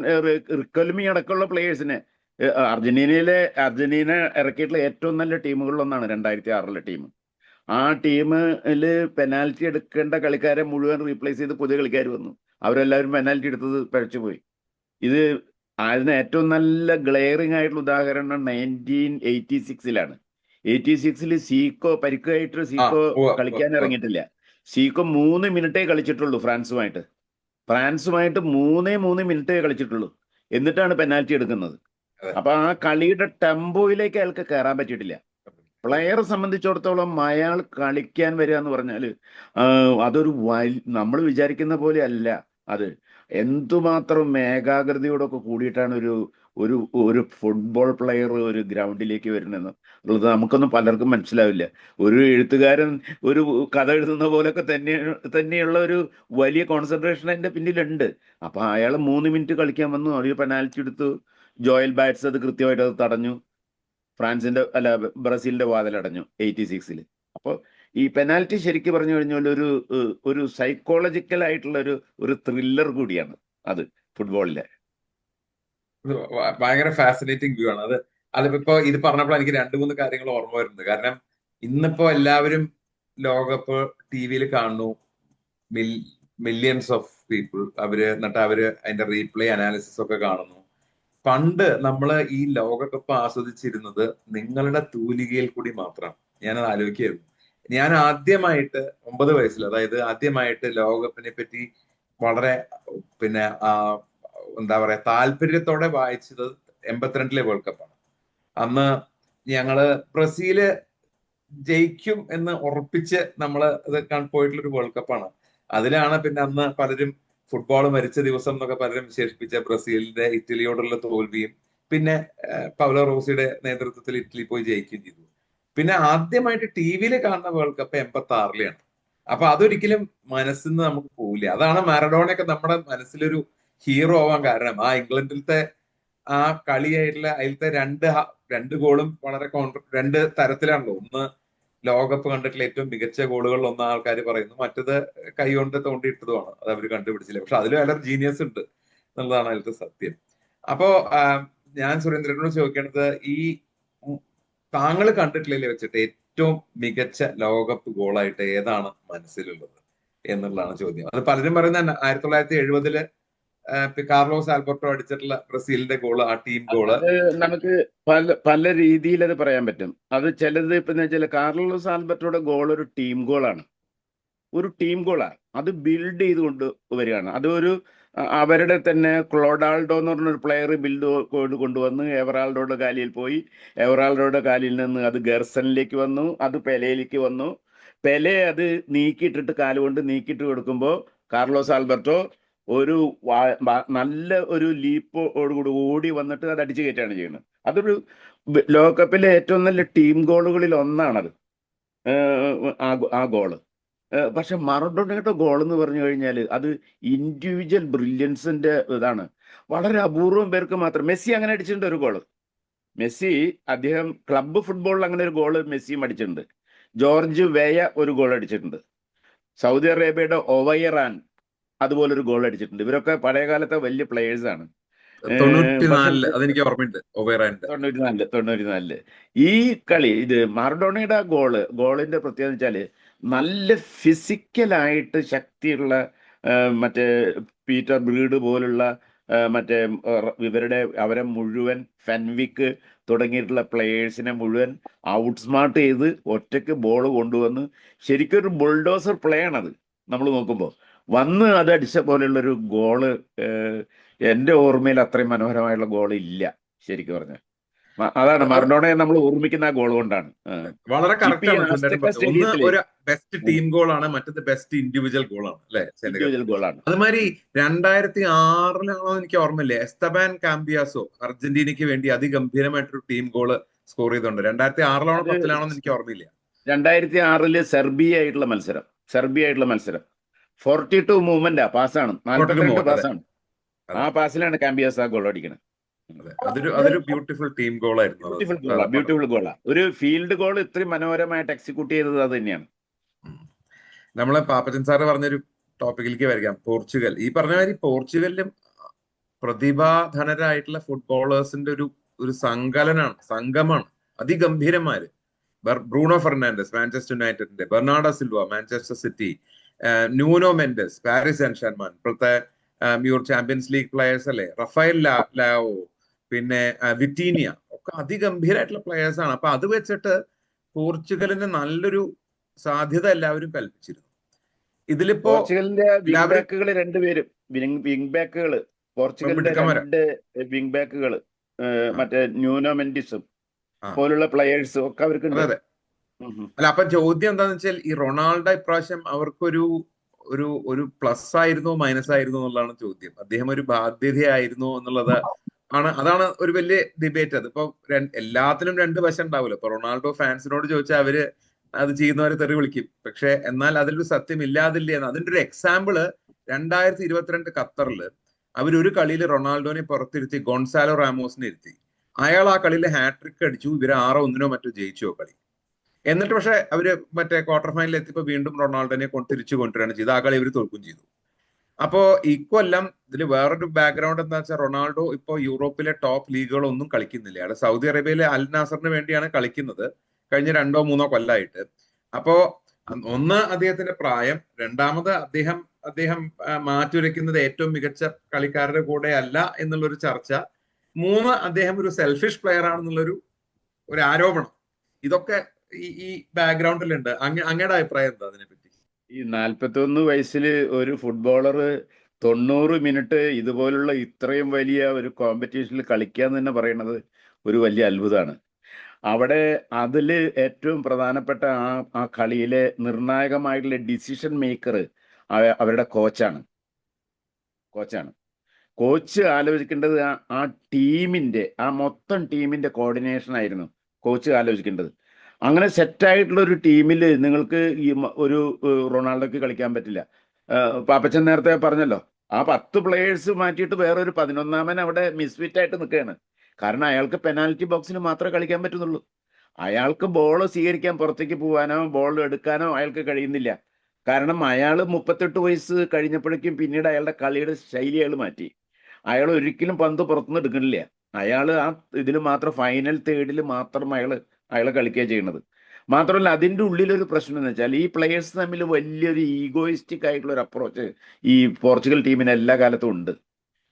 റിക്കൽമി അടക്കമുള്ള പ്ലേയേഴ്സിനെ അർജന്റീന ഇറക്കിയിട്ടുള്ള ഏറ്റവും നല്ല ടീമുകളിലൊന്നാണ് 2006 ടീം. ആ ടീമിൽ പെനാൽറ്റി എടുക്കേണ്ട കളിക്കാരെ മുഴുവൻ റീപ്ലേസ് ചെയ്ത് പുതിയ കളിക്കാർ വന്നു. അവരെല്ലാവരും പെനാൽറ്റി എടുത്തത് പഴച്ചുപോയി. ഇത് അതിന് ഏറ്റവും നല്ല ഗ്ലെയറിംഗ് ആയിട്ടുള്ള ഉദാഹരണം 1986 86 സീക്കോ പരിക്കായിട്ട് സീക്കോ കളിക്കാൻ ഇറങ്ങിയിട്ടില്ല. സീക്കോ 3 മിനിറ്റേ കളിച്ചിട്ടുള്ളൂ ഫ്രാൻസുമായിട്ട് 3 മിനിറ്റേ കളിച്ചിട്ടുള്ളൂ. എന്നിട്ടാണ് പെനാൽറ്റി എടുക്കുന്നത്. അപ്പൊ ആ കളിയുടെ ടെമ്പോയിലേക്ക് അയാൾക്ക് കയറാൻ പറ്റിയിട്ടില്ല. പ്ലെയറെ സംബന്ധിച്ചിടത്തോളം അയാൾ കളിക്കാൻ വരിക എന്ന് പറഞ്ഞാൽ അതൊരു നമ്മൾ വിചാരിക്കുന്ന പോലെ അല്ല. അത് എന്തുമാത്രം ഏകാഗ്രതയോടൊക്കെ കൂടിയിട്ടാണ് ഒരു ഫുട്ബോൾ പ്ലെയർ ഒരു ഗ്രൗണ്ടിലേക്ക് വരുന്നതെന്ന് ഉള്ളത് നമുക്കൊന്നും പലർക്കും മനസ്സിലാവില്ല. ഒരു എഴുത്തുകാരൻ ഒരു കഥ എഴുതുന്ന പോലൊക്കെ തന്നെയുള്ള ഒരു വലിയ കോൺസെൻട്രേഷൻ അതിൻ്റെ പിന്നിലുണ്ട്. അപ്പം അയാൾ 3 മിനിറ്റ് കളിക്കാൻ വന്നു, അവർ പെനാൽറ്റി എടുത്തു. ജോയൽ ബാറ്റ്സ് അത് കൃത്യമായിട്ട് അത് തടഞ്ഞു. ബ്രസീലിന്റെ വാതിലടഞ്ഞു 86. അപ്പോൾ ഈ പെനാൽറ്റി ശരിക്കും പറഞ്ഞു കഴിഞ്ഞാൽ ഒരു സൈക്കോളജിക്കൽ ആയിട്ടുള്ള ഒരു ത്രില്ലർ കൂടിയാണ് അത് ഫുട്ബോളിലെ. ഭയങ്കര ഫാസിനേറ്റിംഗ് വ്യൂ ആണ് അത്. അതിപ്പോ ഇത് പറഞ്ഞപ്പോൾ എനിക്ക് 2-3 കാര്യങ്ങൾ ഓർമ്മ വരുന്നത്. കാരണം ഇന്നിപ്പോ എല്ലാവരും ലോകകപ്പ് ടി-വിയിൽ കാണുന്നു, മില്യൺസ് ഓഫ് പീപ്പിൾ. എന്നിട്ട് അവര് അതിന്റെ റീപ്ലേ അനാലിസിസ് ഒക്കെ കാണുന്നു. പണ്ട് നമ്മള് ഈ ലോകകപ്പ് ആസ്വദിച്ചിരുന്നത് നിങ്ങളുടെ തൂലികയിൽ കൂടി മാത്രം. ഞാനത് ആലോചിക്കായിരുന്നു. ഞാൻ ആദ്യമായിട്ട് 9 വയസ്സിൽ, അതായത് ആദ്യമായിട്ട് ലോകകപ്പിനെ പറ്റി വളരെ എന്താ പറയാ താല്പര്യത്തോടെ വായിച്ചത് 82 വേൾഡ് കപ്പാണ്. അന്ന് ഞങ്ങള് ബ്രസീല് ജയിക്കും എന്ന് ഉറപ്പിച്ച് നമ്മള് അത് പോയിട്ടുള്ളൊരു വേൾഡ് കപ്പാണ്. അതിലാണ് പിന്നെ അന്ന് പലരും ഫുട്ബോൾ മരിച്ച ദിവസം എന്നൊക്കെ പലരും വിശേഷിപ്പിച്ച ബ്രസീലിന്റെ ഇറ്റലിയോടുള്ള തോൽവിയും പിന്നെ പൗലോ റോസിയുടെ നേതൃത്വത്തിൽ ഇറ്റലി പോയി ജയിക്കുകയും ചെയ്തു. പിന്നെ ആദ്യമായിട്ട് ടി-വിയിൽ കാണുന്ന വേൾഡ് കപ്പ് 86 അപ്പൊ അതൊരിക്കലും മനസ്സിൽ നിന്ന് നമുക്ക് പോവില്ല. അതാണ് മാരഡോണയൊക്കെ നമ്മുടെ മനസ്സിലൊരു ഹീറോ ആവാൻ കാരണം. ആ ഇംഗ്ലണ്ടിലത്തെ ആ കളിയായിട്ടുള്ള അതിലത്തെ രണ്ട് ഗോളും വളരെ രണ്ട് തരത്തിലാണല്ലോ. ഒന്ന് ലോകകപ്പ് കണ്ടിട്ടുള്ള ഏറ്റവും മികച്ച ഗോളുകളിൽ ഒന്ന് ആൾക്കാർ പറയുന്നു, മറ്റത് കൈകൊണ്ട് തോണ്ടിയിട്ടതുമാണ്, അത് അവർ കണ്ടുപിടിച്ചില്ല. പക്ഷെ അതിലും വളരെ ജീനിയസ് ഉണ്ട് എന്നുള്ളതാണ് അതിലത്തെ സത്യം. അപ്പോ ഞാൻ സുരേന്ദ്രനോട് ചോദിക്കേണ്ടത്, ഈ താങ്കൾ കണ്ടിട്ടുള്ളതിൽ വെച്ചിട്ട് ഏറ്റവും മികച്ച ലോകകപ്പ് ഗോളായിട്ട് ഏതാണ് മനസ്സിലുള്ളത് എന്നുള്ളതാണ് ചോദ്യം. അത് പലരും പറയുന്ന 1970 കാർലോസ് ആൽബർട്ടോ അടിച്ചിട്ടുള്ള ബ്രസീലിന്റെ ഗോള്, ആ ടീം ഗോള്. അത് നമുക്ക് പല രീതിയിൽ അത് പറയാൻ പറ്റും. അത് ചിലത് ഇപ്പൊ വെച്ചാൽ കാർലോസ് ആൽബർട്ടോയുടെ ഗോൾ ഒരു ടീം ഗോളാണ്, ഒരു ടീം ഗോളാണ്. അത് ബിൽഡ് ചെയ്തുകൊണ്ട് വരികയാണ്. അതൊരു അവരുടെ തന്നെ ക്ലോഡാൾഡോ എന്ന് പറഞ്ഞൊരു പ്ലെയർ ബിൽഡ് കൊണ്ടുവന്ന് എവറാൾഡോയുടെ കാലിൽ പോയി, എവറാൾഡോയുടെ കാലിൽ നിന്ന് അത് ഗെർസണിലേക്ക് വന്നു, അത് പെലയിലേക്ക് വന്നു. പെലെ അത് നീക്കിയിട്ടിട്ട് കാലുകൊണ്ട് നീക്കിയിട്ട് കൊടുക്കുമ്പോൾ കാർലോസ് ആൽബർട്ടോ ഒരു നല്ല ഒരു ലീപ്പോടുകൂടി ഓടി വന്നിട്ട് അത് അടിച്ചു കയറ്റാണ് ചെയ്യുന്നത്. അതൊരു ലോകകപ്പിലെ ഏറ്റവും നല്ല ടീം ഗോളുകളിൽ ഒന്നാണത്, ആ ഗോള്. പക്ഷെ മറഡോണയുടെ ഗോൾ എന്ന് പറഞ്ഞു കഴിഞ്ഞാൽ അത് ഇൻഡിവിജ്വൽ ബ്രില്യൻസിന്റെ ഇതാണ്. വളരെ അപൂർവം പേർക്ക് മാത്രം. മെസ്സി അങ്ങനെ അടിച്ചിട്ടുണ്ട് ഒരു ഗോള്. മെസ്സി അദ്ദേഹം ക്ലബ്ബ് ഫുട്ബോളിൽ അങ്ങനെ ഒരു ഗോള് മെസ്സിയും അടിച്ചിട്ടുണ്ട്. ജോർജ് വെയ ഒരു ഗോൾ അടിച്ചിട്ടുണ്ട്. സൗദി അറേബ്യയുടെ ഒവൈറാൻ അതുപോലൊരു ഗോൾ അടിച്ചിട്ടുണ്ട്. ഇവരൊക്കെ പഴയ കാലത്തെ വലിയ പ്ലേയേഴ്സാണ്. 94 അതെനിക്ക് ഓർമ്മയുണ്ട്, ഒവേറാന്റെ 94 ഈ കളി, ഇത് മാറഡോണയുടെ ഗോളിന്റെ പ്രത്യേകത വെച്ചാല് നല്ല ഫിസിക്കലായിട്ട് ശക്തിയുള്ള മറ്റേ പീറ്റർ ബ്രീഡ് പോലുള്ള മറ്റേ അവരെ മുഴുവൻ ഫെൻവിക്ക് തുടങ്ങിയിട്ടുള്ള പ്ലേയേഴ്സിനെ മുഴുവൻ ഔട്ട്സ്മാർട്ട് ചെയ്ത് ഒറ്റയ്ക്ക് ബോൾ കൊണ്ടുവന്ന് ശരിക്കും ഒരു ബുൾഡോസർ പ്ലേ ആണത്. നമ്മൾ നോക്കുമ്പോൾ വന്ന് അത് അടിച്ച പോലെയുള്ളൊരു ഗോള് എൻ്റെ ഓർമ്മയിൽ അത്രയും മനോഹരമായുള്ള ഗോൾ ഇല്ല ശരിക്കും പറഞ്ഞാൽ. അതാണ് മറഡോണയെ നമ്മൾ ഓർമ്മിക്കുന്ന ആ ഗോൾ കൊണ്ടാണ്. വളരെ കറക്റ്റ് ആണ്. ഒന്ന് ഒരു ബെസ്റ്റ് ടീം ഗോളാണ്, മറ്റത് ബെസ്റ്റ് ഇൻഡിവിജ്വൽ ഗോളാണ് അല്ലെ? ഇൻഡിവിജ്വൽ ഗോളാണ്. അതുമാതിരി 2006 എനിക്ക് ഓർമ്മയില്ലേ, എസ്തബാൻ കാംബിയാസോ അർജന്റീനയ്ക്ക് വേണ്ടി അതിഗംഭീരമായിട്ടൊരു ടീം ഗോള് സ്കോർ ചെയ്തിട്ടുണ്ട്. 2006 10 എനിക്ക് ഓർമ്മയില്ല. 2006 സെർബിയ ആയിട്ടുള്ള മത്സരം 42 മൂവ്മെന്റ് പാസ്സാണ്, 42 പാസ്സാണ്. ആ പാസിലാണ് കാംബിയാസ് ആ ഗോൾ അടിക്കുന്നത്. അതൊരു ബ്യൂട്ടിഫുൾ ടീം ഗോളായിരുന്നു. ബ്യൂട്ടിഫുൾ ഗോളാ. ഒരു ഫീൽഡ് ഗോൾ ഇത്രയും മനോഹരമായിട്ട് എക്സിക്യൂട്ട് ചെയ്തത് അത് തന്നെയാണ്. നമ്മളെ പാപ്പച്ചൻ സാറ് പറഞ്ഞൊരു ടോപ്പിക്കിലേക്ക് വരിക, പോർച്ചുഗൽ. ഈ പറഞ്ഞ മാതിരി പോർച്ചുഗലിലും പ്രതിഭാധനരായിട്ടുള്ള ഫുട്ബോളേഴ്സിന്റെ ഒരു സംഗമാണ്, അതിഗംഭീരന്മാര്. ബ്രൂണോ ഫെർണാണ്ടസ് മാഞ്ചസ്റ്റർ യുണൈറ്റഡിന്റെ, Bernardo Silva Manchester city, Nuno Mendes Paris saint Germain, ഇപ്പോഴത്തെ ചാമ്പ്യൻസ് ലീഗ് പ്ലെയേഴ്സ് അല്ലേ, റഫേൽ ലാവോ, പിന്നെ വിറ്റീനിയ, ഒക്കെ അതിഗംഭീരമായിട്ടുള്ള പ്ലെയേഴ്സ് ആണ്. അപ്പൊ അത് വെച്ചിട്ട് പോർച്ചുഗലിന് നല്ലൊരു സാധ്യത എല്ലാവരും കൽപ്പിച്ചിരുന്നു. ഇതിലിപ്പോ പോർച്ചുഗലിന്റെ വിങ് ബാക്കുകൾ രണ്ടുപേരും വിങ് ബാക്കുകൾ പോർച്ചുഗലിന്റെ 2 വിങ് ബാക്കുകൾ മറ്റേ ന്യൂനോ മെൻഡിസും പോലുള്ള പ്ലെയേഴ്സും ഒക്കെ അവർക്ക്. അല്ല, അപ്പൊ ചോദ്യം എന്താന്ന് വെച്ചാൽ, ഈ റൊണാൾഡോ ഇപ്രാവശ്യം അവർക്കൊരു ഒരു പ്ലസ് ആയിരുന്നോ മൈനസ് ആയിരുന്നോ എന്നുള്ളതാണ് ചോദ്യം. അദ്ദേഹം ഒരു ബാധ്യതയായിരുന്നു എന്നുള്ളത് അതാണ് ഒരു വലിയ ഡിബേറ്റ്. അതിപ്പോ എല്ലാത്തിനും 2 വശം ഉണ്ടാവില്ല. ഇപ്പൊ റൊണാൾഡോ ഫാൻസിനോട് ചോദിച്ചാൽ അവര് അത് ചെയ്യുന്നവരെ തെറി വിളിക്കും. പക്ഷെ എന്നാൽ അതിലൊരു സത്യം ഇല്ലാതില്ല എന്ന്. അതിന്റെ ഒരു എക്സാമ്പിള് 2022 ഖത്തറില് അവരൊരു കളിയിൽ റൊണാൾഡോനെ പുറത്തിരുത്തി ഗോൺസാലോ റാമോസിനെ ഇരുത്തി. അയാൾ ആ കളിയിൽ ഹാട്രിക് അടിച്ചു. ഇവര് 6-1 മറ്റോ ജയിച്ചു കളി. എന്നിട്ട് പക്ഷെ അവര് മറ്റേ ക്വാർട്ടർ ഫൈനലിൽ എത്തിയപ്പോ വീണ്ടും റൊണാൾഡോനെ തിരിച്ചു കൊണ്ടുവരികയാണ് ചെയ്തത്. ആ കളി ഇവർ തോൽക്കുകയും ചെയ്തു. അപ്പോ ഇക്കൊല്ലം ഇതിൽ വേറൊരു ബാക്ക്ഗ്രൗണ്ട് എന്താ വെച്ചാൽ, റൊണാൾഡോ ഇപ്പോൾ യൂറോപ്പിലെ ടോപ്പ് ലീഗുകളൊന്നും കളിക്കുന്നില്ല. അവിടെ സൗദി അറേബ്യയിലെ അൽ നാസറിന് വേണ്ടിയാണ് കളിക്കുന്നത് കഴിഞ്ഞ 2-3 കൊല്ലമായിട്ട്. അപ്പോ ഒന്ന് അദ്ദേഹത്തിന്റെ പ്രായം, രണ്ടാമത് അദ്ദേഹം മാറ്റുരയ്ക്കുന്നത് ഏറ്റവും മികച്ച കളിക്കാരുടെ കൂടെ അല്ല എന്നുള്ളൊരു ചർച്ച, 3 അദ്ദേഹം ഒരു സെൽഫിഷ് പ്ലെയർ ആണെന്നുള്ളൊരു ആരോപണം. ഇതൊക്കെ ഈ ബാക്ക്ഗ്രൗണ്ടിലുണ്ട്. അങ്ങയുടെ അഭിപ്രായം എന്താ അതിനെപ്പറ്റി? ഈ 41 വയസ്സിൽ ഒരു ഫുട്ബോളർ 90 മിനിറ്റ് ഇതുപോലുള്ള ഇത്രയും വലിയ ഒരു കോമ്പറ്റീഷനിൽ കളിക്കാന്ന് തന്നെ പറയുന്നത് ഒരു വലിയ അത്ഭുതമാണ്. അവിടെ അതിൽ ഏറ്റവും പ്രധാനപ്പെട്ട ആ കളിയിലെ നിർണായകമായിട്ടുള്ള ഡിസിഷൻ മേക്കർ അവരുടെ കോച്ചാണ്. കോച്ച് ആലോചിക്കേണ്ടത് ആ ടീമിന്റെ, ആ മൊത്തം ടീമിന്റെ കോർഡിനേഷൻ ആയിരുന്നു കോച്ച് ആലോചിക്കേണ്ടത്. അങ്ങനെ സെറ്റായിട്ടുള്ള ഒരു ടീമിൽ നിങ്ങൾക്ക് ഈ ഒരു റൊണാൾഡോക്ക് കളിക്കാൻ പറ്റില്ല. പാപ്പച്ചൻ നേരത്തെ പറഞ്ഞല്ലോ, ആ 10 പ്ലേയേഴ്സ് മാറ്റിയിട്ട് വേറൊരു 11ാമൻ അവിടെ മിസ്ഫിറ്റ് ആയിട്ട് നിൽക്കുകയാണ്. കാരണം അയാൾക്ക് പെനാൽറ്റി ബോക്സിൽ മാത്രമേ കളിക്കാൻ പറ്റുന്നുള്ളൂ. അയാൾക്ക് ബോൾ സ്വീകരിക്കാൻ പുറത്തേക്ക് പോകാനോ ബോൾ എടുക്കാനോ അയാൾക്ക് കഴിയുന്നില്ല. കാരണം അയാൾ 38 വയസ്സ് കഴിഞ്ഞപ്പോഴേക്കും പിന്നീട് അയാളുടെ കളിയുടെ ശൈലി അയാൾ മാറ്റി. അയാൾ ഒരിക്കലും പന്ത് പുറത്തുനിന്ന് എടുക്കണില്ല. അയാൾ ആ ഇതിൽ മാത്രം ഫൈനൽ തേർഡിൽ മാത്രം അയാൾ കളിക്കുക ചെയ്യണത്. മാത്രമല്ല അതിൻ്റെ ഉള്ളിലൊരു പ്രശ്നം എന്ന് വെച്ചാൽ ഈ പ്ലെയേഴ്സ് തമ്മിൽ വലിയൊരു ഈഗോയിസ്റ്റിക് ആയിട്ടുള്ള ഒരു അപ്രോച്ച് ഈ പോർച്ചുഗൽ ടീമിന് എല്ലാ കാലത്തും ഉണ്ട്.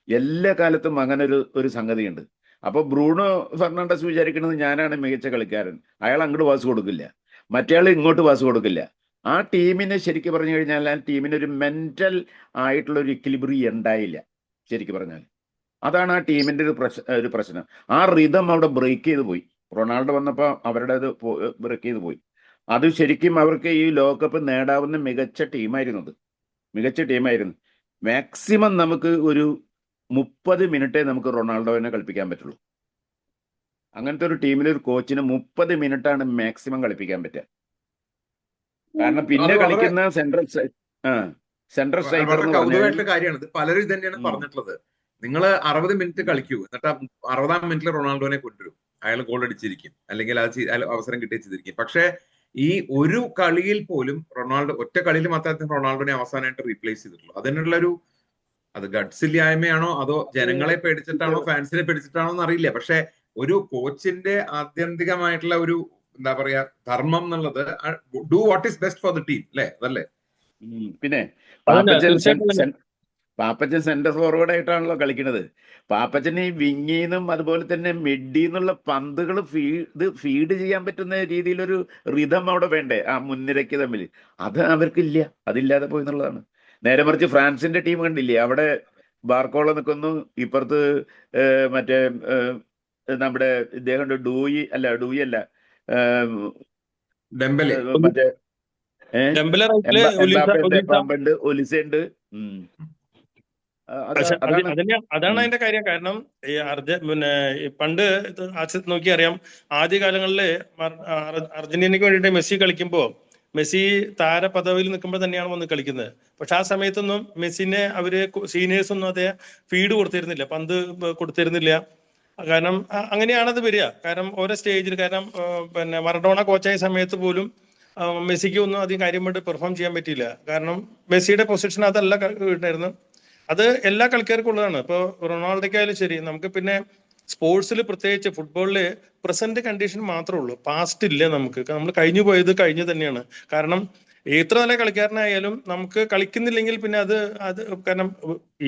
എല്ലാ കാലത്തും അങ്ങനെ ഒരു സംഗതിയുണ്ട്. അപ്പോൾ ബ്രൂണോ ഫെർണാണ്ടസ് വിചാരിക്കുന്നത് ഞാനാണ് മികച്ച കളിക്കാരൻ, അയാൾ അങ്ങോട്ട് പാസ് കൊടുക്കില്ല, മറ്റേയാൾ ഇങ്ങോട്ട് പാസ് കൊടുക്കില്ല. ആ ടീമിനെ ശരിക്കും പറഞ്ഞു കഴിഞ്ഞാൽ ആ ടീമിന് ഒരു മെന്റൽ ആയിട്ടുള്ള ഒരു ഇക്വിലിബ്രിയം ഉണ്ടായില്ല ശരിക്കും പറഞ്ഞാൽ. അതാണ് ആ ടീമിന്റെ ഒരു പ്രശ്നം. ആ റിതം അവിടെ ബ്രേക്ക് ചെയ്ത് പോയി. റൊണാൾഡോ വന്നപ്പോൾ അവരുടെ അത് ബ്രേക്ക് ചെയ്ത് പോയി. അത് ശരിക്കും അവർക്ക് ഈ ലോകകപ്പ് നേടാവുന്ന മികച്ച ടീമായിരുന്നു. മാക്സിമം നമുക്ക് ഒരു 30 മിനിറ്റേ നമുക്ക് റൊണാൾഡോനെ കളിപ്പിക്കാൻ പറ്റുള്ളൂ. അങ്ങനത്തെ ഒരു ടീമിലെ ഒരു കോച്ചിന് 30 മിനിറ്റാണ് മാക്സിമം കളിപ്പിക്കാൻ പറ്റുക. കാരണം പിന്നെ കളിക്കുന്ന സെൻട്രൽ സ്ട്രൈക്കർ എന്ന് കൗതുകമായിട്ടുള്ള കാര്യമാണ്. പലരും ഇത് തന്നെയാണ് പറഞ്ഞിട്ടുള്ളത്. നിങ്ങൾ 60 മിനിറ്റ് കളിക്കൂ, എന്നിട്ട് 60-ാം മിനിറ്റിൽ റൊണാൾഡോനെ കൊണ്ടുവരും, അയാൾ ഗോൾ അടിച്ചിരിക്കും, അല്ലെങ്കിൽ അവസരം കിട്ടിയ ചെയ്തിരിക്കും. പക്ഷെ ഈ ഒരു കളിയിൽ പോലും റൊണാൾഡോ ഒറ്റ കളിയിൽ മാത്രമേ റൊണാൾഡോനെ അവസാനമായിട്ട് റീപ്ലേസ് ചെയ്തിട്ടുള്ളൂ. അതിനുള്ളൊരു അത് ഗഡ്സില്ലായ്മയാണോ അതോ ജനങ്ങളെ പേടിച്ചിട്ടാണോ ഫാൻസിനെ പേടിച്ചിട്ടാണോ എന്ന് അറിയില്ല. പക്ഷെ ഒരു കോച്ചിന്റെ ആത്യന്തികമായിട്ടുള്ള ഒരു എന്താ പറയാ ധർമ്മം എന്നുള്ളത് do what is best for the team അല്ലേ, അതല്ലേ? പിന്നെ തീർച്ചയായിട്ടും പാപ്പച്ചൻ സെന്റർ ഫോർവേഡ് ആയിട്ടാണല്ലോ കളിക്കുന്നത്. പാപ്പച്ചന് ഈ വിങ്ങിന്നും അതുപോലെ തന്നെ മിഡിന്നുള്ള പന്തുകൾ ഫീഡ് ചെയ്യാൻ പറ്റുന്ന രീതിയിലൊരു റിതം അവിടെ വേണ്ടേ ആ മുൻനിരയ്ക്ക് തമ്മിൽ. അത് അവർക്കില്ല, അതില്ലാതെ പോയി എന്നുള്ളതാണ്. നേരെ മറിച്ച് ഫ്രാൻസിന്റെ ടീം കണ്ടില്ലേ, അവിടെ ബാർക്കോള നിൽക്കുന്നു, ഇപ്പുറത്ത് മറ്റേ നമ്മുടെ ഇദ്ദേഹം ഡൂയി അല്ല ഡെംബലെ മറ്റേ ഡെംബലെ റൈറ്റില് ഉണ്ട്, ഒലിസ ഉണ്ട്. അതാണ് അതിന്റെ കാര്യം. കാരണം ഈ പിന്നെ പണ്ട് ആസിഫ് നോക്കി അറിയാം, ആദ്യ കാലങ്ങളില് അർജന്റീനയ്ക്ക് വേണ്ടിയിട്ട് മെസ്സി കളിക്കുമ്പോ മെസ്സി താര പദവിയിൽ നിൽക്കുമ്പോൾ തന്നെയാണ് വന്ന് കളിക്കുന്നത്. പക്ഷെ ആ സമയത്തൊന്നും മെസ്സിനെ അവര് സീനിയേഴ്സ് ഒന്നും അതേ ഫീഡ് കൊടുത്തിരുന്നില്ല, പന്ത് കൊടുത്തിരുന്നില്ല. കാരണം അങ്ങനെയാണത് വരിക. കാരണം ഓരോ സ്റ്റേജിൽ, കാരണം പിന്നെ മറഡോണ കോച്ചായ സമയത്ത് പോലും മെസ്സിക്ക് ഒന്നും അധികം കാര്യമായിട്ട് പെർഫോം ചെയ്യാൻ പറ്റിയില്ല. കാരണം മെസ്സിയുടെ പൊസിഷൻ അതല്ല ഉണ്ടായിരുന്നു. അത് എല്ലാ കളിക്കാർക്കും ഉള്ളതാണ്. ഇപ്പോൾ റൊണാൾഡോയ്ക്കായാലും ശരി. നമുക്ക് പിന്നെ സ്പോർട്സിൽ പ്രത്യേകിച്ച് ഫുട്ബോളില് പ്രസന്റ് കണ്ടീഷൻ മാത്രമേ ഉള്ളൂ, പാസ്റ്റ് ഇല്ല. നമ്മൾ കഴിഞ്ഞു പോയത് കഴിഞ്ഞു തന്നെയാണ്. കാരണം എത്ര നല്ല കളിക്കാരനായാലും നമുക്ക് കളിക്കുന്നില്ലെങ്കിൽ പിന്നെ അത് കാരണം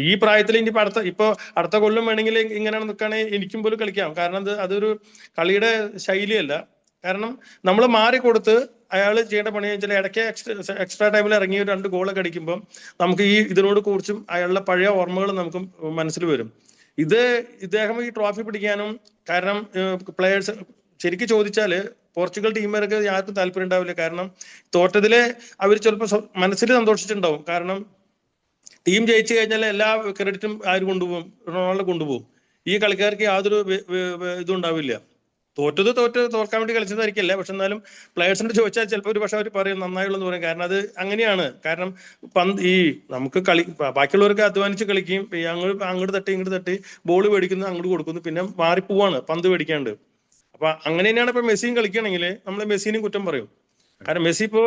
ഈ പ്രായത്തിൽ ഇനിയിപ്പോ അടുത്ത കൊല്ലം വേണമെങ്കിൽ ഇങ്ങനെയാണ് നിൽക്കുകയാണെങ്കിൽ എനിക്കും പോലും കളിക്കാം. കാരണം അതൊരു കളിയുടെ ശൈലിയല്ല. കാരണം നമ്മൾ മാറിക്കൊടുത്ത് അയാൾ ചെയ്യേണ്ട പണി വെച്ചാൽ ഇടയ്ക്ക് എക്സ്ട്രാ ടൈമിൽ ഇറങ്ങി 2 ഗോളൊക്കെ അടിക്കുമ്പോൾ നമുക്ക് ഈ ഇതിനോട് കുറിച്ചും അയാളുടെ പഴയ ഓർമ്മകൾ നമുക്ക് മനസ്സിൽ വരും. ഇദ്ദേഹം ഈ ട്രോഫി പിടിക്കാനും, കാരണം പ്ലെയേഴ്സ് ശരിക്കും ചോദിച്ചാല് പോർച്ചുഗൽ ടീമുകാർക്ക് ആർക്കും താല്പര്യം ഉണ്ടാവില്ല. കാരണം തോറ്റതിലെ അവർ ചിലപ്പോൾ മനസ്സിൽ സന്തോഷിച്ചിട്ടുണ്ടാവും. കാരണം ടീം ജയിച്ചു കഴിഞ്ഞാൽ എല്ലാ ക്രെഡിറ്റും ആര് കൊണ്ടുപോകും? റൊണാൾഡോ കൊണ്ടുപോകും. ഈ കളിക്കാർക്ക് യാതൊരു ഇതും ഉണ്ടാവില്ല. തോൽക്കാൻ വേണ്ടി കളിച്ചതായിരിക്കില്ല. പക്ഷെ എന്നാലും പ്ലെയേഴ്സിനോട് ചോദിച്ചാൽ ചിലപ്പോൾ ഒരു പക്ഷെ അവർ പറയും നന്നായുള്ളൂ എന്ന് പറയും. കാരണം അത് അങ്ങനെയാണ്. കാരണം നമുക്ക് ബാക്കിയുള്ളവർക്ക് അധ്വാനിച്ച് കളിക്കുകയും അങ്ങോട്ട് തട്ടി ഇങ്ങോട്ട് തട്ടി ബോൾ മേടിക്കുന്നു, അങ്ങോട്ട് കൊടുക്കുന്നു, പിന്നെ മാറിപ്പോവാണ് പന്ത് മേടിക്കാണ്ട്. അപ്പൊ അങ്ങനെ തന്നെയാണ് ഇപ്പൊ മെസ്സിയും കളിക്കുകയാണെങ്കിൽ നമ്മൾ മെസ്സിനും കുറ്റം പറയും. കാരണം മെസ്സി ഇപ്പോ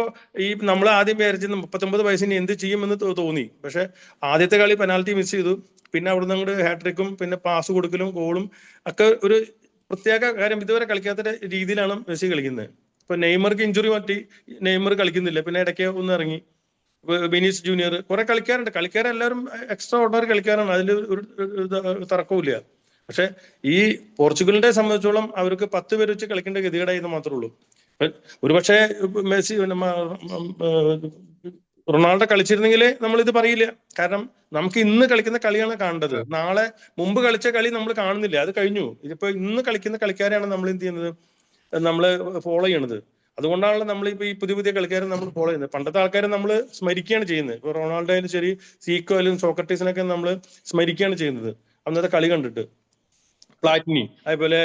നമ്മൾ ആദ്യം വിചാരിച്ചത് 39 വയസ്സിന് എന്ത് ചെയ്യുമെന്ന് തോന്നി. പക്ഷെ ആദ്യത്തെ കളി പെനാൽറ്റി മിസ് ചെയ്തു. പിന്നെ അവിടുന്ന് അങ്ങോട്ട് ഹാട്രിക്കും പിന്നെ പാസ് കൊടുക്കലും ഗോളും ഒക്കെ ഒരു പ്രത്യേക കാര്യം. ഇതുവരെ കളിക്കാത്ത രീതിയിലാണ് മെസ്സി കളിക്കുന്നത്. ഇപ്പൊ നെയ്മർക്ക് ഇഞ്ചുറി പറ്റി നെയ്മർ കളിക്കുന്നില്ല. പിന്നെ ഇടയ്ക്ക് ഒന്ന് ഇറങ്ങി വിനീസ് ജൂനിയർ, കുറെ കളിക്കാരുണ്ട്. കളിക്കാരെല്ലാവരും എക്സ്ട്രാ ഓർഡിനറി കളിക്കാരാണ്, അതിൽ ഒരു തർക്കവുമില്ല. പക്ഷെ ഈ പോർച്ചുഗലിനെ സംബന്ധിച്ചോളം അവർക്ക് 10 പേര് വെച്ച് കളിക്കേണ്ട ഗതികേടായെന്ന് മാത്രമേ ഉള്ളൂ. ഒരുപക്ഷെ മെസ്സി റൊണാൾഡോ കളിച്ചിരുന്നെങ്കിൽ നമ്മളിത് പറയില്ല. കാരണം നമുക്ക് ഇന്ന് കളിക്കുന്ന കളിയാണ് കാണേണ്ടത്. നാളെ മുമ്പ് കളിച്ച കളി നമ്മൾ കാണുന്നില്ല, അത് കഴിഞ്ഞു. ഇതിപ്പോ ഇന്ന് കളിക്കുന്ന കളിക്കാരെയാണ് നമ്മൾ എന്ത് ചെയ്യുന്നത്, നമ്മള് ഫോളോ ചെയ്യണത്. അതുകൊണ്ടാണല്ലോ നമ്മളിപ്പോ ഈ പുതിയ കളിക്കാരെ നമ്മൾ ഫോളോ ചെയ്യുന്നത്. പണ്ടത്തെ ആൾക്കാരെ നമ്മൾ സ്മരിക്കുകയാണ് ചെയ്യുന്നത്. ഇപ്പൊ റൊണാൾഡോ ആയാലും ശരി, സീക്കോ ആയാലും സോക്രട്ടീസിനൊക്കെ നമ്മൾ സ്മരിക്കുകയാണ് ചെയ്യുന്നത് അന്നത്തെ കളി കണ്ടിട്ട്. പ്ലാറ്റിനി അതേപോലെ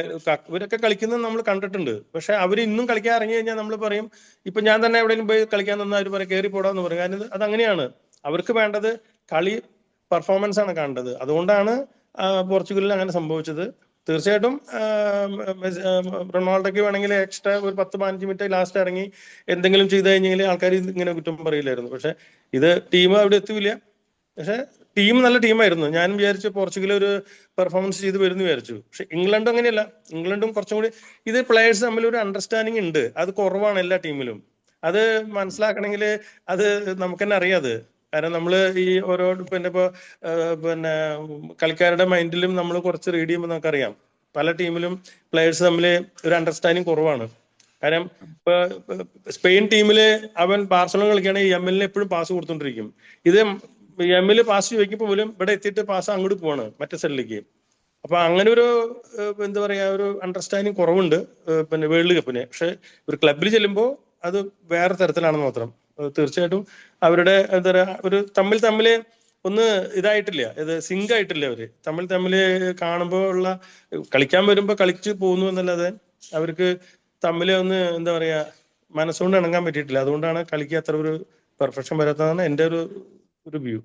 ഇവരൊക്കെ കളിക്കുന്നത് നമ്മൾ കണ്ടിട്ടുണ്ട്. പക്ഷെ അവർ ഇന്നും കളിക്കാൻ ഇറങ്ങി കഴിഞ്ഞാൽ നമ്മൾ പറയും, ഇപ്പൊ ഞാൻ തന്നെ എവിടെയെങ്കിലും പോയി കളിക്കാൻ തന്നാൽ അവർ പറയും കയറി പോടാന്ന് പറയും. കാരണം അതങ്ങനെയാണ്. അവർക്ക് വേണ്ടത് കളി പെർഫോമൻസ് ആണ് കാണേണ്ടത്. അതുകൊണ്ടാണ് പോർച്ചുഗലിൽ അങ്ങനെ സംഭവിച്ചത്. തീർച്ചയായിട്ടും റൊണാൾഡോയ്ക്ക് വേണമെങ്കിൽ എക്സ്ട്രാ ഒരു 10-15 മിനിറ്റ് ലാസ്റ്റ് ഇറങ്ങി എന്തെങ്കിലും ചെയ്ത് കഴിഞ്ഞെങ്കിൽ ആൾക്കാർ ഇങ്ങനെ കുറ്റം പറയില്ലായിരുന്നു. പക്ഷെ ഇത് ടീം അവിടെ എത്തൂല. പക്ഷെ ടീം നല്ല ടീമായിരുന്നു. ഞാൻ വിചാരിച്ചു പോർച്ചുഗൽ ഒരു പെർഫോമൻസ് ചെയ്ത് വരുന്നു വിചാരിച്ചു. പക്ഷെ ഇംഗ്ലണ്ട് അങ്ങനെയല്ല. ഇംഗ്ലണ്ടും കുറച്ചും കൂടി ഇത് പ്ലേയേഴ്സ് തമ്മിൽ ഒരു അണ്ടർസ്റ്റാൻഡിങ് ഉണ്ട്. അത് കുറവാണ് എല്ലാ ടീമിലും. അത് മനസ്സിലാക്കണമെങ്കിൽ അത് നമുക്ക് തന്നെ അറിയാം. അത് കാരണം നമ്മള് ഈ ഓരോ ഇപ്പൊ പിന്നെ കളിക്കാരുടെ മൈൻഡിലും നമ്മൾ കുറച്ച് റീഡ് ചെയ്യുമ്പോൾ നമുക്കറിയാം പല ടീമിലും പ്ലേയേഴ്സ് തമ്മിൽ ഒരു അണ്ടർസ്റ്റാൻഡിങ് കുറവാണ്. കാരണം ഇപ്പൊ സ്പെയിൻ ടീമില് അവൻ ബാർസലോണ കളിക്കുകയാണെങ്കിൽ എമ്മിലിന് എപ്പോഴും പാസ് കൊടുത്തോണ്ടിരിക്കും. ഇത് എമ്മില് പാസ് ചോദിക്കുമ്പോൾ പോലും ഇവിടെ എത്തിയിട്ട് പാസ് അങ്ങോട്ട് പോവാണ് മറ്റേ സൈഡിലേക്ക്. അപ്പൊ അങ്ങനെ ഒരു എന്താ പറയാ ഒരു അണ്ടർസ്റ്റാൻഡിങ് കുറവുണ്ട് പിന്നെ വേൾഡ് കപ്പിന്. പക്ഷെ ഒരു ക്ലബിൽ ചെല്ലുമ്പോൾ അത് വേറെ തരത്തിലാണെന്ന് മാത്രം. തീർച്ചയായിട്ടും അവരുടെ എന്താ പറയാ ഒരു തമ്മില് ഒന്ന് ഇതായിട്ടില്ല, ഇത് സിങ്ക് ആയിട്ടില്ല. അവര് തമ്മില് കാണുമ്പോൾ ഉള്ള കളിക്കാൻ വരുമ്പോ കളിച്ച് പോകുന്നു എന്നല്ലാതെ അവർക്ക് തമ്മില് ഒന്ന് എന്താ പറയാ മനസ്സുകൊണ്ട് ഇണങ്ങാൻ പറ്റിയിട്ടില്ല. അതുകൊണ്ടാണ് കളിക്ക് അത്ര ഒരു പെർഫെക്ഷൻ വരാത്തതാണ് എന്റെ ഒരു വ്യൂ.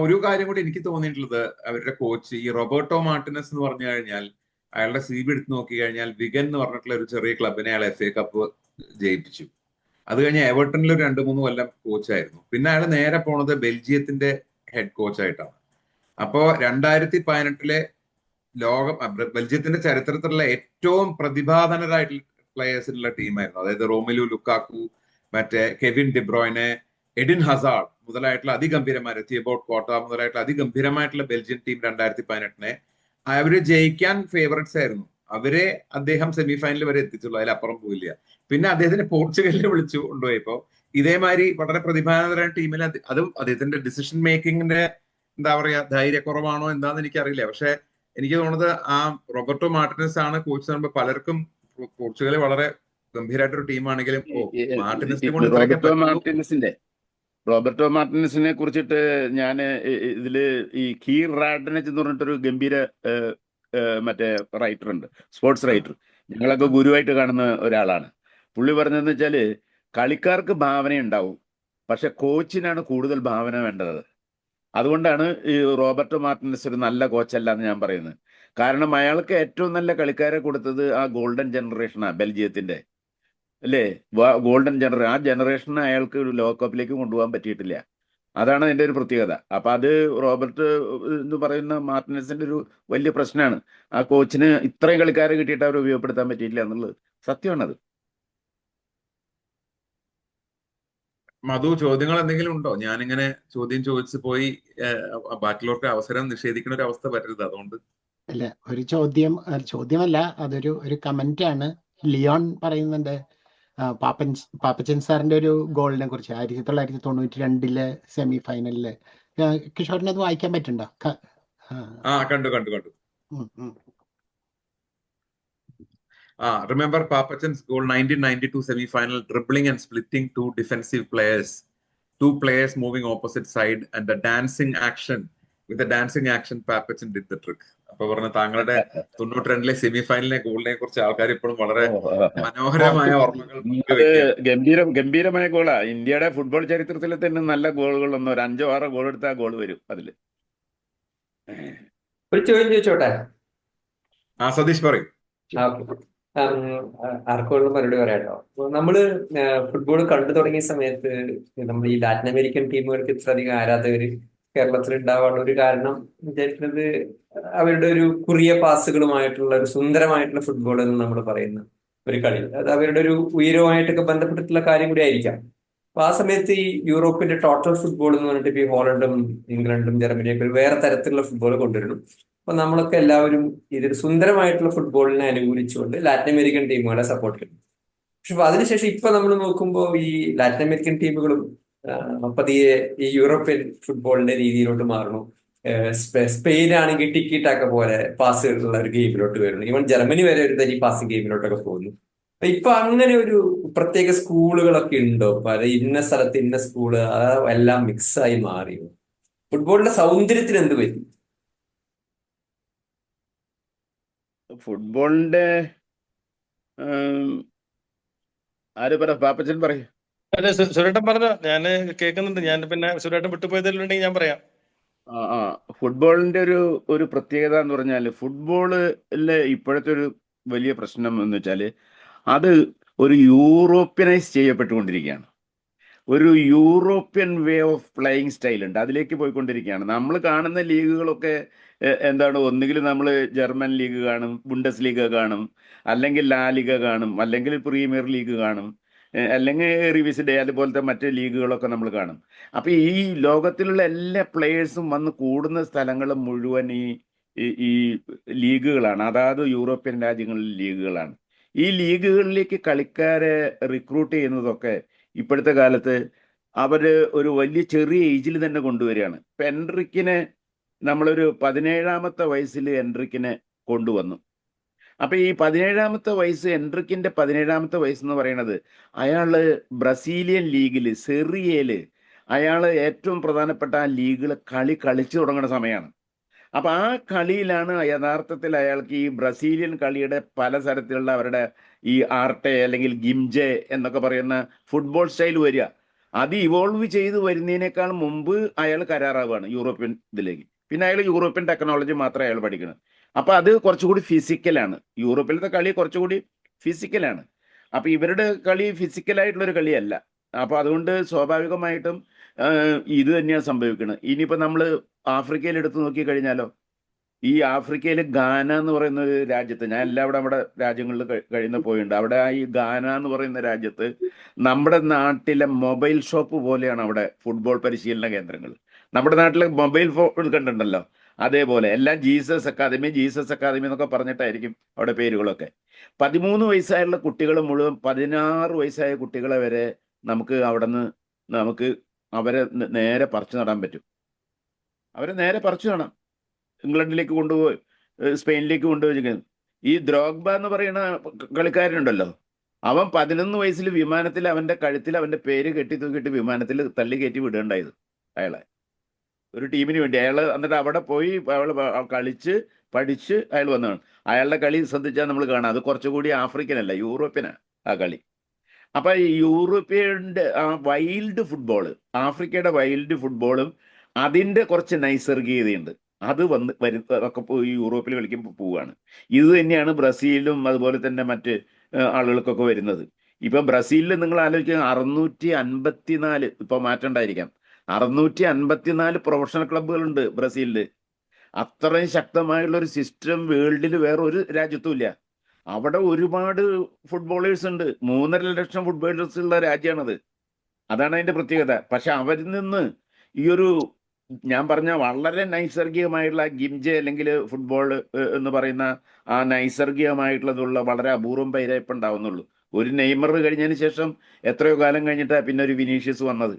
ഒരു കാര്യം കൂടി എനിക്ക് തോന്നിയിട്ടുള്ളത്, അവരുടെ കോച്ച് ഈ റോബർട്ടോ മാർട്ടിനസ് എന്ന് പറഞ്ഞു കഴിഞ്ഞാൽ അയാളുടെ CV എടുത്ത് നോക്കി കഴിഞ്ഞാൽ വിഗൻ എന്ന് പറഞ്ഞിട്ടുള്ള ഒരു ചെറിയ ക്ലബിനെ അയാൾ FA കപ്പ് ജയിപ്പിച്ചു. അത് കഴിഞ്ഞ് എവർട്ടണിൽ ഒരു 2-3 കൊല്ലം കോച്ചായിരുന്നു. പിന്നെ അയാൾ നേരെ പോണത് ബെൽജിയത്തിന്റെ ഹെഡ് കോച്ചായിട്ടാണ്. അപ്പോ 2018 ബെൽജിയത്തിന്റെ ചരിത്രത്തിലുള്ള ഏറ്റവും പ്രതിഭാധനരായിട്ടുള്ള പ്ലേയേഴ്സിനുള്ള ടീമായിരുന്നു. അതായത് റോമിലു ലുക്കാക്കു, മറ്റേ കെവിൻ ഡിബ്രോയിനെ, എഡിൻ ഹസാർഡ് മുതലായിട്ടുള്ള അതിഗംഭീരമായ തിയബോട്ട് കോട്ട മുതലായിട്ടുള്ള അതിഗംഭീരമായിട്ടുള്ള ബെൽജിയൻ ടീം 2018 അവര് ജയിക്കാൻ ഫേവറേറ്റ്സ് ആയിരുന്നു. അദ്ദേഹം സെമിഫൈനൽ വരെ എത്തിച്ചുള്ളൂ, അതിലപ്പുറം പോയില്ല. പിന്നെ അദ്ദേഹത്തിന് പോർച്ചുഗലിൽ വിളിച്ചു കൊണ്ടുപോയപ്പോ ഇതേമാതിരി വളരെ പ്രതിഭാധനരായ ടീമിൽ അതും അദ്ദേഹത്തിന്റെ ഡിസിഷൻ മേക്കിങ്ങിന്റെ എന്താ പറയാ ധൈര്യക്കുറവാണോ എന്താന്ന് എനിക്കറിയില്ല. പക്ഷെ എനിക്ക് തോന്നുന്നത് ആ റോബർട്ടോ മാർട്ടിനസ് ആണ് കോച്ച് പറയുമ്പോൾ പലർക്കും പോർച്ചുഗൽ വളരെ ഗംഭീരമായിട്ടൊരു ടീമാണെങ്കിലും മാർട്ടിനസിനെ കൊണ്ട് ഇത്രയൊക്കെ പറ്റുള്ളൂ. റോബർട്ടോ മാർട്ടിനസിനെ കുറിച്ചിട്ട് ഞാൻ ഇതില് ഈ കീർ റാഡ്നച്ച് എന്ന് പറഞ്ഞിട്ടൊരു ഗംഭീര മറ്റേ റൈറ്റർ ഉണ്ട്, സ്പോർട്സ് റൈറ്റർ. ഞങ്ങളൊക്കെ ഗുരുവായിട്ട് കാണുന്ന ഒരാളാണ്. പുള്ളി പറഞ്ഞതെന്ന് വെച്ചാല് കളിക്കാർക്ക് ഭാവന ഉണ്ടാവും, പക്ഷെ കോച്ചിനാണ് കൂടുതൽ ഭാവന വേണ്ടത്. അതുകൊണ്ടാണ് ഈ റോബർട്ടോ മാർട്ടിനസ് ഒരു നല്ല കോച്ചല്ല എന്ന് ഞാൻ പറയുന്നത്. കാരണം അയാൾക്ക് ഏറ്റവും നല്ല കളിക്കാരെ കൊടുത്തത് ആ ഗോൾഡൻ ജനറേഷനാണ് ബെൽജിയത്തിന്റെ, അല്ലേ? Golden generation. ആ ജനറേഷനെ അയാൾക്ക് ഒരു ലോകകപ്പിലേക്ക് കൊണ്ടുപോകാൻ പറ്റിയിട്ടില്ല. അതാണ് അതിന്റെ ഒരു പ്രത്യേകത. അപ്പൊ അത് റോബർട്ട് എന്ന് പറയുന്ന മാർട്ടിനസിന്റെ ഒരു വലിയ പ്രശ്നമാണ്. ആ കോച്ചിന് ഇത്രയും കളിക്കാരെ കിട്ടിയിട്ട് അവർ ഉപയോഗപ്പെടുത്താൻ പറ്റിയിട്ടില്ല എന്നുള്ളത് സത്യമാണത്. മധു, ചോദ്യങ്ങൾ എന്തെങ്കിലും ഉണ്ടോ? ഞാനിങ്ങനെ ചോദ്യം ചോദിച്ചു പോയി ബാക്കിയുള്ളവർക്ക് അവസരം നിഷേധിക്കുന്ന ഒരു അവസ്ഥ വരരുത്, അതുകൊണ്ട്. അല്ല, ഒരു ചോദ്യമല്ല, ഒരു കമന്റ് ആണ്. ലിയോൺ പറയുന്നുണ്ട് പാപ്പച്ചൻ സാറിന്റെ ഒരു ഗോളിനെ കുറിച്ച് 1992 സെമി ഫൈനലില്. കിഷോറിന് അത് വായിക്കാൻ പറ്റുണ്ടോ? കണ്ടു. Remember Papachan's goal 1992 semi-final, dribbling and splitting two defensive players, two players moving opposite side, and the dancing action. With the dancing action, Papachan did the trick. അപ്പൊ പറഞ്ഞ താങ്കളുടെ 92 സെമിഫൈനലിനെ ഗോളിനെ കുറിച്ച് ആൾക്കാർ ഇപ്പോഴും വളരെ മനോഹരമായ ഓർമ്മകൾ ഗംഭീരമായ ഗോളാ. ഇന്ത്യയുടെ ഫുട്ബോൾ ചരിത്രത്തിൽ തന്നെ നല്ല ഗോളുകളൊന്നും ഒരു 5-6 ഗോൾ എടുത്താൽ ഗോൾ വരും അതില്. ഒരു ചോദ്യം ചോദിച്ചോട്ടെ? സതീഷ് പറയും. ആർക്കുള്ള മറുപടി പറയാട്ടോ. നമ്മള് ഫുട്ബോൾ കണ്ടു തുടങ്ങിയ സമയത്ത് നമ്മൾ ഈ ലാറ്റിൻ അമേരിക്കൻ ടീമുകൾക്ക് ഇത്രയധികം ആരാധകര് കേരളത്തിൽ ഉണ്ടാവാനുള്ള ഒരു കാരണം വിചാരിക്കുന്നത് അവരുടെ ഒരു കുറിയ പാസുകളുമായിട്ടുള്ള ഒരു സുന്ദരമായിട്ടുള്ള ഫുട്ബോൾ എന്ന് നമ്മൾ പറയുന്ന ഒരു കളി, അത് അവരുടെ ഒരു ഉയരവുമായിട്ടൊക്കെ ബന്ധപ്പെട്ടിട്ടുള്ള കാര്യം കൂടി ആയിരിക്കാം. അപ്പൊ ആ സമയത്ത് ഈ യൂറോപ്പിന്റെ ടോട്ടൽ ഫുട്ബോൾ എന്ന് പറഞ്ഞിട്ട് ഈ ഹോളണ്ടും ഇംഗ്ലണ്ടും ജർമ്മനിയൊക്കെ വേറെ തരത്തിലുള്ള ഫുട്ബോൾ കൊണ്ടുവരുന്നു. അപ്പൊ നമ്മളൊക്കെ എല്ലാവരും ഇതൊരു സുന്ദരമായിട്ടുള്ള ഫുട്ബോളിനെ അനുകൂലിച്ചുകൊണ്ട് ലാറ്റിൻ അമേരിക്കൻ ടീമുകളെ സപ്പോർട്ട് ചെയ്യുന്നു. പക്ഷെ അതിനുശേഷം ഇപ്പൊ നമ്മൾ നോക്കുമ്പോൾ ഈ ലാറ്റിൻ അമേരിക്കൻ ടീമുകളും പതിയെ ഈ യൂറോപ്യൻ ഫുട്ബോളിന്റെ രീതിയിലോട്ട് മാറുന്നു. സ്പെയിൻ ആണെങ്കിൽ ടിക്കിടാക്ക പോലെ പാസുകളുള്ള ഒരു ഗെയിമിലോട്ട് വരുന്നു. ഈവൻ ജർമ്മനി വരെ ഒരു തരി പാസിംഗ് ഗെയിമിലോട്ടൊക്കെ പോകുന്നു. ഇപ്പൊ അങ്ങനെ ഒരു പ്രത്യേക സ്കൂളുകളൊക്കെ ഉണ്ടോ? പല ഇന്ന സ്ഥലത്ത് ഇന്ന സ്കൂള് എല്ലാം മിക്സായി മാറി. ഫുട്ബോളിന്റെ സൗന്ദര്യത്തിന് എന്ത് പറ്റി? ഫുട്ബോളിന്റെ ആര് പറ? പാപ്പച്ചൻ പറയും. അല്ലെ, സുരേട്ടൻ പറഞ്ഞോ, ഞാൻ കേൾക്കുന്നുണ്ട്. ഞാൻ പിന്നെ സുരേട്ടൻ വിട്ടുപോയതിലുണ്ടെങ്കിൽ ഞാൻ പറയാം. ഫുട്ബോളിന്റെ ഒരു പ്രത്യേകത എന്ന് പറഞ്ഞാൽ ഫുട്ബോളിലെ ഇപ്പോഴത്തെ ഒരു വലിയ പ്രശ്നം എന്ന് വെച്ചാൽ അത് ഒരു യൂറോപ്യനൈസ് ചെയ്യപ്പെട്ടുകൊണ്ടിരിക്കുകയാണ്. ഒരു European way of playing style ഉണ്ട്, അതിലേക്ക് പോയിക്കൊണ്ടിരിക്കുകയാണ്. നമ്മൾ കാണുന്ന ലീഗുകളൊക്കെ എന്താണ്, ഒന്നുകിൽ നമ്മൾ ജർമ്മൻ ലീഗ് കാണും, ബുണ്ടസ് ലീഗ് കാണും, അല്ലെങ്കിൽ ലാ ലിഗ കാണും, അല്ലെങ്കിൽ പ്രീമിയർ ലീഗ് കാണും, അല്ലെങ്കിൽ റിവിസ്ഡേ അതുപോലത്തെ മറ്റ് ലീഗുകളൊക്കെ നമ്മൾ കാണും. അപ്പം ഈ ലോകത്തിലുള്ള എല്ലാ പ്ലേയേഴ്സും വന്ന് കൂടുന്ന സ്ഥലങ്ങൾ മുഴുവൻ ഈ ലീഗുകളാണ്, അതായത് യൂറോപ്യൻ രാജ്യങ്ങളിലെ ലീഗുകളാണ്. ഈ ലീഗുകളിലേക്ക് കളിക്കാരെ റിക്രൂട്ട് ചെയ്യുന്നതൊക്കെ ഇപ്പോഴത്തെ കാലത്ത് അവർ ഒരു വലിയ ചെറിയ ഏജിൽ തന്നെ കൊണ്ടുവരികയാണ്. ഇപ്പം എൻട്രിക്കിനെ നമ്മളൊരു 17ാമത്തെ വയസ്സിൽ എൻട്രിക്കിനെ കൊണ്ടുവന്നു. അപ്പം ഈ 17ാമത്തെ വയസ്സ്, എൻട്രിക്കിൻ്റെ 17ാമത്തെ വയസ്സെന്ന് പറയുന്നത് അയാൾ ബ്രസീലിയൻ ലീഗിൽ സെറിയയിൽ അയാൾ ഏറ്റവും പ്രധാനപ്പെട്ട ആ ലീഗിൽ കളിച്ചു തുടങ്ങുന്ന സമയമാണ്. അപ്പം ആ കളിയിലാണ് യഥാർത്ഥത്തിൽ അയാൾക്ക് ഈ ബ്രസീലിയൻ കളിയുടെ പല തരത്തിലുള്ള അവരുടെ ഈ ആർട്ടെ അല്ലെങ്കിൽ ഗിംജെ എന്നൊക്കെ പറയുന്ന ഫുട്ബോൾ സ്റ്റൈൽ വരിക. അത് ഇവോൾവ് ചെയ്ത് വരുന്നതിനേക്കാൾ മുമ്പ് അയാൾ കരാറാവുകയാണ് യൂറോപ്യൻ ഇതിലേക്ക്. പിന്നെ അയാൾ യൂറോപ്യൻ ടെക്നോളജി മാത്രമേ അയാൾ പഠിക്കുന്നത്. അപ്പം അത് കുറച്ചുകൂടി ഫിസിക്കലാണ്. യൂറോപ്പിലത്തെ കളി കുറച്ചുകൂടി ഫിസിക്കലാണ്. അപ്പം ഇവരുടെ കളി ഫിസിക്കലായിട്ടുള്ളൊരു കളിയല്ല. അപ്പോൾ അതുകൊണ്ട് സ്വാഭാവികമായിട്ടും ഇത് തന്നെയാണ് സംഭവിക്കുന്നത്. ഇനിയിപ്പോൾ നമ്മൾ ആഫ്രിക്കയിൽ എടുത്ത് നോക്കിക്കഴിഞ്ഞാലോ, ഈ ആഫ്രിക്കയിൽ ഗാന എന്ന് പറയുന്ന ഒരു രാജ്യത്ത്, ഞാൻ എല്ലാവിടെ നമ്മുടെ രാജ്യങ്ങളിൽ കഴിയുന്ന പോയിട്ടുണ്ട്. അവിടെ ഈ ഗാന എന്ന് പറയുന്ന രാജ്യത്ത് നമ്മുടെ നാട്ടിലെ മൊബൈൽ ഷോപ്പ് പോലെയാണ് അവിടെ ഫുട്ബോൾ പരിശീലന കേന്ദ്രങ്ങൾ. നമ്മുടെ നാട്ടിലെ മൊബൈൽ ഫോൺ കണ്ടിട്ടുണ്ടല്ലോ, അതേപോലെ എല്ലാം ജീസസ് അക്കാദമി എന്നൊക്കെ പറഞ്ഞിട്ടായിരിക്കും അവിടെ പേരുകളൊക്കെ. 13 വയസ്സായുള്ള കുട്ടികൾ മുഴുവൻ 16 വയസ്സായ കുട്ടികളെ വരെ നമുക്ക് അവിടെ നിന്ന് നമുക്ക് അവരെ നേരെ പറിച്ചു നടാൻ പറ്റും. അവരെ നേരെ പറിച്ചു നടാം. ഇംഗ്ലണ്ടിലേക്ക് കൊണ്ടുപോയി, സ്പെയിനിലേക്ക് കൊണ്ടുപോയി. ഈ ദ്രോഗ്ബ എന്ന് പറയുന്ന കളിക്കാരനുണ്ടല്ലോ, അവൻ 11 വയസ്സിൽ വിമാനത്തിൽ അവൻ്റെ കഴുത്തിൽ അവൻ്റെ പേര് കെട്ടി തൂക്കിയിട്ട് വിമാനത്തിൽ തള്ളി കയറ്റി വിടേണ്ടായത് അയാളെ, ഒരു ടീമിന് വേണ്ടി. അയാൾ എന്നിട്ട് അവിടെ പോയി അയാൾ കളിച്ച് പഠിച്ച് അയാൾ വന്നതാണ്. അയാളുടെ കളി ശ്രദ്ധിച്ചാൽ നമ്മൾ കാണാം, അത് കുറച്ചുകൂടി ആഫ്രിക്കനല്ല, യൂറോപ്യനാണ് ആ കളി. അപ്പം ഈ യൂറോപ്യൻ്റെ ആ വൈൽഡ് ഫുട്ബോൾ, ആഫ്രിക്കയുടെ വൈൽഡ് ഫുട്ബോളും അതിൻ്റെ കുറച്ച് നൈസർഗീയതയുണ്ട്. അത് ഒക്കെ പോയി യൂറോപ്പിൽ കളിക്കുമ്പോൾ പോവുകയാണ്. ഇത് തന്നെയാണ് ബ്രസീലും അതുപോലെ തന്നെ മറ്റ് ആളുകൾക്കൊക്കെ വരുന്നത്. ഇപ്പം ബ്രസീലിൽ നിങ്ങൾ ആലോചിക്കുക, 654, ഇപ്പോൾ മാറ്റണ്ടായിരിക്കാം, 654 പ്രൊഫഷണൽ ക്ലബ്ബുകളുണ്ട് ബ്രസീലിൽ. അത്രയും ശക്തമായുള്ളൊരു സിസ്റ്റം വേൾഡിൽ വേറെ ഒരു രാജ്യത്തും ഇല്ല. അവിടെ ഒരുപാട് ഫുട്ബോളേഴ്സ് ഉണ്ട്. 3.5 ലക്ഷം ഫുട്ബോളേഴ്സ് ഉള്ള രാജ്യമാണത്. അതാണ് അതിൻ്റെ പ്രത്യേകത. പക്ഷെ അവരിൽ നിന്ന് ഈ ഒരു ഞാൻ പറഞ്ഞ വളരെ നൈസർഗികമായിട്ടുള്ള ഗിംജെ അല്ലെങ്കിൽ ഫുട്ബോൾ എന്ന് പറയുന്ന ആ നൈസർഗികമായിട്ടുള്ളതുള്ള വളരെ അപൂർവം പേരെ ഇപ്പം ഉണ്ടാവുന്നുള്ളൂ. ഒരു നെയ്മർ കഴിഞ്ഞതിന് ശേഷം എത്രയോ കാലം കഴിഞ്ഞിട്ടാണ് പിന്നെ ഒരു വിനീഷ്യസ് വന്നത്.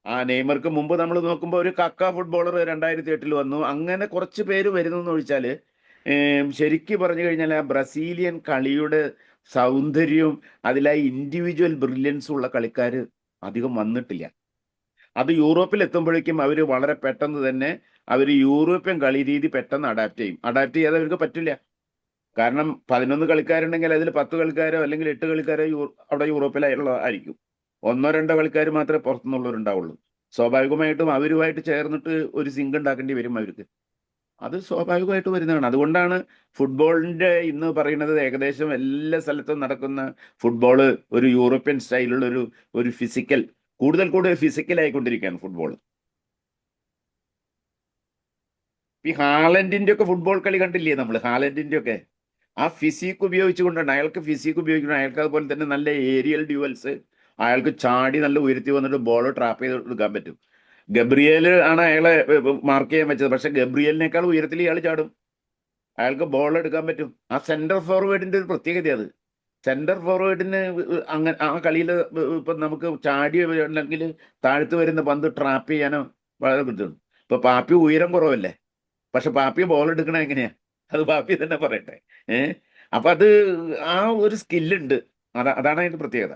ആ നെയ്മർക്ക് മുമ്പ് നമ്മൾ നോക്കുമ്പോൾ ഒരു കക്ക ഫുട്ബോളർ 2008 വന്നു. അങ്ങനെ കുറച്ച് പേര് വരുന്നു എന്ന് ഒഴിച്ചാൽ ശരിക്കും പറഞ്ഞു കഴിഞ്ഞാൽ ആ ബ്രസീലിയൻ കളിയുടെ സൗന്ദര്യവും അതിലാ ഇൻഡിവിജ്വൽ ബ്രില്യൻസും ഉള്ള കളിക്കാർ അധികം വന്നിട്ടില്ല. അത് യൂറോപ്പിൽ എത്തുമ്പോഴേക്കും അവർ വളരെ പെട്ടെന്ന് തന്നെ അവർ യൂറോപ്യൻ കളി രീതി പെട്ടെന്ന് അഡാപ്റ്റ് ചെയ്യും. അഡാപ്റ്റ് ചെയ്യാതെ അവർക്ക് പറ്റില്ല. കാരണം 11 കളിക്കാരുണ്ടെങ്കിൽ അതിൽ 10 കളിക്കാരോ അല്ലെങ്കിൽ 8 കളിക്കാരോ അവിടെ യൂറോപ്പിലായിരിക്കും. 1-2 കളിക്കാർ മാത്രമേ പുറത്തുനിന്നുള്ളവരുണ്ടാവുള്ളൂ. സ്വാഭാവികമായിട്ടും അവരുമായിട്ട് ചേർന്നിട്ട് ഒരു സിങ്ക് ഉണ്ടാക്കേണ്ടി വരും അവർക്ക്. അത് സ്വാഭാവികമായിട്ട് വരുന്നതാണ്. അതുകൊണ്ടാണ് ഫുട്ബോളിൻ്റെ ഇന്ന് പറയുന്നത് ഏകദേശം എല്ലാ സ്ഥലത്തും നടക്കുന്ന ഫുട്ബോൾ ഒരു യൂറോപ്യൻ സ്റ്റൈലുള്ള ഒരു ഫിസിക്കൽ, കൂടുതൽ ഫിസിക്കലായിക്കൊണ്ടിരിക്കുകയാണ് ഫുട്ബോൾ. ഈ ഹാലൻഡിൻ്റെ ഒക്കെ ഫുട്ബോൾ കളി കണ്ടില്ലേ നമ്മൾ? ഹാലൻഡിൻ്റെ ഒക്കെ ആ ഫിസിക്ക് ഉപയോഗിച്ചുകൊണ്ടാണ്, അയാൾക്ക് ഫിസിക്ക് ഉപയോഗിക്കണം. അയാൾക്ക് അതുപോലെ തന്നെ നല്ല ഏരിയൽ ഡ്യുവൽസ്, അയാൾക്ക് ചാടി നല്ല ഉയർത്തി വന്നിട്ട് ബോൾ ട്രാപ്പ് ചെയ്ത് എടുക്കാൻ പറ്റും. ഗബ്രിയേൽ ആണ് അയാളെ മാർക്ക് ചെയ്യാൻ വെച്ചത്. പക്ഷെ ഗബ്രിയേലിനേക്കാൾ ഉയരത്തിൽ ഇയാൾ ചാടും, അയാൾക്ക് ബോൾ എടുക്കാൻ പറ്റും. ആ സെൻറ്റർ ഫോർവേഡിൻ്റെ ഒരു പ്രത്യേകത അത്. സെൻറ്റർ ഫോർവേഡിന് അങ്ങനെ ആ കളിയിൽ ഇപ്പം നമുക്ക് ചാടി അല്ലെങ്കിൽ താഴ്ത്തു വരുന്ന പന്ത് ട്രാപ്പ് ചെയ്യാനോ വളരെ ബുദ്ധിമുട്ടുണ്ട്. ഇപ്പം പാപ്പി ഉയരം കുറവല്ലേ, പക്ഷെ പാപ്പി ബോൾ എടുക്കണ എങ്ങനെയാ, അത് പാപ്പി തന്നെ പറയട്ടെ. അപ്പം അത് ആ ഒരു സ്കില്ലുണ്ട്. അതാണ് അതിൻ്റെ പ്രത്യേകത.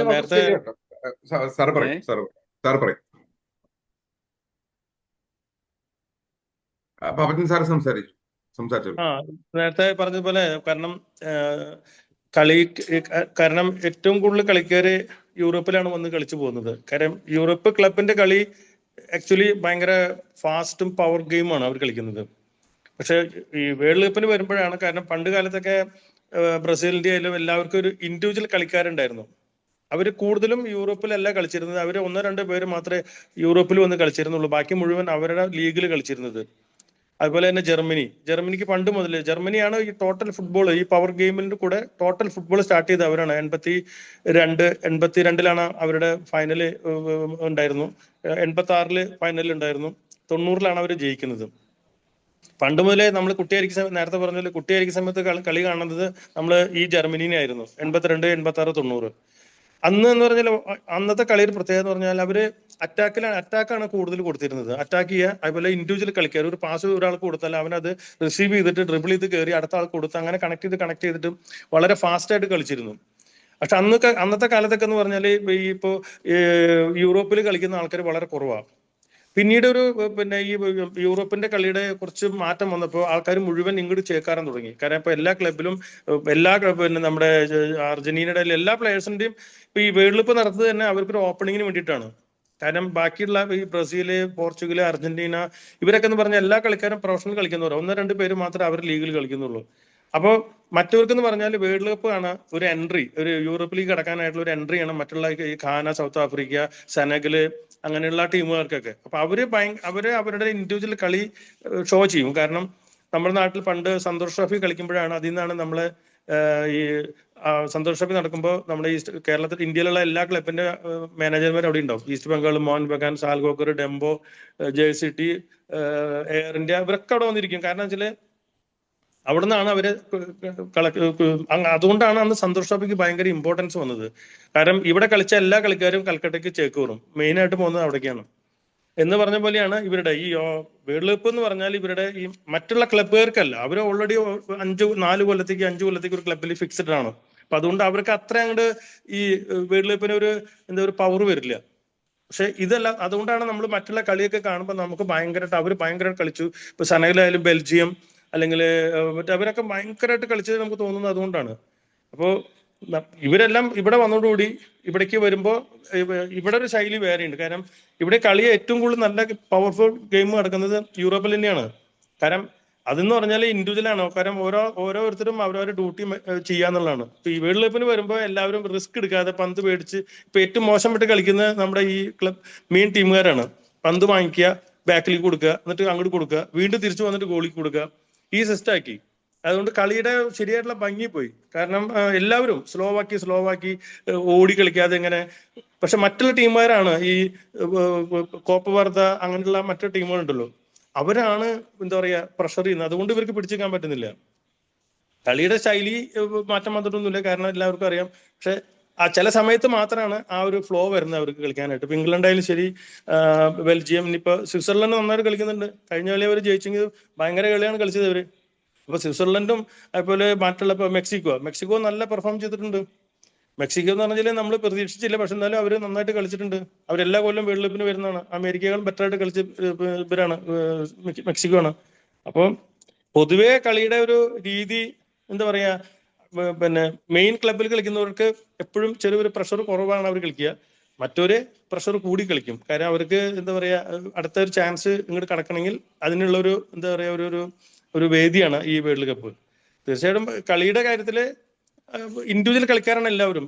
നേരത്തെ സാറ് പറയും. പാപ്പച്ചൻ സാറ് സംസാരിച്ചു. നേരത്തെ പറഞ്ഞതുപോലെ, കാരണം കളി കാരണം ഏറ്റവും കൂടുതൽ കളിക്കാര് യൂറോപ്പിലാണ് വന്ന് കളിച്ചു പോകുന്നത്. കാരണം യൂറോപ്പ് ക്ലബിന്റെ കളി ആക്ച്വലി ഭയങ്കര ഫാസ്റ്റും പവർ ഗെയിമാണ് അവർ കളിക്കുന്നത്. പക്ഷെ ഈ വേൾഡ് കപ്പിന് വരുമ്പോഴാണ്, കാരണം പണ്ട് കാലത്തൊക്കെ ബ്രസീലിന്റെ ആയാലും എല്ലാവർക്കും ഒരു ഇൻഡിവിജ്വൽ കളിക്കാരുണ്ടായിരുന്നു. അവർ കൂടുതലും യൂറോപ്പിലല്ല കളിച്ചിരുന്നത്. അവർ 1-2 പേര് മാത്രമേ യൂറോപ്പിൽ വന്ന് കളിച്ചിരുന്നുള്ളൂ. ബാക്കി മുഴുവൻ അവരുടെ ലീഗിൽ കളിച്ചിരുന്നത്. അതുപോലെ തന്നെ ജർമ്മനിക്ക് പണ്ട് മുതൽ, ജർമ്മനിയാണ് ഈ ടോട്ടൽ ഫുട്ബോൾ, ഈ പവർ ഗെയിമിന്റെ കൂടെ ടോട്ടൽ ഫുട്ബോൾ സ്റ്റാർട്ട് ചെയ്ത് അവരാണ്. 82-82-ലാണ് അവരുടെ ഫൈനൽ ഉണ്ടായിരുന്നു. 86-ല് ഫൈനൽ ഉണ്ടായിരുന്നു. 90-ലാണ് അവർ ജയിക്കുന്നത്. പണ്ട് മുതലേ നമ്മൾ കുട്ടിയായിരിക്കും, നേരത്തെ പറഞ്ഞ പോലെ കുട്ടിയായിരിക്കുന്ന സമയത്ത് കളി കാണുന്നത് നമ്മൾ ഈ ജർമ്മനിനെ ആയിരുന്നു. 82, 86, 90. അന്ന് എന്ന് പറഞ്ഞാൽ അന്നത്തെ കളിയുടെ പ്രത്യേകത എന്ന് പറഞ്ഞാൽ അവര് അറ്റാക്കാണ് കൂടുതൽ കൊടുത്തിരുന്നത്. അറ്റാക്ക് ചെയ്യുക, അതുപോലെ ഇൻഡിവിജ്വൽ കളിക്കാർ ഒരു പാസ് ഒരാൾക്ക് കൊടുത്താൽ അവനത് റിസീവ് ചെയ്തിട്ട് ഡ്രിബിൾ ചെയ്ത് കയറി അടുത്ത ആൾക്ക് കൊടുത്ത് അങ്ങനെ കണക്ട് ചെയ്തിട്ട് വളരെ ഫാസ്റ്റ് ആയിട്ട് കളിച്ചിരുന്നു. പക്ഷെ അന്നത്തെ കാലത്തൊക്കെ എന്ന് പറഞ്ഞാൽ ഇപ്പോ യൂറോപ്പിൽ കളിക്കുന്ന ആൾക്കാർ വളരെ കുറവാണ്. പിന്നീട് പിന്നെ ഈ യൂറോപ്പിന്റെ കളിയുടെ കുറച്ച് മാറ്റം വന്നപ്പോൾ ആൾക്കാർ മുഴുവൻ ഇങ്ങോട്ട് ചേക്കാറാൻ തുടങ്ങി. കാരണം ഇപ്പൊ എല്ലാ ക്ലബിലും പിന്നെ നമ്മുടെ അർജന്റീനയുടെ എല്ലാ പ്ലേയേഴ്സിന്റെയും ഇപ്പൊ ഈ വേൾഡ് കപ്പ് നടത്തുന്നത് തന്നെ അവർക്കൊരു ഓപ്പണിങ്ങിന് വേണ്ടിയിട്ടാണ്. കാരണം ബാക്കിയുള്ള ഈ ബ്രസീല്, പോർച്ചുഗൽ, അർജന്റീന ഇവരൊക്കെ എന്ന് പറഞ്ഞാൽ എല്ലാ കളിക്കാരും പ്രൊഫഷണൽ കളിക്കുന്നവരോ 1-2 പേര് മാത്രമേ അവർ ലീഗിൽ കളിക്കുന്നുള്ളൂ. അപ്പോൾ മറ്റവർക്കെന്ന് പറഞ്ഞാൽ വേൾഡ് കപ്പ് ആണ് ഒരു എൻട്രി, ഒരു യൂറോപ്പ് ലീഗ് കടക്കാനായിട്ടുള്ള ഒരു എൻട്രിയാണ് മറ്റുള്ള ഈ ഘാന, സൗത്ത് ആഫ്രിക്ക, സെനഗല് അങ്ങനെയുള്ള ടീമുകൾക്കൊക്കെ. അപ്പൊ അവര് അവരുടെ ഇൻഡിവിജ്വൽ കളി ഷോ ചെയ്യും. കാരണം നമ്മുടെ നാട്ടിൽ പണ്ട് സന്തോഷ് ട്രോഫി കളിക്കുമ്പോഴാണ്, അതിൽ നിന്നാണ് നമ്മള് ഈ സന്തോഷ് ട്രോഫി നടക്കുമ്പോൾ നമ്മുടെ കേരളത്തിൽ, ഇന്ത്യയിലുള്ള എല്ലാ ക്ലബിന്റെ മാനേജർമാർ അവിടെ ഉണ്ടാവും. ഈസ്റ്റ് ബംഗാൾ, മോഹൻ ബഗാൻ, സാൽഗോക്കർ, ഡെംബോ, ജേഴ്സിറ്റി, എയർ ഇന്ത്യ, ഇവരൊക്കെ അവിടെ വന്നിരിക്കും. കാരണം വെച്ചാല് അവിടെ നിന്നാണ് അവര് അതുകൊണ്ടാണ് അന്ന് സന്തോഷ് ട്രോഫിക്ക് ഭയങ്കര ഇമ്പോർട്ടൻസ് വന്നത്. കാരണം ഇവിടെ കളിച്ച എല്ലാ കളിക്കാരും കൽക്കട്ടയ്ക്ക് ചേക്കേറും. മെയിൻ ആയിട്ട് പോകുന്നത് അവിടേക്കാണ്. എന്ന് പറഞ്ഞ പോലെയാണ് ഇവരുടെ ഈ വേൾഡ് കപ്പ് എന്ന് പറഞ്ഞാൽ ഇവരുടെ ഈ മറ്റുള്ള ക്ലബുകാർക്കല്ല. അവർ ഓൾറെഡി 4 കൊല്ലത്തേക്ക് 5 കൊല്ലത്തേക്ക് ഒരു ക്ലബിൽ ഫിക്സഡ് ആണ്. അപ്പൊ അതുകൊണ്ട് അവർക്ക് അത്ര അങ്ങോട്ട് ഈ വേൾഡ് കപ്പിന് ഒരു പവർ വരില്ല. പക്ഷെ ഇതല്ല, അതുകൊണ്ടാണ് നമ്മൾ മറ്റുള്ള കളിയൊക്കെ കാണുമ്പോൾ നമുക്ക് അവർ ഭയങ്കരമായിട്ട് കളിച്ചു. ഇപ്പൊ സെനഗലായാലും ബെൽജിയം അല്ലെങ്കിൽ അവരൊക്കെ ഭയങ്കരമായിട്ട് കളിച്ചത് നമുക്ക് തോന്നുന്നത് അതുകൊണ്ടാണ്. അപ്പോൾ ഇവരെല്ലാം ഇവിടെ വന്നതോടുകൂടി ഇവിടേക്ക് വരുമ്പോൾ ഇവിടെ ഒരു ശൈലി വേറെയുണ്ട്. കാരണം ഇവിടെ കളി ഏറ്റവും കൂടുതൽ നല്ല പവർഫുൾ ഗെയിം നടക്കുന്നത് യൂറോപ്പിൽ തന്നെയാണ്. കാരണം അതെന്ന് പറഞ്ഞാൽ ഇൻഡിവിജ്വൽ ആണ്. കാരണം ഓരോരുത്തരും അവരവരുടെ ഡ്യൂട്ടി ചെയ്യാന്നുള്ളതാണ്. ഇപ്പൊ ഈ വേൾഡ് കപ്പിന് വരുമ്പോൾ എല്ലാവരും റിസ്ക് എടുക്കാതെ പന്ത് മേടിച്ച്, ഇപ്പൊ ഏറ്റവും മോശമായിട്ട് കളിക്കുന്നത് നമ്മുടെ ഈ ക്ലബ് മെയിൻ ടീമുകാരാണ്. പന്ത് വാങ്ങിക്കുക, ബാക്കിലേക്ക് കൊടുക്കുക, എന്നിട്ട് അങ്ങോട്ട് കൊടുക്കുക, വീണ്ടും തിരിച്ചു വന്നിട്ട് ഗോളിക്ക് കൊടുക്കുക, ഈ സിസ്റ്റം ആക്കി. അതുകൊണ്ട് കളിയുടെ ശരിയായിട്ടുള്ള ഭംഗി പോയി. കാരണം എല്ലാവരും സ്ലോവാക്കി ഓടി കളിക്കാതെ ഇങ്ങനെ. പക്ഷെ മറ്റുള്ള ടീമുകാരാണ് ഈ കോപ്പ വർദ്ധ അങ്ങനെയുള്ള മറ്റു ടീമുകളുണ്ടല്ലോ, അവരാണ് എന്താ പറയാ പ്രഷർ ചെയ്യുന്നത്. അതുകൊണ്ട് ഇവർക്ക് പിടിച്ചെടുക്കാൻ പറ്റുന്നില്ല. കളിയുടെ ശൈലി മാറ്റം വന്നിട്ടൊന്നുമില്ല, കാരണം എല്ലാവർക്കും അറിയാം. പക്ഷെ ആ ചില സമയത്ത് മാത്രമാണ് ആ ഒരു ഫ്ലോ വരുന്നത് അവർക്ക് കളിക്കാനായിട്ട്. ഇപ്പൊ ഇംഗ്ലണ്ടായാലും ശരി, ബെൽജിയം, ഇനിയിപ്പോ സ്വിറ്റ്സർലൻഡ് നന്നായിട്ട് കളിക്കുന്നുണ്ട്. കഴിഞ്ഞ കളി അവർ ജയിച്ചെങ്കിൽ ഭയങ്കര കളിയാണ് കളിച്ചത് അവര്. അപ്പൊ സ്വിറ്റ്സർലൻഡും അതുപോലെ മറ്റുള്ള മെക്സിക്കോ നല്ല പെർഫോം ചെയ്തിട്ടുണ്ട്. മെക്സിക്കോ എന്ന് പറഞ്ഞാൽ നമ്മൾ പ്രതീക്ഷിച്ചില്ല, പക്ഷെ എന്നാലും അവർ നന്നായിട്ട് കളിച്ചിട്ടുണ്ട്. അവരെല്ലാ കൊല്ലം വേൾഡ് കപ്പിന് വരുന്നതാണ്. അമേരിക്കകൾ ബെറ്റർ ആയിട്ട് കളിച്ച ഇവരാണ്, മെക്സിക്കോ ആണ്. അപ്പോൾ പൊതുവെ കളിയുടെ ഒരു രീതി എന്താ പറയാ, പിന്നെ മെയിൻ ക്ലബിൽ കളിക്കുന്നവർക്ക് എപ്പോഴും ചെറിയൊരു പ്രഷർ കുറവാണ് അവർ കളിക്കുക. മറ്റൊരു പ്രഷർ കൂടി കളിക്കും. കാരണം അവർക്ക് എന്താ പറയാ, അടുത്ത ഒരു ചാൻസ് ഇങ്ങോട്ട് കടക്കണമെങ്കിൽ അതിനുള്ള ഒരു എന്താ പറയാ ഒരു വേദിയാണ് ഈ വേൾഡ് കപ്പ്. തീർച്ചയായിട്ടും കളിയുടെ കാര്യത്തില് ഇൻഡിവിജ്വൽ കളിക്കാരാണ് എല്ലാവരും,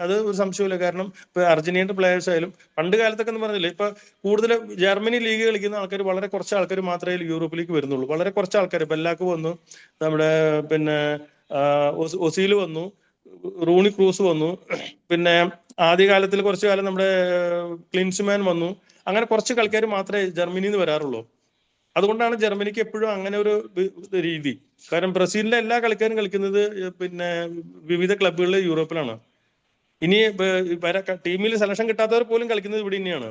അത് ഒരു സംശയമില്ല. കാരണം ഇപ്പൊ അർജന്റീനയുടെ പ്ലേയേഴ്സ് ആയാലും പണ്ട് കാലത്തൊക്കെ എന്ന് പറഞ്ഞില്ലേ, ഇപ്പൊ കൂടുതൽ ജർമ്മനി ലീഗ് കളിക്കുന്ന ആൾക്കാർ വളരെ കുറച്ച് ആൾക്കാർ മാത്രമേ യൂറോപ്പിലേക്ക് വരുന്നുള്ളൂ. വളരെ കുറച്ച് ആൾക്കാർ. ബെല്ലാക്ക് വന്നു, നമ്മുടെ പിന്നെ ഒസീൽ വന്നു, റൂണി ക്രൂസ് വന്നു, പിന്നെ ആദ്യകാലത്തിൽ കുറച്ചു കാലം നമ്മുടെ ക്ലിൻസ്മാൻ വന്നു. അങ്ങനെ കുറച്ച് കളിക്കാർ മാത്രമേ ജർമ്മനിയിൽ നിന്ന് വരാറുള്ളൂ. അതുകൊണ്ടാണ് ജർമ്മനിക്ക് എപ്പോഴും അങ്ങനെ ഒരു രീതി. കാരണം ബ്രസീലിലെ എല്ലാ കളിക്കാരും കളിക്കുന്നത് പിന്നെ വിവിധ ക്ലബുകളിൽ യൂറോപ്പിലാണ്. ഇനി ടീമിൽ സെലക്ഷൻ കിട്ടാത്തവർ പോലും കളിക്കുന്നത് ഇവിടെ തന്നെയാണ്.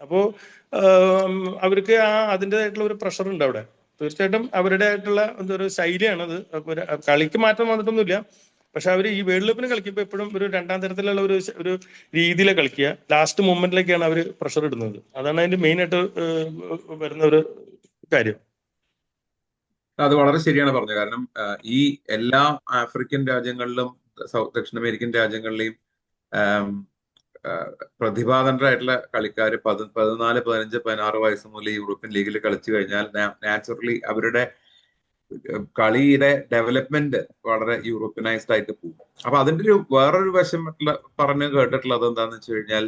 അപ്പോ അവർക്ക് അതിൻ്റെതായിട്ടുള്ള ഒരു പ്രഷർ ഉണ്ട് അവിടെ. തീർച്ചയായിട്ടും അവരുടെ ആയിട്ടുള്ള എന്തൊരു ശൈലിയാണത്. കളിക്ക് മാറ്റം വന്നിട്ടൊന്നുമില്ല. പക്ഷെ അവർ ഈ വേൾഡ് കപ്പിന് കളിക്കുമ്പോൾ എപ്പോഴും ഒരു രണ്ടാം തരത്തിലുള്ള ഒരു രീതിയിലെ കളിക്കുക. ലാസ്റ്റ് മൊമെന്റിലേക്കാണ് അവർ പ്രഷർ ഇടുന്നത്. അതാണ് അതിന്റെ മെയിൻ ആയിട്ട് വരുന്ന ഒരു കാര്യം. അത് വളരെ ശരിയാണ് പറഞ്ഞത്. കാരണം ഈ എല്ലാ ആഫ്രിക്കൻ രാജ്യങ്ങളിലും ദക്ഷിണ അമേരിക്കൻ രാജ്യങ്ങളിലെയും പ്രതിഭാധനരായിട്ടുള്ള കളിക്കാർ 14, 15, 16 വയസ്സ് മുതൽ യൂറോപ്യൻ ലീഗിൽ കളിച്ചു കഴിഞ്ഞാൽ നാച്ചുറലി അവരുടെ കളിയുടെ ഡെവലപ്മെന്റ് വളരെ യൂറോപ്യനൈസ്ഡ് ആയിട്ട് പോകും. അപ്പൊ അതിന്റെ ഒരു വേറൊരു വശം പറഞ്ഞു കേട്ടിട്ടുള്ളത് എന്താണെന്ന് വെച്ച് കഴിഞ്ഞാൽ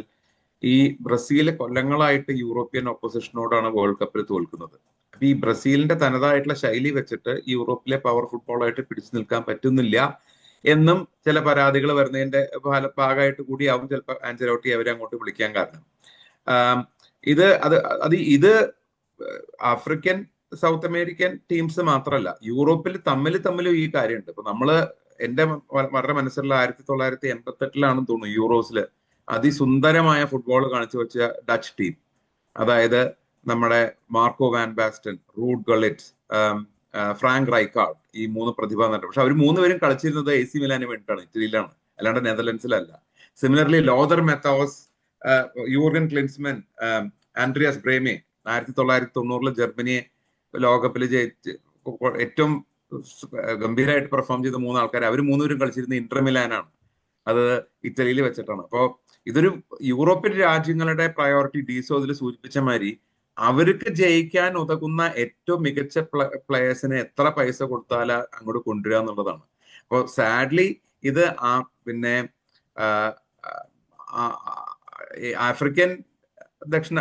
ഈ ബ്രസീൽ കൊല്ലങ്ങളായിട്ട് യൂറോപ്യൻ ഓപ്പോസിഷനോടാണ് വേൾഡ് കപ്പിൽ തോൽക്കുന്നത്. അപ്പൊ ഈ ബ്രസീലിന്റെ തനതായിട്ടുള്ള ശൈലി വെച്ചിട്ട് യൂറോപ്പിലെ പവർ ഫുട്ബോളായിട്ട് പിടിച്ചു നിൽക്കാൻ പറ്റുന്നില്ല എന്നും ചില പരാതികൾ വരുന്നതിന്റെ ഭാഗമായിട്ട് കൂടിയാവും ചിലപ്പോൾ ആഞ്ചലോട്ടി അവരെ അങ്ങോട്ട് വിളിക്കാൻ കാരണം. ഇത് ആഫ്രിക്കൻ സൗത്ത് അമേരിക്കൻ ടീംസ് മാത്രമല്ല, യൂറോപ്പിൽ തമ്മിലും ഈ കാര്യമുണ്ട്. ഇപ്പൊ എന്റെ വളരെ മനസ്സിലുള്ള 1988 തോന്നുന്നു യൂറോസില് അതിസുന്ദരമായ ഫുട്ബോൾ കാണിച്ചു വെച്ച ഡച്ച് ടീം, അതായത് നമ്മുടെ Marco van Basten, Ruud Gullit, Frank Rijkaard, ഈ 3 പ്രതിഭാധനർ. പക്ഷെ അവർ 3 പേരും കളിച്ചിരുന്നത് AC മിലാന് വേണ്ടിയിട്ടാണ്, ഇറ്റലിയിലാണ്, അല്ലാണ്ട് നെതർലൻഡ്സിലല്ല. സിമിലർലി ലോദർ മെത്തോസ്, യൂർഗൻ ക്ലിൻസ്മൻ, ആൻഡ്രിയാസ് ബ്രേമെ 1990 ജർമ്മനിയെ ലോകകപ്പിൽ ജയിച്ച് ഏറ്റവും ഗംഭീരമായിട്ട് പെർഫോം ചെയ്ത 3 ആൾക്കാർ. അവർ 3 പേരും കളിച്ചിരുന്നത് ഇന്റർ മിലാനാണ്, അത് ഇറ്റലിയിൽ വെച്ചിട്ടാണ്. അപ്പോൾ ഇതൊരു യൂറോപ്യൻ രാജ്യങ്ങളുടെ പ്രയോറിറ്റി ഡീസോ ഇതിൽ സൂചിപ്പിച്ച മാതിരി അവർക്ക് ജയിക്കാൻ ഉതകുന്ന ഏറ്റവും മികച്ച പ്ലേയേഴ്സിന് എത്ര പൈസ കൊടുത്താൽ അങ്ങോട്ട് കൊണ്ടുവരിക എന്നുള്ളതാണ്. അപ്പോൾ സാഡ്ലി ഇത് പിന്നെ ആഫ്രിക്കൻ ദക്ഷിണ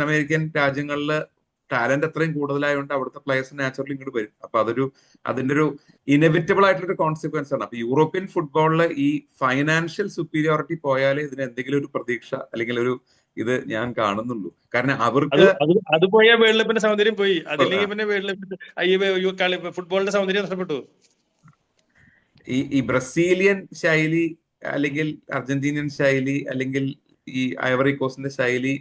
അമേരിക്കൻ രാജ്യങ്ങളിൽ ടാലന്റ് അത്രയും കൂടുതലായതുകൊണ്ട് അവിടുത്തെ പ്ലേയേഴ്സ് നാച്ചുറലി ഇങ്ങോട്ട് വരും. അപ്പൊ അതിന്റെ ഒരു ഇനെവിറ്റബിൾ ആയിട്ടുള്ള ഒരു കോൺസിക്വൻസ് ആണ്. അപ്പൊ യൂറോപ്യൻ ഫുട്ബോളിൽ ഈ ഫൈനാൻഷ്യൽ സുപ്പീരിയോറിറ്റി പോയാലേ ഇതിന് എന്തെങ്കിലും ഒരു പ്രതീക്ഷ അല്ലെങ്കിൽ ഒരു ഇത് ഞാൻ കാണുന്നുള്ളൂ. കാരണം അവർക്ക് അത് പോയ വേൾഡ് കപ്പിന്റെ സൗന്ദര്യം പോയി, അതില്ലെങ്കിൽ പിന്നെ വേൾഡ് കപ്പ് ഫുട്ബോളിന്റെ സൗന്ദര്യം നഷ്ടപ്പെട്ടു. ഈ ബ്രസീലിയൻ ശൈലി അല്ലെങ്കിൽ അർജന്റീനിയൻ ശൈലി അല്ലെങ്കിൽ ഈ ഐവറി കോസ്റ്റിന്റെ ശൈലി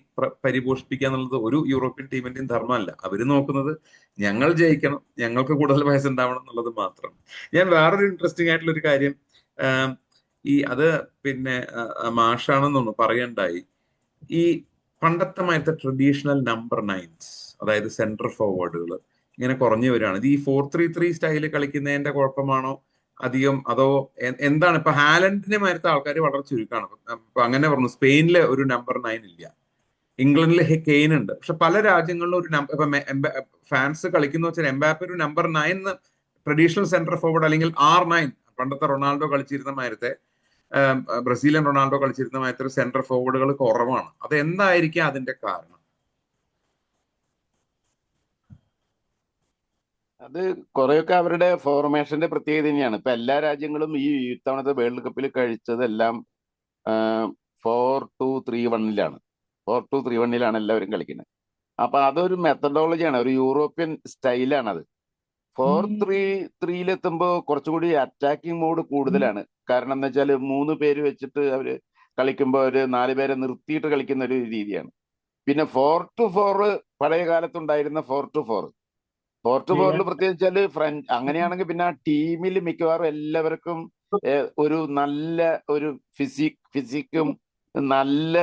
പരിപോഷിപ്പിക്കുക എന്നുള്ളത് ഒരു യൂറോപ്യൻ ടീമിന്റെയും ധർമ്മമല്ല. അവര് നോക്കുന്നത് ഞങ്ങൾ ജയിക്കണം, ഞങ്ങൾക്ക് കൂടുതൽ പൈസ ഉണ്ടാവണം എന്നുള്ളത് മാത്രം. ഞാൻ വേറൊരു ഇൻട്രസ്റ്റിംഗ് ആയിട്ടുള്ള ഒരു കാര്യം അത് പിന്നെ മാഷാണെന്ന് തോന്നുന്നു പറയണ്ടായി. ഈ പണ്ടത്തെ മാറ്റത്തെ ട്രഡീഷണൽ നമ്പർ 9s, അതായത് സെന്റർ ഫോർവേഡുകൾ ഇങ്ങനെ കുറഞ്ഞു വരികയാണ്. ഇത് ഈ 4-3-3 സ്റ്റൈലിൽ കളിക്കുന്നതിന്റെ കുഴപ്പമാണോ അധികം, അതോ എന്താണ്? ഇപ്പൊ ഹാലൻഡിനെ മാറ്റത്തെ ആൾക്കാർ വളരെ ചുരുക്കമാണ്. ഇപ്പൊ അങ്ങനെ പറഞ്ഞു, സ്പെയിനിലെ ഒരു നമ്പർ 9 ഇല്ല, ഇംഗ്ലണ്ടിൽ കെയ്ൻ ഉണ്ട്. പക്ഷെ പല രാജ്യങ്ങളിലും ഒരു ഇപ്പൊ ഫാൻസ് കളിക്കുന്ന വെച്ചാൽ എംബാപ്പെ ഒരു നമ്പർ 9 ട്രഡീഷണൽ സെന്റർ ഫോർവേഡ് അല്ലെങ്കിൽ R9, പണ്ടത്തെ റൊണാൾഡോ കളിച്ചിരുന്ന മാരത്തെ ബ്രസീലിയൻ റൊണാൾഡോ കളിച്ചിരുന്ന മാരത്തെ സെന്റർ ഫോർവേഡുകൾ കുറവാണ്. അത് എന്തായിരിക്കും അതിന്റെ കാരണം? അത് കുറെയൊക്കെ അവരുടെ ഫോർമേഷന്റെ പ്രത്യേകത തന്നെയാണ്. ഇപ്പൊ എല്ലാ രാജ്യങ്ങളും ഈ ഇത്തവണത്തെ വേൾഡ് കപ്പിൽ കഴിച്ചതെല്ലാം 4-2-3-1 4-2-3-1 എല്ലാവരും കളിക്കുന്നത്. അപ്പൊ അതൊരു മെത്തഡോളജിയാണ്, ഒരു യൂറോപ്യൻ സ്റ്റൈലാണ് അത്. 4-3-3 കുറച്ചുകൂടി അറ്റാക്കിംഗ് മോഡ് കൂടുതലാണ്. കാരണം എന്താ വെച്ചാൽ 3 പേര് വെച്ചിട്ട് അവര് കളിക്കുമ്പോൾ ഒരു 4 പേരെ നിർത്തിയിട്ട് കളിക്കുന്ന ഒരു രീതിയാണ്. പിന്നെ 4-4 പഴയ കാലത്തുണ്ടായിരുന്ന 4-4-4 പ്രത്യേകിച്ചാല് അങ്ങനെയാണെങ്കിൽ പിന്നെ ആ ടീമിൽ മിക്കവാറും എല്ലാവർക്കും ഒരു നല്ല ഒരു ഫിസിക്കും നല്ല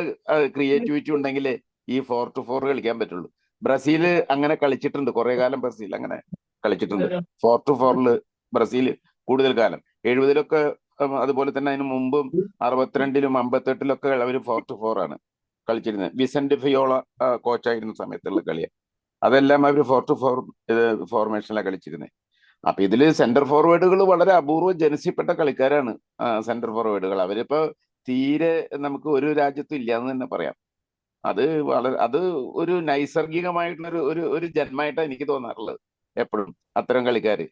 ക്രിയേറ്റിവിറ്റി ഉണ്ടെങ്കിൽ ഈ 4-4 കളിക്കാൻ പറ്റുള്ളൂ. ബ്രസീൽ അങ്ങനെ കളിച്ചിട്ടുണ്ട്, കുറെ കാലം ബ്രസീൽ അങ്ങനെ കളിച്ചിട്ടുണ്ട്. 4-4 ബ്രസീൽ കൂടുതൽ കാലം 70-ലൊക്കെ, അതുപോലെ തന്നെ അതിന് മുമ്പും 62-ലും 58-ലൊക്കെ അവർ 4-4 കളിച്ചിരുന്നത്. വിസന്റ് ഫിയോള കോച്ചായിരുന്ന സമയത്തുള്ള കളിയാണ്. അതെല്ലാം അവർ 4-4 ഫോർമേഷനിലാണ് കളിച്ചിരുന്നത്. അപ്പൊ ഇതില് സെന്റർ ഫോർവേഡുകൾ വളരെ അപൂർവം ജനസിപ്പെട്ട കളിക്കാരാണ് സെന്റർ ഫോർവേഡുകൾ. അവരിപ്പോ തീരെ നമുക്ക് ഒരു രാജ്യത്തും ഇല്ലാന്ന് തന്നെ പറയാം. അത് ഒരു നൈസർഗികമായിട്ടുള്ള ഒരു ജന്മമായിട്ടാണ് എനിക്ക് തോന്നാറുള്ളത് എപ്പോഴും അത്തരം കളിക്കാര്.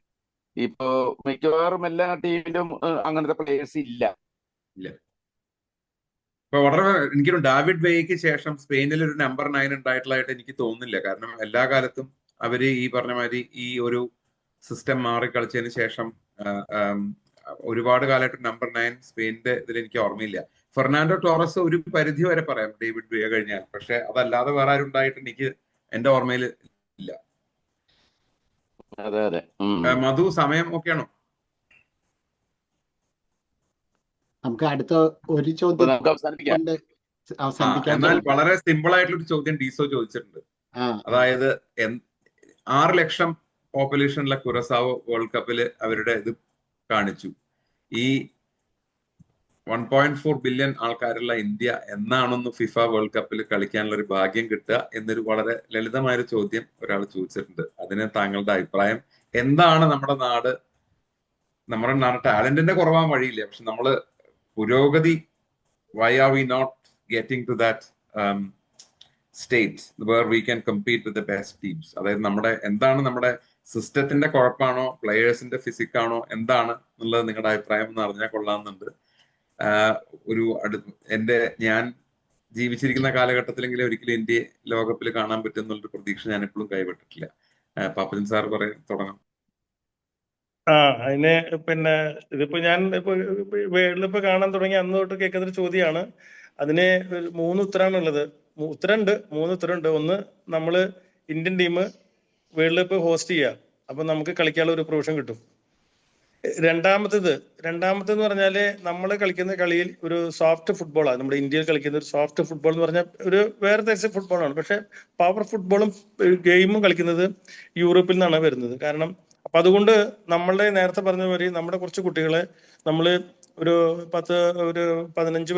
ഇപ്പോ മിക്കവാറും എല്ലാ ടീമിലും അങ്ങനത്തെ പ്ലേയേഴ്സ് ഇല്ല. ഇപ്പൊ വളരെ എനിക്കൊരു ഡാവിഡ് വേയ്ക്ക് ശേഷം സ്പെയിനിൽ ഒരു നമ്പർ 9 ഉണ്ടായിട്ടുള്ളതായിട്ട് എനിക്ക് തോന്നുന്നില്ല. കാരണം എല്ലാ കാലത്തും അവര് ഈ പറഞ്ഞ മാതിരി ഈ ഒരു സിസ്റ്റം മാറി കളിച്ചതിന് ശേഷം ഒരുപാട് കാലമായിട്ട് നമ്പർ 9 സ്പെയിനിന്റെ ഇതിൽ എനിക്ക് ഓർമ്മയില്ല. ഫെർണാണ്ടോ ടോറസ് ഒരു പരിധി വരെ പറയാം ഡേവിഡ് വേയ കഴിഞ്ഞാൽ, പക്ഷെ അതല്ലാതെ വേറെ ആരും ഉണ്ടായിട്ട് എനിക്ക് എന്റെ ഓർമ്മയിൽ ഇല്ല. അതെ അതെ. മധു, സമയം ഓക്കെയാണോ? നമുക്ക് അടുത്ത ഒരു ചോദ്യം അവസാനിപ്പിക്കാം. എന്നാൽ വളരെ സിമ്പിൾ ആയിട്ടുള്ള ഒരു ചോദ്യം ഡീസോ ചോദിച്ചിട്ടുണ്ട്. അതായത് 6 ലക്ഷം പോപ്പുലേഷനുള്ള കുരസാവോ വേൾഡ് കപ്പിൽ അവരുടെ ഇത് കാണിച്ചു. ഈ 1.4 ബില്യൺ ആൾക്കാരുള്ള ഇന്ത്യ എന്നാണൊന്ന് ഫിഫ വേൾഡ് കപ്പിൽ കളിക്കാനുള്ള ഒരു ഭാഗ്യം കിട്ടുക എന്നൊരു വളരെ ലളിതമായൊരു ചോദ്യം ഒരാൾ ചോദിച്ചിട്ടുണ്ട്. അതിന് താങ്കളുടെ അഭിപ്രായം എന്താണ്? നമ്മുടെ നാട് ടാലന്റിന്റെ കുറവാൻ വഴിയില്ല, പക്ഷെ നമ്മള് പുരോഗതി, why are we not getting to that state where we can compete with the best teams? അതായത് എന്താണ് നമ്മുടെ സിസ്റ്റത്തിന്റെ കുഴപ്പമാണോ, പ്ലെയേഴ്സിന്റെ ഫിസിക്കാണോ, എന്താണ് എന്നുള്ളത് നിങ്ങളുടെ അഭിപ്രായം എന്ന് അറിഞ്ഞാൽ കൊള്ളാമെന്നുണ്ട്. ഞാൻ ജീവിച്ചിരിക്കുന്ന കാലഘട്ടത്തിലെങ്കിലും ഒരിക്കലും ഇന്ത്യയെ ലോകകപ്പിൽ കാണാൻ പറ്റും എന്നുള്ളൊരു പ്രതീക്ഷ ഞാൻ എപ്പോഴും കൈവിട്ടിട്ടില്ല. പാപ്പച്ചൻ സാർ തുടങ്ങാം. അതിന് പിന്നെ ഇതിപ്പോ ഞാൻ ഇപ്പൊ വേൾഡ് കപ്പ് കാണാൻ തുടങ്ങി അന്ന് തൊട്ട് കേൾക്കുന്ന ഒരു ചോദ്യമാണ്. അതിന് 3 ഉത്തരമാണുള്ളത്. മൂന്ന് ഉത്തരമുണ്ട്. ഒന്ന്, നമ്മള് Indian team world cup host ചെയ്യുക, അപ്പൊ നമുക്ക് കളിക്കാനുള്ള ഒരു പ്രൊവിഷൻ കിട്ടും. രണ്ടാമത്തെന്ന് പറഞ്ഞാല് നമ്മൾ കളിക്കുന്ന കളിയിൽ ഒരു സോഫ്റ്റ് ഫുട്ബോളാണ്. നമ്മുടെ ഇന്ത്യയിൽ കളിക്കുന്ന ഒരു സോഫ്റ്റ് ഫുട്ബോൾ എന്ന് പറഞ്ഞാൽ ഒരു വേറെ തരത്തിലുള്ള ഫുട്ബോളാണ്. പക്ഷെ പവർ ഫുട്ബോളും ഗെയിമും കളിക്കുന്നത് യൂറോപ്പിൽ നിന്നാണ് വരുന്നത്. കാരണം അപ്പൊ അതുകൊണ്ട് നമ്മളുടെ നേരത്തെ പറഞ്ഞ പോലെ നമ്മുടെ കുറച്ച് കുട്ടികളെ നമ്മള് ഒരു 15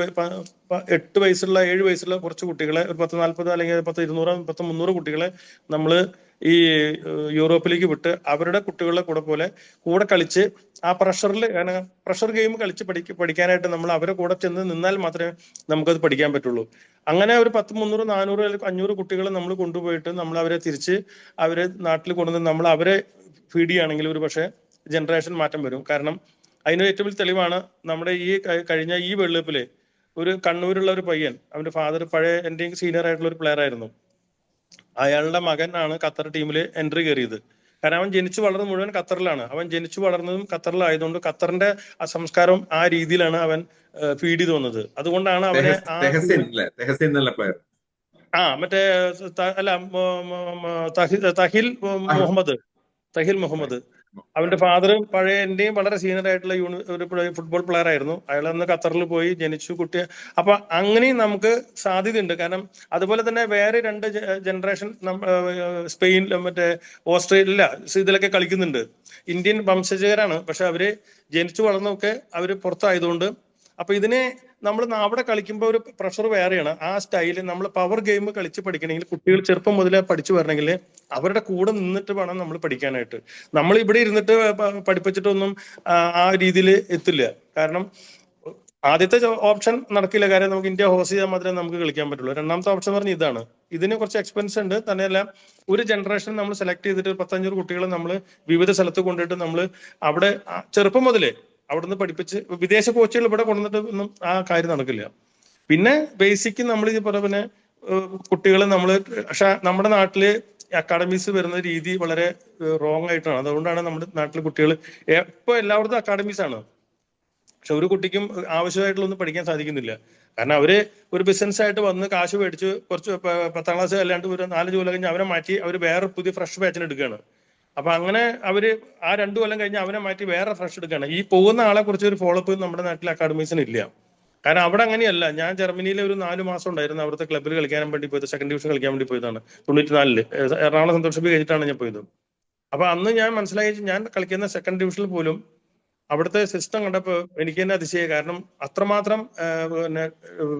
8 വയസ്സുള്ള 7 വയസ്സുള്ള കുറച്ച് കുട്ടികളെ, ഒരു 10-40 അല്ലെങ്കിൽ 10-200 10-300 കുട്ടികളെ നമ്മള് ഈ യൂറോപ്പിലേക്ക് വിട്ട് അവരുടെ കുട്ടികളുടെ കൂടെ കളിച്ച് ആ പ്രഷർ ഗെയിം കളിച്ച് പഠിക്കാനായിട്ട് നമ്മൾ അവരെ കൂടെ ചെന്ന് നിന്നാൽ മാത്രമേ നമുക്കത് പഠിക്കാൻ പറ്റുള്ളൂ. അങ്ങനെ ഒരു 10, 300, 400 അല്ലെങ്കിൽ 500 കുട്ടികളെ നമ്മൾ കൊണ്ടുപോയിട്ട് നമ്മൾ അവരെ തിരിച്ച് അവരെ നാട്ടിൽ കൊണ്ടുവന്ന് നമ്മൾ അവരെ ഫീഡ് ചെയ്യുകയാണെങ്കിൽ ഒരു പക്ഷേ ജനറേഷൻ മാറ്റം വരും. കാരണം അതിന് ഏറ്റവും വലിയ തെളിവാണ് നമ്മുടെ കഴിഞ്ഞ ഈ വേൾഡ് കപ്പില് ഒരു കണ്ണൂരുള്ള ഒരു പയ്യൻ, അവന്റെ ഫാദർ പഴയ എന്റെയും സീനിയർ ആയിട്ടുള്ള ഒരു പ്ലെയർ ആയിരുന്നു. അയാളുടെ മകനാണ് ഖത്തർ ടീമിൽ എൻട്രി കയറിയത്. കാരണം അവൻ ജനിച്ചു വളർന്നത് മുഴുവൻ ഖത്തറിലാണ്. അവൻ ജനിച്ചു വളർന്നതും ഖത്തറിലായതുകൊണ്ട് ഖത്തറിന്റെ ആ സംസ്കാരം ആ രീതിയിലാണ് അവൻ ഫീഡ് ചെയ്ത് വന്നത്. അതുകൊണ്ടാണ് അവനെ മറ്റേ തഹിൽ മുഹമ്മദ് അവന്റെ ഫാദർ പഴയ എന്റെയും വളരെ സീനിയർ ആയിട്ടുള്ള ഒരു ഫുട്ബോൾ പ്ലെയർ ആയിരുന്നു. അയാൾ അന്ന് ഖത്തറിൽ പോയി ജനിച്ചു കുട്ടിയെ. അപ്പൊ അങ്ങനെയും നമുക്ക് സാധ്യതയുണ്ട്. കാരണം അതുപോലെ തന്നെ വേറെ 2 ജനറേഷൻ സ്പെയിൻ, മറ്റേ ഓസ്ട്രേലിയ ഇതിലൊക്കെ കളിക്കുന്നുണ്ട്. ഇന്ത്യൻ വംശജരാണ്, പക്ഷെ അവര് ജനിച്ചു വളർന്നൊക്കെ അവര് പുറത്തായതുകൊണ്ട് അപ്പൊ ഇതിനെ നമ്മൾ അവിടെ കളിക്കുമ്പോൾ ഒരു പ്രഷർ വേറെയാണ്. ആ സ്റ്റൈല് നമ്മൾ പവർ ഗെയിം കളിച്ച് പഠിക്കണമെങ്കിൽ കുട്ടികൾ ചെറുപ്പം മുതലേ പഠിച്ചു വരണമെങ്കിൽ അവരുടെ കൂടെ നിന്നിട്ട് വേണം നമ്മൾ പഠിക്കാനായിട്ട്. നമ്മൾ ഇവിടെ ഇരുന്നിട്ട് പഠിപ്പിച്ചിട്ടൊന്നും ആ രീതിയിൽ എത്തില്ല. കാരണം ആദ്യത്തെ ഓപ്ഷൻ നടക്കില്ല. കാര്യം നമുക്ക് ഇന്ത്യ ഹോസ്റ്റ് ചെയ്താൽ മാത്രമേ നമുക്ക് കളിക്കാൻ പറ്റുള്ളൂ. രണ്ടാമത്തെ ഓപ്ഷൻ പറഞ്ഞ ഇതാണ്. ഇതിന് കുറച്ച് എക്സ്പെൻസ് ഉണ്ട്. തന്നെയല്ല ഒരു ജനറേഷൻ നമ്മൾ സെലക്ട് ചെയ്തിട്ട് 10-500 കുട്ടികളെ നമ്മൾ വിവിധ സ്ഥലത്ത് കൊണ്ടുപോയിട്ട് നമ്മൾ അവിടെ ചെറുപ്പം മുതലേ അവിടുന്ന് പഠിപ്പിച്ച് വിദേശ കോച്ചുകൾ ഇവിടെ കൊണ്ടുവന്നിട്ട് ഒന്നും ആ കാര്യം നടക്കില്ല. പിന്നെ ബേസിക് നമ്മൾ പിന്നെ കുട്ടികളെ പക്ഷെ നമ്മുടെ നാട്ടില് അക്കാഡമീസ് വരുന്ന രീതി വളരെ റോങ് ആയിട്ടാണ്. അതുകൊണ്ടാണ് നമ്മുടെ നാട്ടിലെ കുട്ടികൾ ഇപ്പൊ എല്ലായിടത്തും അക്കാഡമീസ് ആണ്, പക്ഷെ ഒരു കുട്ടിക്കും ആവശ്യമായിട്ടുള്ളൊന്നും പഠിക്കാൻ സാധിക്കുന്നില്ല. കാരണം അവര് ഒരു ബിസിനസ് ആയിട്ട് വന്ന് കാശ് മേടിച്ച് കുറച്ച് 10ാം ക്ലാസ് അല്ലാണ്ട് ഒരു 4 കൊല്ലം കഴിഞ്ഞ് അവനെ മാറ്റി അവർ വേറെ പുതിയ ഫ്രഷ് ബാച്ചിന് എടുക്കുകയാണ്. അപ്പൊ അങ്ങനെ അവര് ആ 2 കൊല്ലം കഴിഞ്ഞ് അവനെ മാറ്റി വേറെ ഫ്രഷ് എടുക്കുകയാണ്. ഈ പോകുന്ന ആളെ കുറിച്ച് ഒരു ഫോളോ അപ്പ് നമ്മുടെ നാട്ടിലെ അക്കാഡമീസിന് ഇല്ല. കാരണം അവിടെ അങ്ങനെയല്ല. ഞാൻ ജർമ്മനിയിലെ ഒരു 4 മാസം ഉണ്ടായിരുന്നു. അവിടുത്തെ ക്ലബ്ബിൽ കളിക്കാൻ വേണ്ടി പോയത്, സെക്കൻഡ് ഡിവിഷൻ കളിക്കാൻ വേണ്ടി പോയതാണ് 94 എറണാകുളം സന്തോഷ് കഴിഞ്ഞിട്ടാണ് ഞാൻ പോയത്. അപ്പൊ അന്ന് ഞാൻ മനസ്സിലായി, ഞാൻ കളിക്കുന്ന സെക്കൻഡ് ഡിവിഷനിൽ പോലും അവിടുത്തെ സിസ്റ്റം കണ്ടപ്പോൾ എനിക്ക് തന്നെ അതിശയം. കാരണം അത്രമാത്രം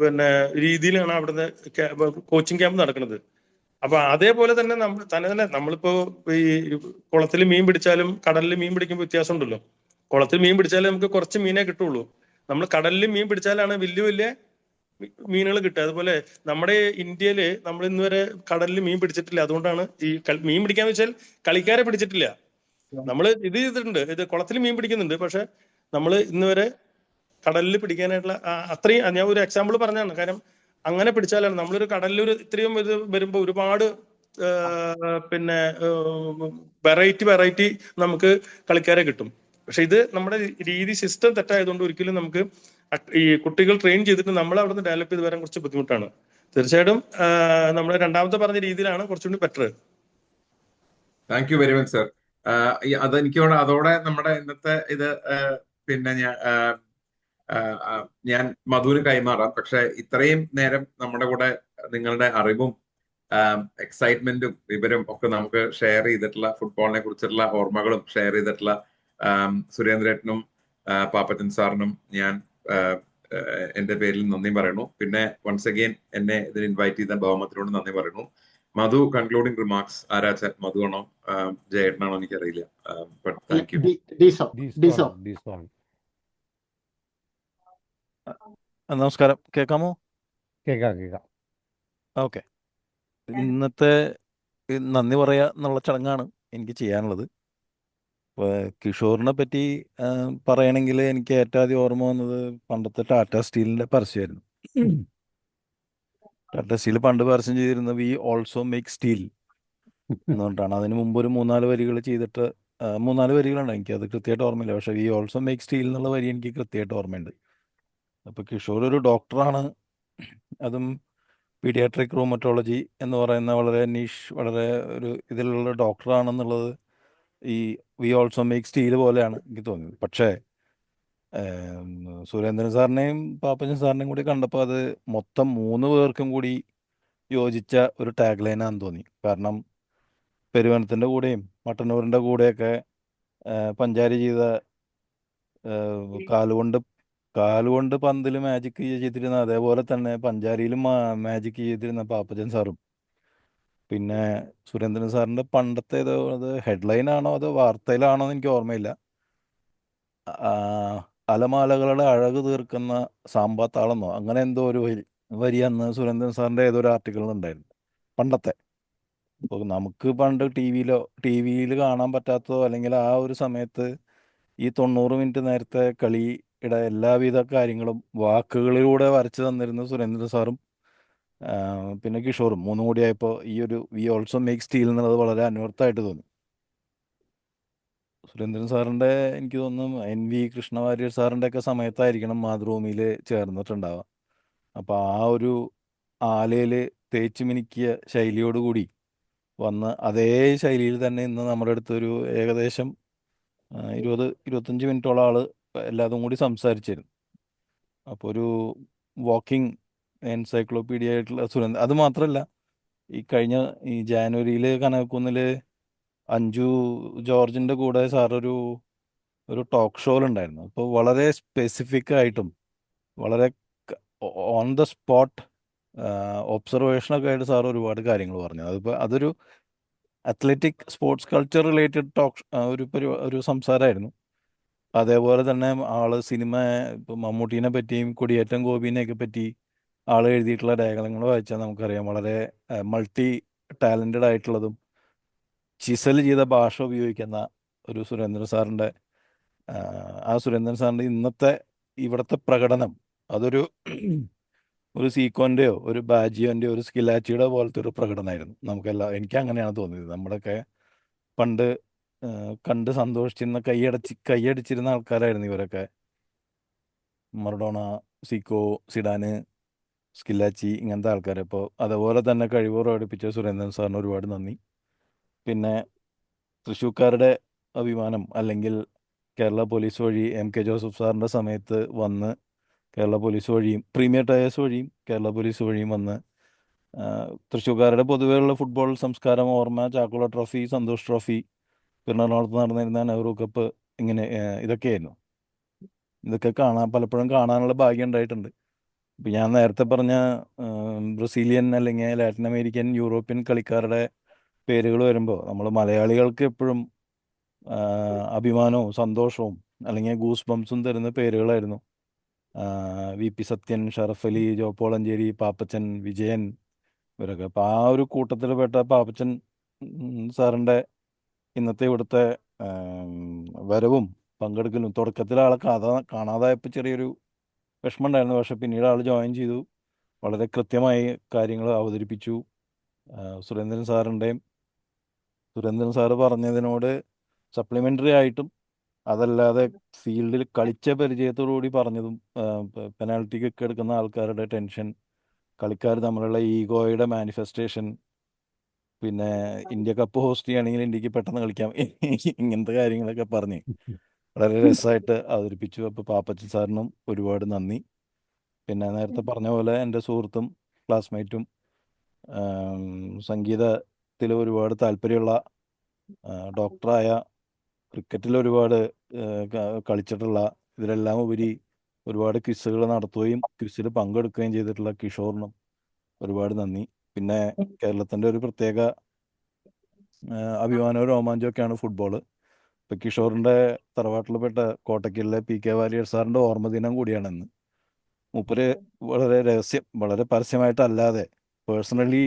പിന്നെ രീതിയിലാണ് അവിടുത്തെ കോച്ചിങ് ക്യാമ്പ് നടക്കുന്നത്. അപ്പൊ അതേപോലെ തന്നെ നമ്മളിപ്പോ ഈ കുളത്തിൽ മീൻ പിടിച്ചാലും കടലിൽ മീൻ പിടിക്കുമ്പോൾ വ്യത്യാസം ഉണ്ടല്ലോ. കുളത്തിൽ മീൻ പിടിച്ചാലേ നമുക്ക് കുറച്ച് മീനേ കിട്ടുള്ളൂ. നമ്മൾ കടലിൽ മീൻ പിടിച്ചാലാണ് വലിയ മീനുകൾ കിട്ടുക. അതുപോലെ നമ്മുടെ ഇന്ത്യയില് നമ്മൾ ഇന്ന് വരെ കടലിൽ മീൻ പിടിച്ചിട്ടില്ല. അതുകൊണ്ടാണ് ഈ മീൻ പിടിക്കാന്ന് വെച്ചാൽ കളിക്കാരെ പിടിച്ചിട്ടില്ല. നമ്മൾ ഇത് ചെയ്തിട്ടുണ്ട്, ഇത് കുളത്തിൽ മീൻ പിടിക്കുന്നുണ്ട്, പക്ഷെ നമ്മൾ ഇന്ന് വരെ കടലിൽ പിടിക്കാനായിട്ടുള്ള അത്രയും, ഞാൻ ഒരു എക്സാമ്പിൾ പറഞ്ഞാണ്. കാരണം അങ്ങനെ പിടിച്ചാലാണ് നമ്മളൊരു കടലിൽ ഇത്രയും ഇത് വരുമ്പോൾ ഒരുപാട് പിന്നെ വെറൈറ്റി നമുക്ക് കളിക്കാരെ കിട്ടും. പക്ഷെ ഇത് നമ്മുടെ രീതി സിസ്റ്റം തെറ്റായതുകൊണ്ട് ഒരിക്കലും നമുക്ക് ഈ കുട്ടികൾ ട്രെയിൻ ചെയ്തിട്ട് നമ്മൾ അവിടെ നിന്ന് ഡെവലപ്പ് ചെയ്ത് വരാൻ കുറച്ച് ബുദ്ധിമുട്ടാണ്. തീർച്ചയായിട്ടും നമ്മൾ രണ്ടാമത്തെ പറഞ്ഞ രീതിയിലാണ് കുറച്ചുകൂടി better. Thank you very much sir. അതെനിക്ക് അതോടെ നമ്മുടെ ഇന്നത്തെ ഇത് പിന്നെ ഞാൻ മധുവിന് കൈമാറാം. പക്ഷെ ഇത്രയും നേരം നമ്മുടെ കൂടെ നിങ്ങളുടെ അറിവും എക്സൈറ്റ്മെന്റും വിവരം ഒക്കെ നമുക്ക് ഷെയർ ചെയ്തിട്ടുള്ള, ഫുട്ബോളിനെ കുറിച്ചുള്ള ഓർമ്മകളും ഷെയർ ചെയ്തിട്ടുള്ള സുരേന്ദ്രേട്ടനും പാപ്പച്ചൻ സാറിനും ഞാൻ എൻ്റെ പേരിൽ നന്ദി പറയുന്നു. പിന്നെ വൺസ് അഗെയിൻ എന്നെ ഇതിൽ ഇൻവൈറ്റ് ചെയ്ത ബഹുമത്തിനോട് നന്ദി പറയുന്നു. മധു, കൺക്ലൂഡിംഗ് റിമാർക്സ്. ആരാച്ച മധു ആണോ ജയേട്ടനാണോ എനിക്കറിയില്ല. But thank you. ഡിസോ ഡിസോ ഡിസോൺ നമസ്കാരം, കേൾക്കാമോ? കേൾക്കാം. ഓക്കെ. ഇന്നത്തെ നന്ദി പറയുക എന്നുള്ള ചടങ്ങാണ് എനിക്ക് ചെയ്യാനുള്ളത്. ഇപ്പോൾ കിഷോറിനെ പറ്റി പറയണമെങ്കിൽ എനിക്ക് ഏറ്റവും ആദ്യം ഓർമ്മ വന്നത് പണ്ടത്തെ ടാറ്റ സ്റ്റീലിൻ്റെ പരസ്യമായിരുന്നു. ടാറ്റ സ്റ്റീൽ പണ്ട് പരസ്യം ചെയ്തിരുന്നത് വി ഓൾസോ മേക്ക് സ്റ്റീൽ എന്ന് പറഞ്ഞിട്ടാണ്. അതിന് മുമ്പ് ഒരു 3-4 വരികൾ ചെയ്തിട്ട് 3-4 വരികളുണ്ട്, എനിക്കത് കൃത്യമായിട്ട് ഓർമ്മയില്ല. പക്ഷേ വി ഓൾസോ മേക്ക് സ്റ്റീൽ എന്നുള്ള വരി എനിക്ക് കൃത്യമായിട്ട് ഓർമ്മയുണ്ട്. അപ്പോൾ കിഷോർ ഒരു ഡോക്ടറാണ്, അതും പീഡിയാട്രിക് റൂമറ്റോളജി എന്ന് പറയുന്ന വളരെ നീഷ്, വളരെ ഒരു ഇതിലുള്ള ഡോക്ടറാണെന്നുള്ളത് ഈ വി ഓൾസോ മേക്ക് സ്റ്റീൽ പോലെയാണ് എനിക്ക് തോന്നിയത്. പക്ഷേ സുരേന്ദ്രൻ സാറിനെയും പാപ്പച്ചൻ സാറിനെയും കൂടി കണ്ടപ്പോൾ അത് മൊത്തം 3 പേർക്കും കൂടി യോജിച്ച ഒരു ടാഗ് ലൈനാണെന്ന് തോന്നി. കാരണം പെരുവനത്തിൻ്റെ കൂടെയും മട്ടന്നൂരിൻ്റെ കൂടെയൊക്കെ പഞ്ചാരി ചെയ്ത കാലുകൊണ്ട് പന്തിൽ മാജിക് ചെയ്തിരുന്ന അതേപോലെ തന്നെ പഞ്ചാരിയിലും മാജിക് ചെയ്തിരുന്ന പാപ്പച്ചൻ സാറും, പിന്നെ സുരേന്ദ്രൻ സാറിൻ്റെ പണ്ടത്തെ ഏതോ അത് ഹെഡ്ലൈനാണോ അതോ വാർത്തയിലാണോ എന്ന് എനിക്ക് ഓർമ്മയില്ല, അലമാലകളുടെ അഴക് തീർക്കുന്ന സാമ്പാത്താളെന്നോ അങ്ങനെ എന്തോ ഒരു വരി അന്ന് സുരേന്ദ്രൻ സാറിൻ്റെ ഏതൊരു ആർട്ടിക്കിളിൽ ഉണ്ടായിരുന്നു പണ്ടത്തെ. അപ്പോൾ നമുക്ക് പണ്ട് ടി വിയിൽ കാണാൻ പറ്റാത്തതോ അല്ലെങ്കിൽ ആ ഒരു സമയത്ത് ഈ 90 മിനിറ്റ് നേരത്തെ കളിയുടെ എല്ലാവിധ കാര്യങ്ങളും വാക്കുകളിലൂടെ വരച്ചു തന്നിരുന്ന സുരേന്ദ്രൻ സാറും പിന്നെ കിഷോറും 3 കൂടി ആയപ്പോൾ ഈ ഒരു വി ഓൾസോ മേക്ക് സ്റ്റീൽ എന്നുള്ളത് വളരെ അന്വർത്ഥമായിട്ട് തോന്നി. സുരേന്ദ്രൻ സാറിൻ്റെ എനിക്ക് തോന്നുന്നു NV കൃഷ്ണവാര്യർ സാറിൻ്റെ ഒക്കെ സമയത്തായിരിക്കണം മാതൃഭൂമിയിൽ ചേർന്നിട്ടുണ്ടാവുക. അപ്പോൾ ആ ഒരു ആലയിൽ തേച്ച് മിനുക്കിയ ശൈലിയോടുകൂടി വന്ന് അതേ ശൈലിയിൽ തന്നെ ഇന്ന് നമ്മുടെ അടുത്തൊരു ഏകദേശം 20-25 മിനിറ്റോളം ആൾ എല്ലാതും കൂടി സംസാരിച്ചിരുന്നു. അപ്പോൾ ഒരു വാക്കിംഗ് എൻസൈക്ലോപീഡിയ ആയിട്ടുള്ള സുരേന്ദ്രൻ. അത് മാത്രമല്ല, ഈ ജാനുവരിയിൽ കനകക്കുന്നിൽ അഞ്ജു ജോർജിൻ്റെ കൂടെ സാറൊരു ടോക്ക് ഷോയിലുണ്ടായിരുന്നു. അപ്പോൾ വളരെ സ്പെസിഫിക് ആയിട്ടും വളരെ ഓൺ ദ സ്പോട്ട് ഒബ്സർവേഷനൊക്കെ ആയിട്ട് സാർ ഒരുപാട് കാര്യങ്ങൾ പറഞ്ഞു. അതൊരു അത്ലറ്റിക് സ്പോർട്സ് കൾച്ചർ റിലേറ്റഡ് ഒരു സംസാരമായിരുന്നു. അതേപോലെ തന്നെ സിനിമ ഇപ്പോൾ മമ്മൂട്ടീനെ പറ്റിയും കൊടിയേറ്റം ഗോപീനെയൊക്കെ പറ്റി എഴുതിയിട്ടുള്ള ലേഖനങ്ങൾ വായിച്ചാൽ നമുക്കറിയാം വളരെ മൾട്ടി ടാലൻറ്റഡ് ആയിട്ടുള്ളതും ചിസൽ ചെയ്ത ഭാഷ ഉപയോഗിക്കുന്ന ഒരു സുരേന്ദ്രൻ സാറിൻ്റെ സുരേന്ദ്രൻ സാറിൻ്റെ ഇന്നത്തെ ഇവിടുത്തെ പ്രകടനം അതൊരു സീക്കോൻ്റെയോ ഒരു ബാജിയോൻ്റെയോ ഒരു സ്കിലാച്ചിയുടെ പോലത്തെ ഒരു പ്രകടനമായിരുന്നു. എനിക്ക് അങ്ങനെയാണ് തോന്നിയത്. നമ്മുടെയൊക്കെ പണ്ട് കണ്ട് സന്തോഷിച്ചിരുന്ന കൈയടിച്ചിരുന്ന ആൾക്കാരായിരുന്നു ഇവരൊക്കെ. മറഡോണ, സീക്കോ, സിഡാന്, സ്കില്ലാച്ചി, ഇങ്ങനത്തെ ആൾക്കാർ. അപ്പോൾ അതുപോലെ തന്നെ കഴിവ് പ്രകടിപ്പിച്ച സുരേന്ദ്രൻ സാറിന് ഒരുപാട് നന്ദി. പിന്നെ തൃശ്ശൂർക്കാരുടെ അഭിമാനം, അല്ലെങ്കിൽ കേരള പോലീസ് വഴി MK ജോസഫ് സാറിൻ്റെ സമയത്ത് വന്ന് കേരള പോലീസ് വഴിയും പ്രീമിയർ ടയേഴ്സ് വഴിയും കേരള പോലീസ് വഴിയും വന്ന് തൃശ്ശൂർക്കാരുടെ പൊതുവെയുള്ള ഫുട്ബോൾ സംസ്കാരം, ഓർമ്മ, ചാക്കുള ട്രോഫി, സന്തോഷ് ട്രോഫി, പിന്നെ എറണാകുളത്ത് നടന്നിരുന്ന നെഹ്റു കപ്പ്, ഇങ്ങനെ ഇതൊക്കെയായിരുന്നു. ഇതൊക്കെ പലപ്പോഴും കാണാനുള്ള ഭാഗ്യം ഉണ്ടായിട്ടുണ്ട്. ഇപ്പം ഞാൻ നേരത്തെ പറഞ്ഞ ബ്രസീലിയൻ അല്ലെങ്കിൽ ലാറ്റിൻ അമേരിക്കൻ, യൂറോപ്യൻ കളിക്കാരുടെ പേരുകൾ വരുമ്പോൾ നമ്മൾ മലയാളികൾക്ക് എപ്പോഴും അഭിമാനവും സന്തോഷവും അല്ലെങ്കിൽ ഗൂസ് ബംസും തരുന്ന പേരുകളായിരുന്നു VP സത്യൻ, ഷറഫ് അലി, ജോപ്പോളഞ്ചേരി, പാപ്പച്ചൻ, വിജയൻ, ഇവരൊക്കെ. അപ്പോൾ ആ ഒരു കൂട്ടത്തിൽപ്പെട്ട പാപ്പച്ചൻ സാറിൻ്റെ ഇന്നത്തെ ഇവിടുത്തെ വരവും പങ്കെടുക്കലും തുടക്കത്തിൽ ആളെ കാണാതായപ്പോൾ ചെറിയൊരു വിഷമം ഉണ്ടായിരുന്നു. പക്ഷെ പിന്നീട് ആൾ ജോയിൻ ചെയ്തു, വളരെ കൃത്യമായി കാര്യങ്ങൾ അവതരിപ്പിച്ചു. സുരേന്ദ്രൻ സാറ് പറഞ്ഞതിനോട് സപ്ലിമെൻ്ററി ആയിട്ടും അതല്ലാതെ ഫീൽഡിൽ കളിച്ച പരിചയത്തോടുകൂടി പറഞ്ഞതും, പെനാൽറ്റി കിക്ക് എടുക്കുന്ന ആൾക്കാരുടെ ടെൻഷൻ, കളിക്കാർ തമ്മിലുള്ള ഈഗോയുടെ മാനിഫെസ്റ്റേഷൻ, പിന്നെ ഇന്ത്യ കപ്പ് ഹോസ്റ്റ് ചെയ്യുകയാണെങ്കിൽ ഇന്ത്യക്ക് പെട്ടെന്ന് കളിക്കാം, ഇങ്ങനത്തെ കാര്യങ്ങളൊക്കെ പറഞ്ഞ് വളരെ രസമായിട്ട് അവതരിപ്പിച്ചു. അപ്പോൾ പാപ്പച്ചൻ സാറിനും ഒരുപാട് നന്ദി. പിന്നെ നേരത്തെ പറഞ്ഞ പോലെ എൻ്റെ സുഹൃത്തും ക്ലാസ്മേറ്റും സംഗീതത്തിൽ ഒരുപാട് താല്പര്യമുള്ള ഡോക്ടറായ, ക്രിക്കറ്റിൽ ഒരുപാട് കളിച്ചിട്ടുള്ള, ഇതിലെല്ലാം ഉപരി ഒരുപാട് ക്വിസുകൾ നടത്തുകയും ക്വിസിൽ പങ്കെടുക്കുകയും ചെയ്തിട്ടുള്ള കിഷോറിനും ഒരുപാട് നന്ദി. പിന്നെ കേരളത്തിൻ്റെ ഒരു പ്രത്യേക അഭിമാനവും രോമാഞ്ചമൊക്കെയാണ് ഫുട്ബോൾ. ഇപ്പം കിഷോറിൻ്റെ തറവാട്ടിൽപ്പെട്ട കോട്ടയ്ക്കലിലെ PK വാര്യർ സാറിൻ്റെ ഓർമ്മ ദിനം കൂടിയാണെന്ന്. മൂപ്പര് വളരെ പരസ്യമായിട്ടല്ലാതെ പേഴ്സണലി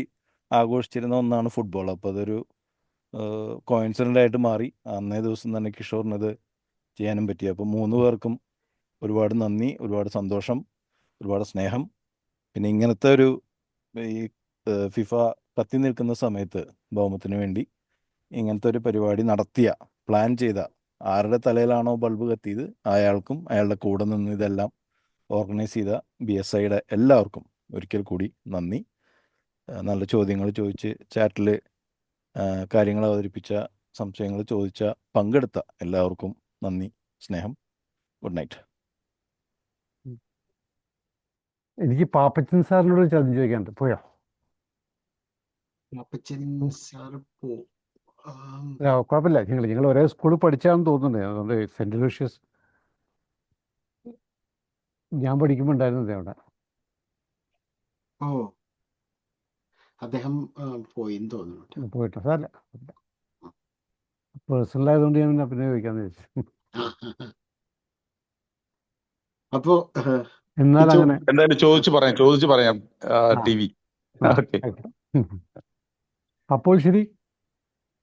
ആഘോഷിച്ചിരുന്ന ഒന്നാണ് ഫുട്ബോൾ. അപ്പോൾ അതൊരു കോയിൻസിഡൻ്റ് ആയിട്ട് മാറി. അന്നേ ദിവസം തന്നെ കിഷോറിനത് ചെയ്യാനും പറ്റി. അപ്പോൾ 3 പേർക്കും ഒരുപാട് നന്ദി, ഒരുപാട് സന്തോഷം, ഒരുപാട് സ്നേഹം. പിന്നെ ഇങ്ങനത്തെ ഒരു ഈ ഫിഫ കത്തി നിൽക്കുന്ന സമയത്ത് ഭൗമത്തിന് വേണ്ടി ഇങ്ങനത്തെ ഒരു പരിപാടി പ്ലാൻ ചെയ്ത ആരുടെ തലയിലാണോ ബൾബ് കത്തിയത് അയാൾക്കും അയാളുടെ കൂടെ നിന്ന് ഇതെല്ലാം ഓർഗനൈസ് ചെയ്ത BSIയുടെ എല്ലാവർക്കും ഒരിക്കൽ കൂടി നന്ദി. നല്ല ചോദ്യങ്ങൾ ചോദിച്ച് ചാറ്റിൽ കാര്യങ്ങൾ അവതരിപ്പിച്ച, സംശയങ്ങൾ ചോദിച്ച, പങ്കെടുത്ത എല്ലാവർക്കും നന്ദി, സ്നേഹം. Good night. എനിക്ക് പാപ്പച്ചൻ സാറിനോട് ഒരു ചോദ്യം ചോദിക്കാനുണ്ട്. പോയോ? പാപ്പച്ചൻ സാർ കുഴപ്പമില്ല, നിങ്ങൾ ഒരേ സ്കൂളിൽ പഠിച്ചാന്ന് തോന്നുന്നുണ്ട്. അതുകൊണ്ട് സെന്റ് ലൂഷ്യസ് ഞാൻ പഠിക്കുമ്പോൾ ഉണ്ടായിരുന്നത് അവിടെ. ഓ അദ്ദേഹം പോയിന്ന് തോന്നുന്നു. പോയിട്ട് സാറല്ല, പേഴ്സണൽ ആയതുകൊണ്ട് ഞാൻ പിന്നെ ചോദിക്കാന്ന് വിചാരിച്ചു. അപ്പോ എന്നാൽ അങ്ങനെ എന്തായാലും ചോദിച്ചു പറയാം ആ, TV. ആ, ഓക്കെ. ആയിക്കോട്ടെ. അപ്പോൾ ശരി.